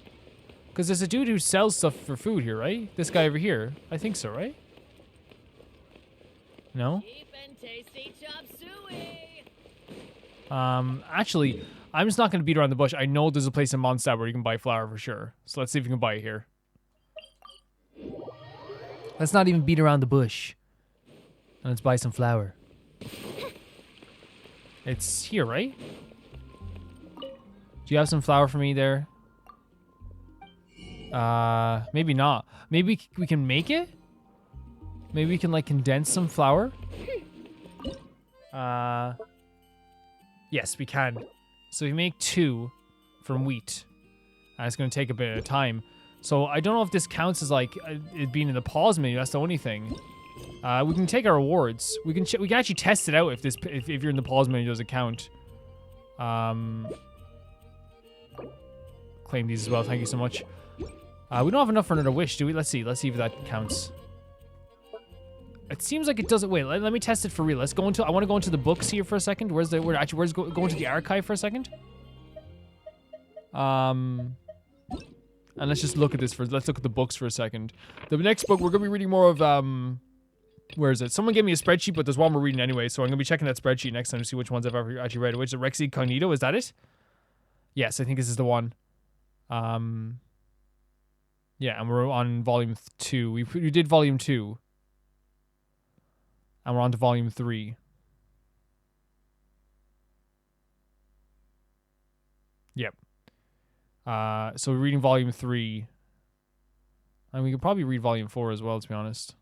Because there's a dude who sells stuff for food here, right? This guy over here. I think so, right? No? Cheap and tasty chop suey. Actually, I'm just not going to beat around the bush. I know there's a place in Mondstadt where you can buy flour for sure. So let's see if we can buy it here. Let's not even beat around the bush. And let's buy some flour. It's here, right? Do you have some flour for me there? Maybe not. Maybe we can make it? Maybe we can like condense some flour? Yes, we can. So we make 2 from wheat. And it's going to take a bit of time. So I don't know if this counts as like it being in the pause menu. That's the only thing. We can take our rewards. We can actually test it out if you're in the pause menu, does it count? Claim these as well. Thank you so much. We don't have enough for another wish, do we? Let's see if that counts. It seems like it doesn't. Wait, let me test it for real. Let's go into. I want to go into the books here for a second. Where's go into the archive for a second? And let's just look at this let's look at the books for a second. The next book we're gonna be reading more of. Where is it? Someone gave me a spreadsheet, but there's one we're reading anyway, so I'm gonna be checking that spreadsheet next time to see which ones I've ever actually read. Which is Rex Incognito? Is that it? Yes, I think this is the one. Yeah, and we're on volume 2. We did volume 2. And we're on to volume 3. Yep. So we're reading volume 3. And we could probably read volume 4 as well, to be honest.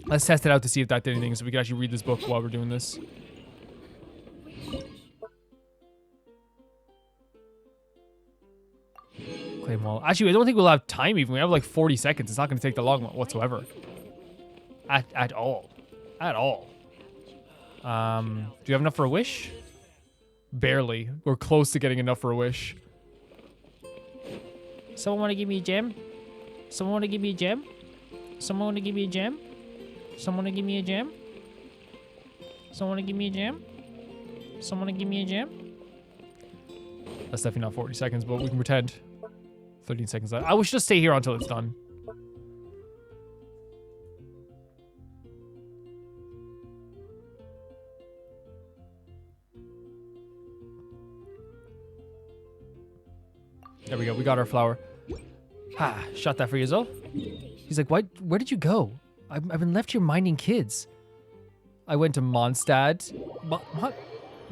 Let's test it out to see if that did anything, so we can actually read this book while we're doing this. Claim wall. Actually, I don't think we'll have time even. We have like 40 seconds. It's not going to take that long whatsoever. At all. At all. Do you have enough for a wish? Barely. We're close to getting enough for a wish. Someone want to give me a gem? Someone want to give me a gem? Someone want to give me a gem? Someone want to give me a gem? Someone want to give me a gem? Someone want to give me a gem? That's definitely not 40 seconds, but we can pretend. 13 seconds left. I wish just stay here until it's done. There we go. We got our flower. Ah, shot that for you, Zo. He's like, "Why? Where did you go? I've been left here minding kids. I went to Mondstadt.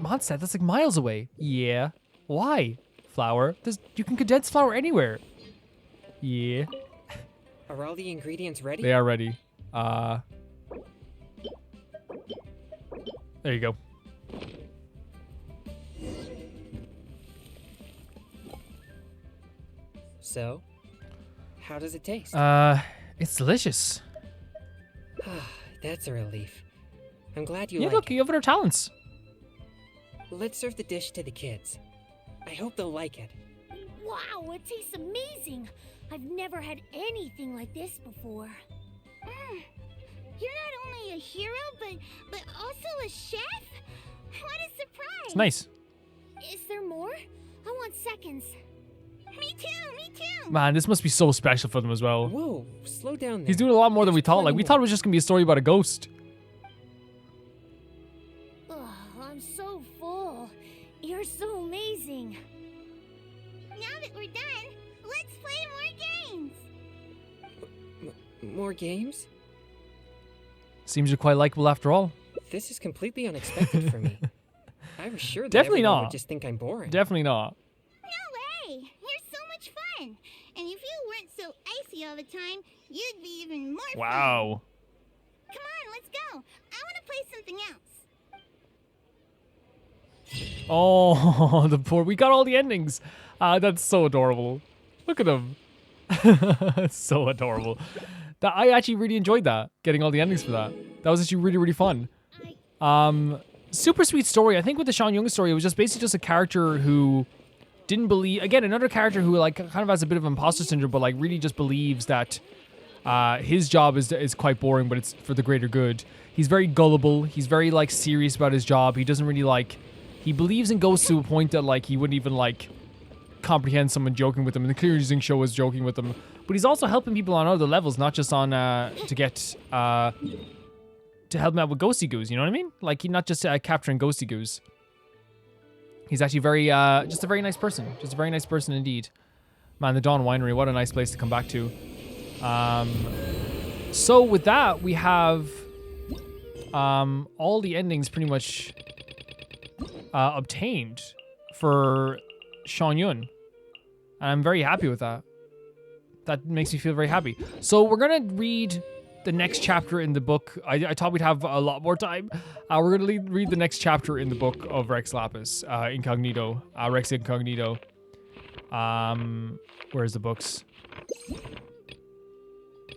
Mondstadt? That's like miles away. Yeah. Why? Flour. You can condense flour anywhere. Yeah. Are all the ingredients ready? They are ready. There you go. So, how does it taste? It's delicious. That's a relief. I'm glad you Yeah, like look, it. you have other talents. Let's serve the dish to the kids. I hope they'll like it. Wow, it tastes amazing. I've never had anything like this before. You're not only a hero, but also a chef? What a surprise! It's nice. Is there more? I want seconds. Me too! Man, this must be so special for them as well. Whoa, slow down there. He's doing a lot more than we thought. Like, we thought it was just gonna be a story about a ghost. Ugh, I'm so full. You're so amazing. Now that we're done, let's play more games! More games? Seems you're quite likable after all. This is completely unexpected for me. I was sure that Definitely everyone not. would just think I'm boring. Definitely not. No way! You're so much fun! And if you weren't so icy all the time, you'd be even more fun! Wow. Come on, let's go! I want to play something else! Oh, the poor. We got all the endings. That's so adorable. Look at him. So adorable. I actually really enjoyed that, getting all the endings for that. That was actually really, really fun. Super sweet story. I think with the Sean Young story, it was just basically just a character who didn't believe, again, another character who like kind of has a bit of imposter syndrome, but like really just believes that his job is quite boring, but it's for the greater good. He's very gullible. He's very like serious about his job. He doesn't really like, he believes in ghosts to a point that like he wouldn't even like comprehend someone joking with him. And the Clear Using show was joking with him, but he's also helping people on other levels, not just on to get to help him out with Ghosty Goose, you know what I mean? Like, he's not just capturing Ghosty Goose. He's actually very, just a very nice person. Just a very nice person indeed. Man, the Dawn Winery, what a nice place to come back to. So with that, we have all the endings pretty much obtained for Sean Yun. And I'm very happy with that. That makes me feel very happy. So we're going to read the next chapter in the book. I thought we'd have a lot more time. We're going to read the next chapter in the book of Rex Lapis, Incognito. Rex Incognito. Where's the books?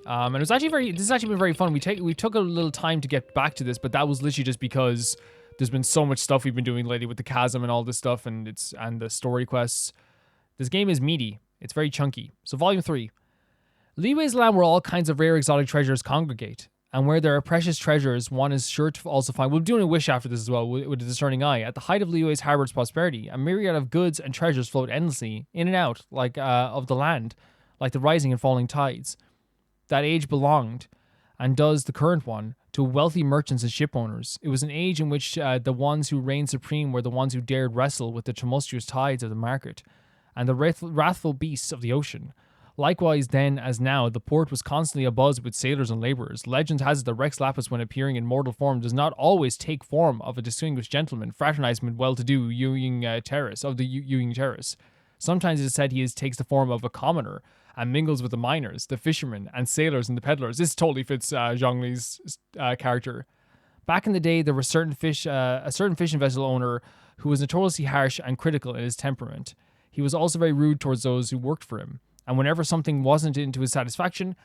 And it was actually this has actually been very fun. We took a little time to get back to this, but that was literally just because there's been so much stuff we've been doing lately with the Chasm and all this stuff and the story quests. This game is meaty. It's very chunky. So Volume 3. Liyue's land where all kinds of rare exotic treasures congregate, and where there are precious treasures, one is sure to also find. We'll be doing a wish after this as well, with a discerning eye. At the height of Liyue's harbor's prosperity, a myriad of goods and treasures float endlessly in and out, like of the land, like the rising and falling tides. That age belonged, and does the current one, to wealthy merchants and ship owners. It was an age in which the ones who reigned supreme were the ones who dared wrestle with the tumultuous tides of the market, and the wrathful beasts of the ocean. Likewise, then as now, the port was constantly abuzz with sailors and laborers. Legend has it that Rex Lapis, when appearing in mortal form, does not always take form of a distinguished gentleman, fraternizing with well-to-do Ewing Terrace, of the Ewing Terrace. Sometimes it is said he takes the form of a commoner and mingles with the miners, the fishermen, and sailors and the peddlers. This totally fits Zhongli's character. Back in the day, there was a certain fishing vessel owner who was notoriously harsh and critical in his temperament. He was also very rude towards those who worked for him. And whenever something wasn't to his satisfaction,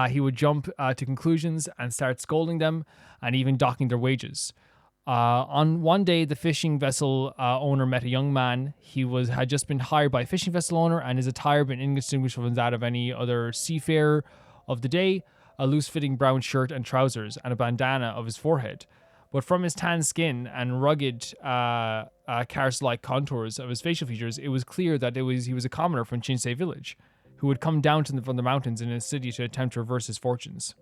he would jump to conclusions and start scolding them and even docking their wages. On one day, the fishing vessel owner met a young man. He had just been hired by a fishing vessel owner, and his attire been indistinguishable from that of any other seafarer of the day, a loose-fitting brown shirt and trousers, and a bandana of his forehead. But from his tan skin and rugged Kars-like contours of his facial features, it was clear that he was a commoner from Chinsei village, who had come down from the mountains in his city to attempt to reverse his fortunes.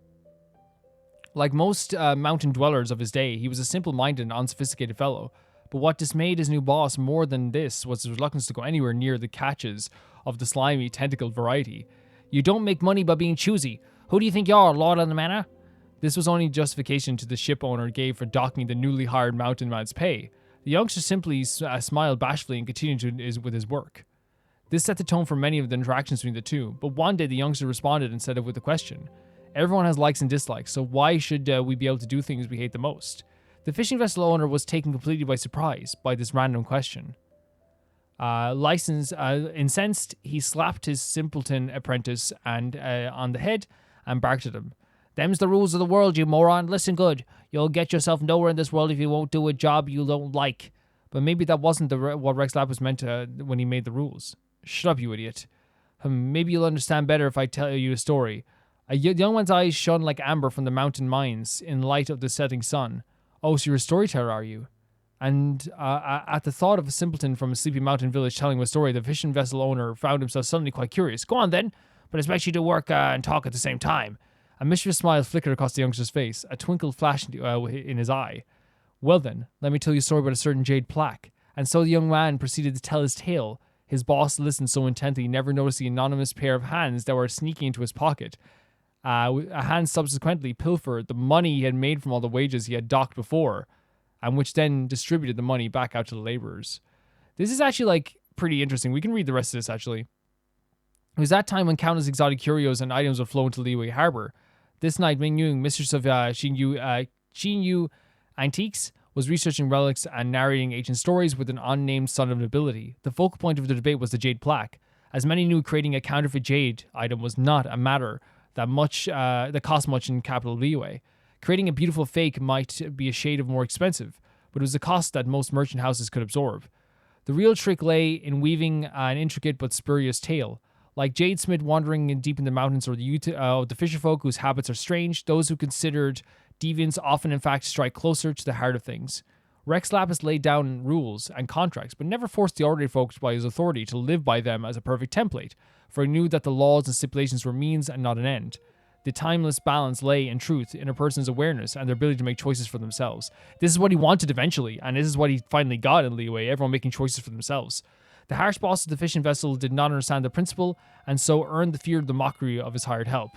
Like most mountain dwellers of his day, he was a simple-minded and unsophisticated fellow. But what dismayed his new boss more than this was his reluctance to go anywhere near the catches of the slimy, tentacled variety. "You don't make money by being choosy. Who do you think you are, Lord of the Manor?" This was only justification to the ship owner gave for docking the newly hired mountain man's pay. The youngster simply smiled bashfully and continued with his work. This set the tone for many of the interactions between the two, but one day the youngster responded and said it with a question. "Everyone has likes and dislikes, so why should we be able to do things we hate the most?" The fishing vessel owner was taken completely by surprise by this random question. Incensed, he slapped his simpleton apprentice on the head and barked at him. "Them's the rules of the world, you moron. Listen good. You'll get yourself nowhere in this world if you won't do a job you don't like." But maybe that wasn't what Rex Lapis meant when he made the rules. "Shut up, you idiot. Maybe you'll understand better if I tell you a story. A young man's eyes shone like amber from the mountain mines in light of the setting sun. Oh, so you're a storyteller, are you?" And at the thought of a simpleton from a sleepy mountain village telling him a story, the fishing vessel owner found himself suddenly quite curious. "Go on then, but I expect you to work and talk at the same time." A mischievous smile flickered across the youngster's face. A twinkle flashed in his eye. "Well then, let me tell you a story about a certain jade plaque." And so the young man proceeded to tell his tale. His boss listened so intently he never noticed the anonymous pair of hands that were sneaking into his pocket. A hand subsequently pilfered the money he had made from all the wages he had docked before, and which then distributed the money back out to the laborers. This is actually pretty interesting. We can read the rest of this actually. It was that time when countless exotic curios and items would flow into Liyue Harbor. This night, Ming Yun, mistress of Xinyu Antiques, was researching relics and narrating ancient stories with an unnamed son of nobility. The focal point of the debate was the jade plaque. As many knew, creating a counterfeit jade item was not a matter that cost much in capital Liyue. Creating a beautiful fake might be a shade of more expensive, but it was a cost that most merchant houses could absorb. The real trick lay in weaving an intricate but spurious tale. Like Jade Smith wandering deep in the mountains, or the fisherfolk whose habits are strange, those who considered deviants often in fact strike closer to the heart of things. Rex Lapis laid down rules and contracts, but never forced the ordinary folks by his authority to live by them as a perfect template, for he knew that the laws and stipulations were means and not an end. The timeless balance lay, in truth, in a person's awareness and their ability to make choices for themselves. This is what he wanted eventually, and this is what he finally got in Liyue, everyone making choices for themselves. The harsh boss of the fishing vessel did not understand the principle, and so earned the fear of the mockery of his hired help.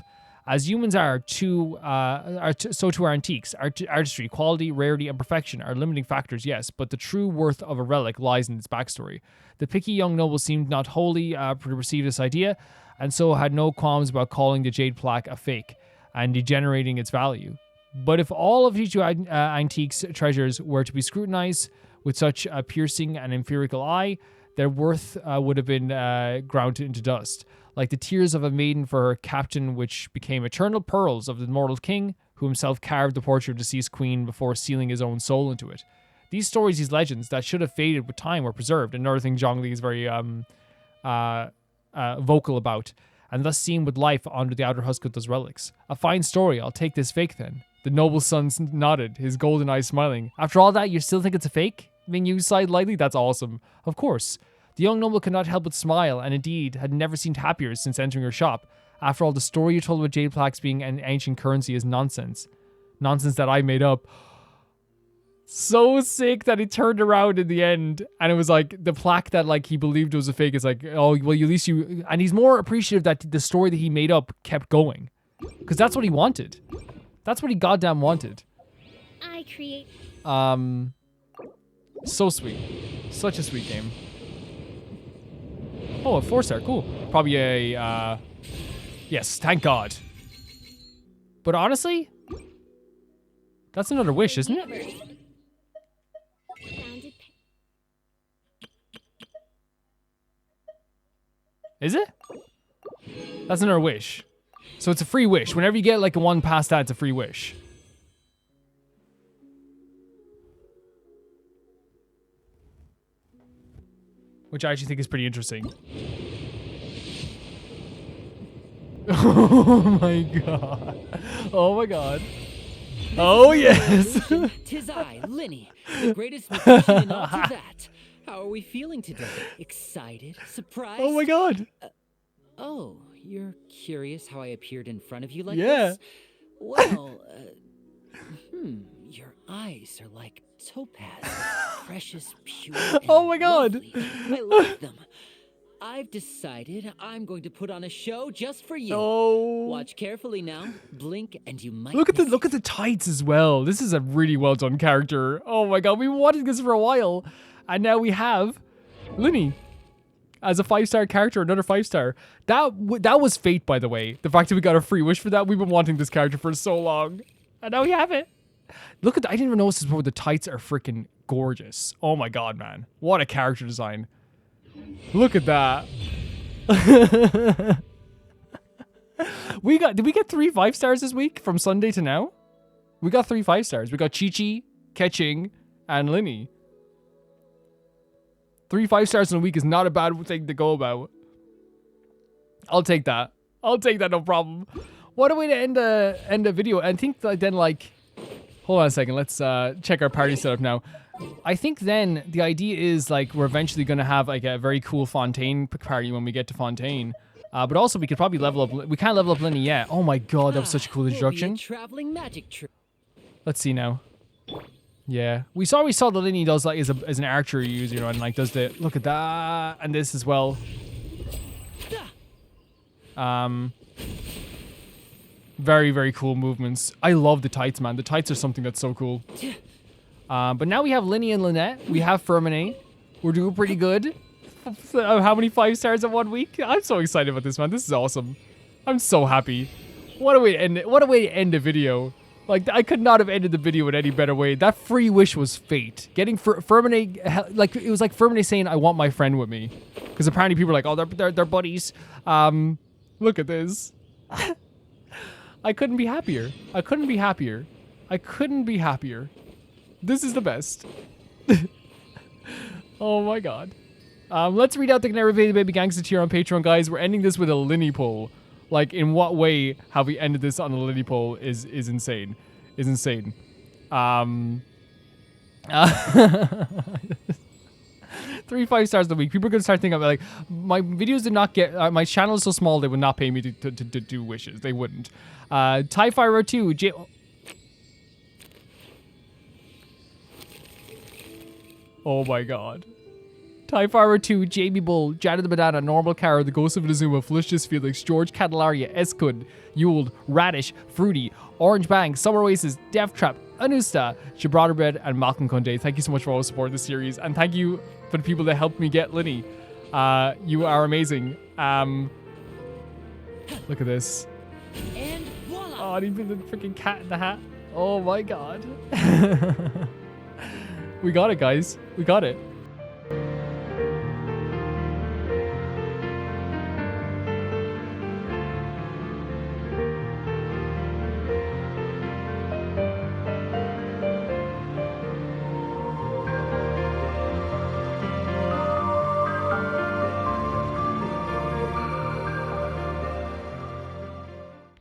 As humans so too are antiques. Artistry, quality, rarity, and perfection are limiting factors, yes, but the true worth of a relic lies in its backstory. The picky young noble seemed not wholly to receive this idea, and so had no qualms about calling the jade plaque a fake and degenerating its value. But if all of these antiques treasures were to be scrutinized with such a piercing and empirical eye, their worth would have been ground into dust, like the tears of a maiden for her captain, which became eternal pearls of the immortal king, who himself carved the portrait of deceased queen before sealing his own soul into it. These stories, these legends that should have faded with time, were preserved. Another thing Zhongli is very vocal about, and thus seen with life under the outer husk of those relics. A fine story. I'll take this fake then. The noble son nodded, his golden eyes smiling. After all that, you still think it's a fake? Ming Yu sighed lightly. That's awesome. Of course. The young noble could not help but smile, and indeed had never seemed happier since entering her shop. After all, the story you told about jade plaques being an ancient currency is nonsense. Nonsense that I made up. so sick that he turned around in the end and it was like the plaque that like he believed was a fake. It's like, oh, well, at least you, and he's more appreciative that the story that he made up kept going. Because that's what he wanted. That's what he goddamn wanted. I create. So sweet. Such a sweet game. Oh, a 4-star, cool. Probably a, yes, thank God. But honestly, that's another wish, isn't it? Is it? That's another wish. So it's a free wish. Whenever you get like a one past that, it's a free wish. Which I actually think is pretty interesting. Oh my god. Oh my god. Oh yes. Tis I, Linny, the greatest magician in all to that. How are we feeling today? Excited? Surprised? Oh my god. Oh, you're curious how I appeared in front of you like Yeah. this? Well, your eyes are like topaz, precious, pure, and Oh my god. lovely. I love them. I've decided I'm going to put on a show just for you. Oh. Watch carefully now. Blink and you might Look at the tights as well. This is a really well done character. Oh my god, we wanted this for a while. And now we have Linny as a 5-star character, another 5-star. That was fate, by the way. The fact that we got a free wish for that, we've been wanting this character for so long. And now we have it. Look at I didn't even notice this before. The tights are freaking gorgeous. Oh my god, man. What a character design. Look at that. Did we get 3 5-stars this week from Sunday to now? We got 3 5-stars. We got Chi-Chi, Ketching, and Linny. 3 5-stars in a week is not a bad thing to go about. I'll take that. I'll take that, no problem. What a way to end a video. And I think that then, like, hold on a second. Let's check our party setup now. I think then the idea is like we're eventually going to have like a very cool Fontaine party when we get to Fontaine. But also we could probably level up. We can't level up Linny yet. Oh my god, that was such a cool introduction. Traveling magic trick. Let's see now. Yeah, we saw that Linny does like as an archery user, you know, and like does the look at that and this as well. Very, very cool movements. I love the tights, man. The tights are something that's so cool. But now we have Linny and Lynette. We have Fermine. We're doing pretty good. How many 5-stars in 1 week? I'm so excited about this, man. This is awesome. I'm so happy. What a way to end it. What a way to end a video. Like, I could not have ended the video in any better way. That free wish was fate. Getting Fermine, like, it was like Fermine saying, I want my friend with me. Because apparently people are like, oh, they're buddies. Look at this. I couldn't be happier. I couldn't be happier. I couldn't be happier. This is the best. Oh my god. Let's read out the Canary Baby Gangsta tier on Patreon, guys. We're ending this with a Linny poll. Like, in what way have we ended this on a Linny poll is insane. Is insane. 3 5-stars a week. People are gonna start thinking about like my videos did not get my channel is so small they would not pay me to do wishes. They wouldn't. TIE Fighter 2 Oh my god. TIE Fighter 2, Jamie Bull, Janet the Banana, Normal Cara, The Ghost of Inazuma, Felicious Felix, George Candelaria, Escud, Yule, Radish, Fruity, Orange Bang, Summer Oasis, Death Trap, Anusta, Gibraltar Bread, and Malcolm Conde. Thank you so much for all the support in this series, and thank you for the people that helped me get Linny. You are amazing. Look at this. And voila! Oh, and even the freaking cat in the hat. Oh my god. We got it, guys. We got it.